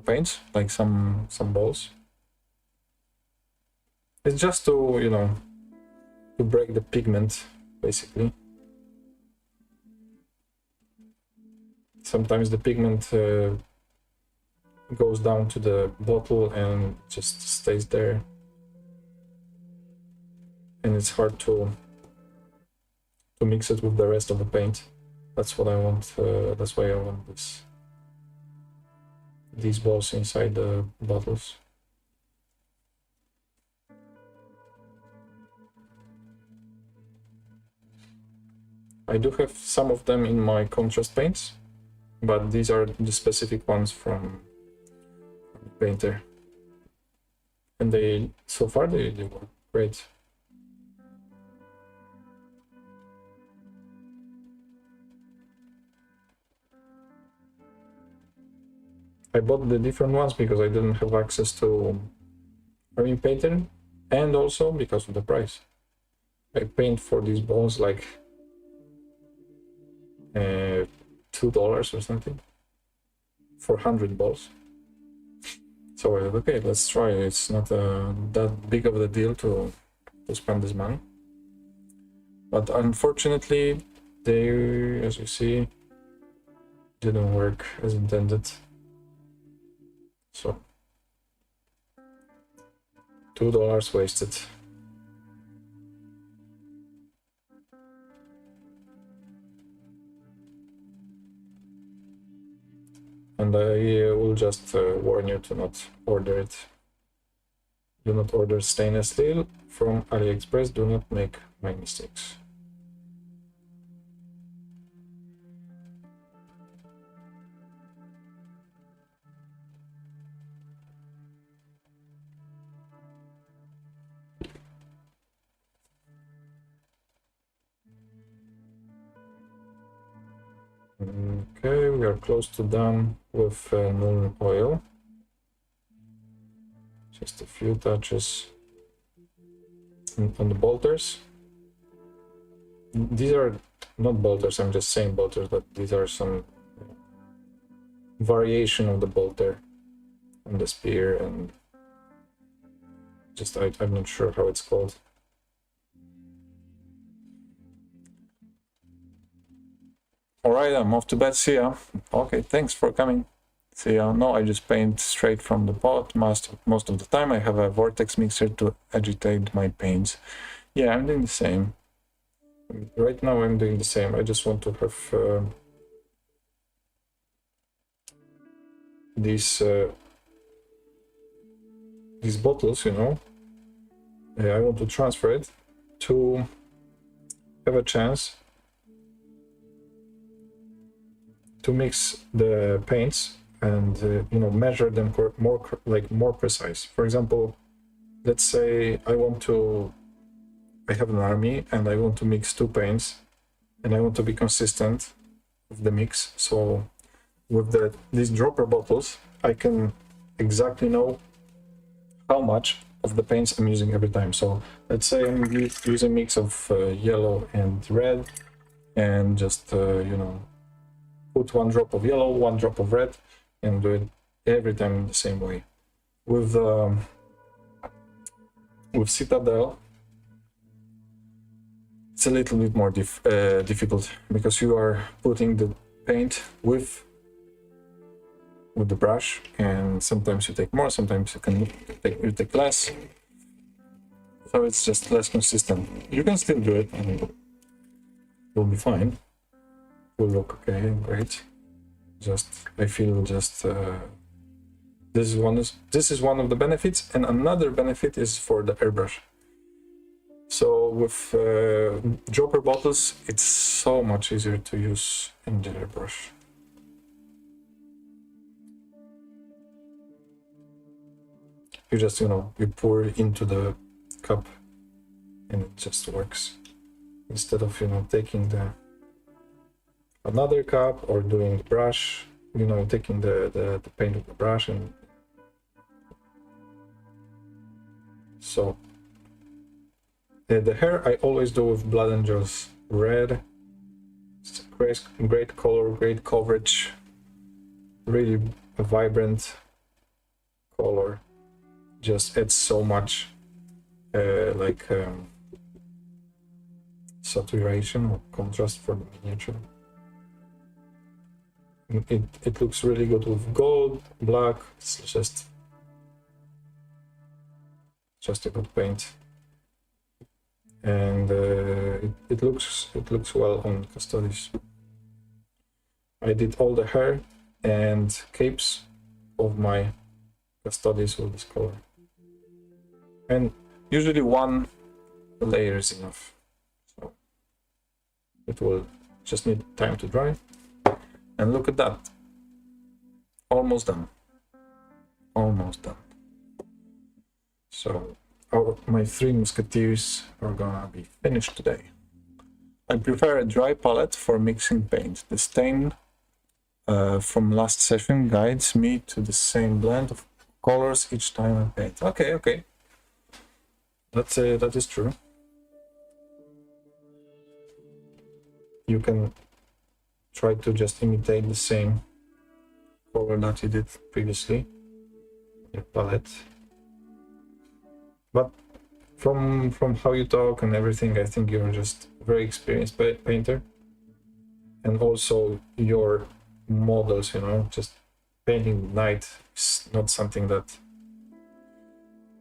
paints? Like some balls? It's just to, you know, to break the pigment, basically. Sometimes the pigment goes down to the bottle and just stays there. And it's hard to mix it with the rest of the paint. That's what I want. That's why I want these balls inside the bottles. I do have some of them in my contrast paints, but these are the specific ones from the painter. And so far they work great. I bought the different ones because I didn't have access to unpainted, and also because of the price. I paid for these balls like $2 or something for 100 balls. So I thought, okay, let's try. It's not that big of a deal to spend this money. But unfortunately, they, as you see, didn't work as intended. So $2 wasted. And I will just warn you to not order it. Do not order stainless steel from AliExpress. Do not make my mistakes. Okay, we are close to done with Null oil. Just a few touches on the bolters. These are not bolters, I'm just saying bolters, but these are some variation of the bolter on the spear, and just I'm not sure how it's called. All right, I'm off to bed. See ya. Okay, thanks for coming. See ya. No, I just paint straight from the pot. Most of the time I have a vortex mixer to agitate my paints. Yeah, I'm doing the same. Right now I'm doing the same. I just want to have these bottles, you know. I want to transfer it to have a chance to mix the paints and you know, measure them more precise. For example, let's say I have an army and I want to mix two paints and I want to be consistent of the mix. So with these dropper bottles, I can exactly know how much of the paints I'm using every time. So let's say I'm using a mix of yellow and red, and just you know, put 1 drop of yellow, 1 drop of red, and do it every time the same way. With Citadel, it's a little bit more difficult, because you are putting the paint with the brush, and sometimes you take more, sometimes you take less, so it's just less consistent. You can still do it and you'll be fine, will look okay, great. Just I feel just this is one of the benefits, and another benefit is for the airbrush. So with dropper bottles, it's so much easier to use in the airbrush. You just, you know, you pour into the cup and it just works, instead of, you know, taking another cup or doing the brush, you know, taking the paint of the brush. And so the hair I always do with Blood Angels red. It's a great color, great coverage, really a vibrant color. Just adds so much saturation or contrast for the miniature. It looks really good with gold, black. It's just a good paint, and it looks well on Custodies. I did all the hair and capes of my Custodies with this color, and usually 1 layer is enough, so it will just need time to dry. And look at that, almost done, almost done. So my 3 musketeers are gonna be finished today. I prefer a dry palette for mixing paint. The stain from last session guides me to the same blend of colors each time I paint. Okay. That is true. You can try to just imitate the same color that you did previously, your palette. But from how you talk and everything, I think you're just a very experienced painter. And also your models, you know, just painting night is not something that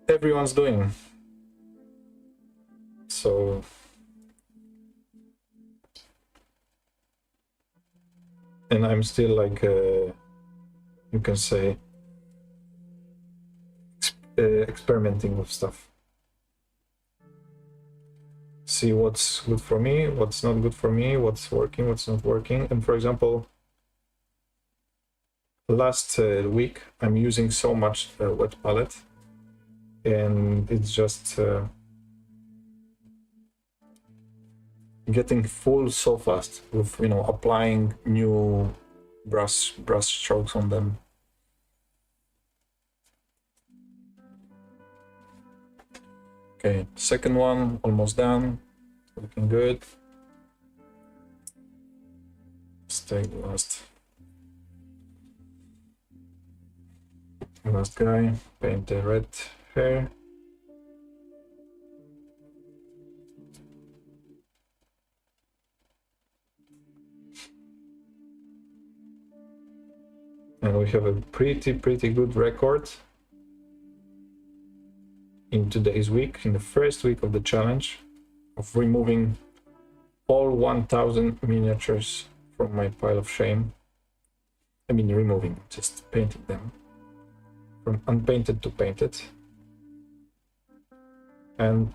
everyone's doing. So and I'm still like you can say experimenting with stuff, see what's good for me, what's not good for me, what's working, what's not working. And for example, last week I'm using so much wet palette, and it's just getting full so fast with, you know, applying new brush strokes on them. Okay, second one almost done, looking good. Let's take the last guy, paint the red hair. And we have a pretty good record in today's week, in the first week of the challenge, of removing all 1000 miniatures from my pile of shame. I mean, removing, just painting them from unpainted to painted. And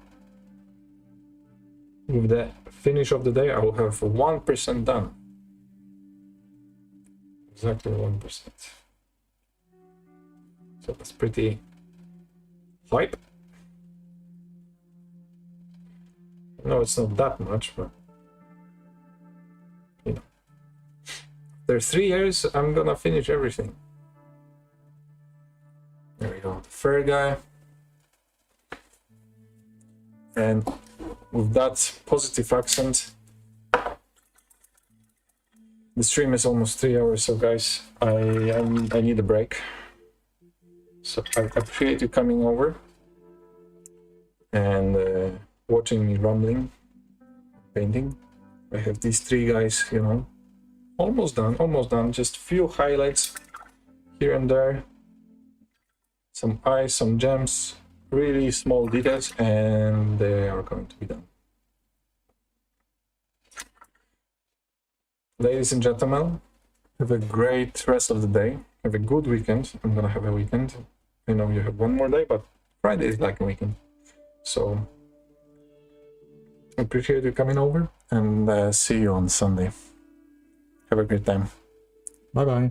with the finish of the day, I will have 1% done. Exactly 1%. So that's pretty hype. No, it's not that much, but you know. After 3 years, I'm gonna finish everything. There we go, the fur guy. And with that positive accent, the stream is almost 3 hours, so guys, I need a break. So I appreciate you coming over and watching me rambling, painting. I have these 3 guys, you know, almost done. Just a few highlights here and there. Some eyes, some gems, really small details, and they are going to be done. Ladies and gentlemen, have a great rest of the day. Have a good weekend. I'm gonna have a weekend. I know you have one more day, but Friday is like a weekend. So I appreciate you coming over, and see you on Sunday. Have a great time. Bye bye.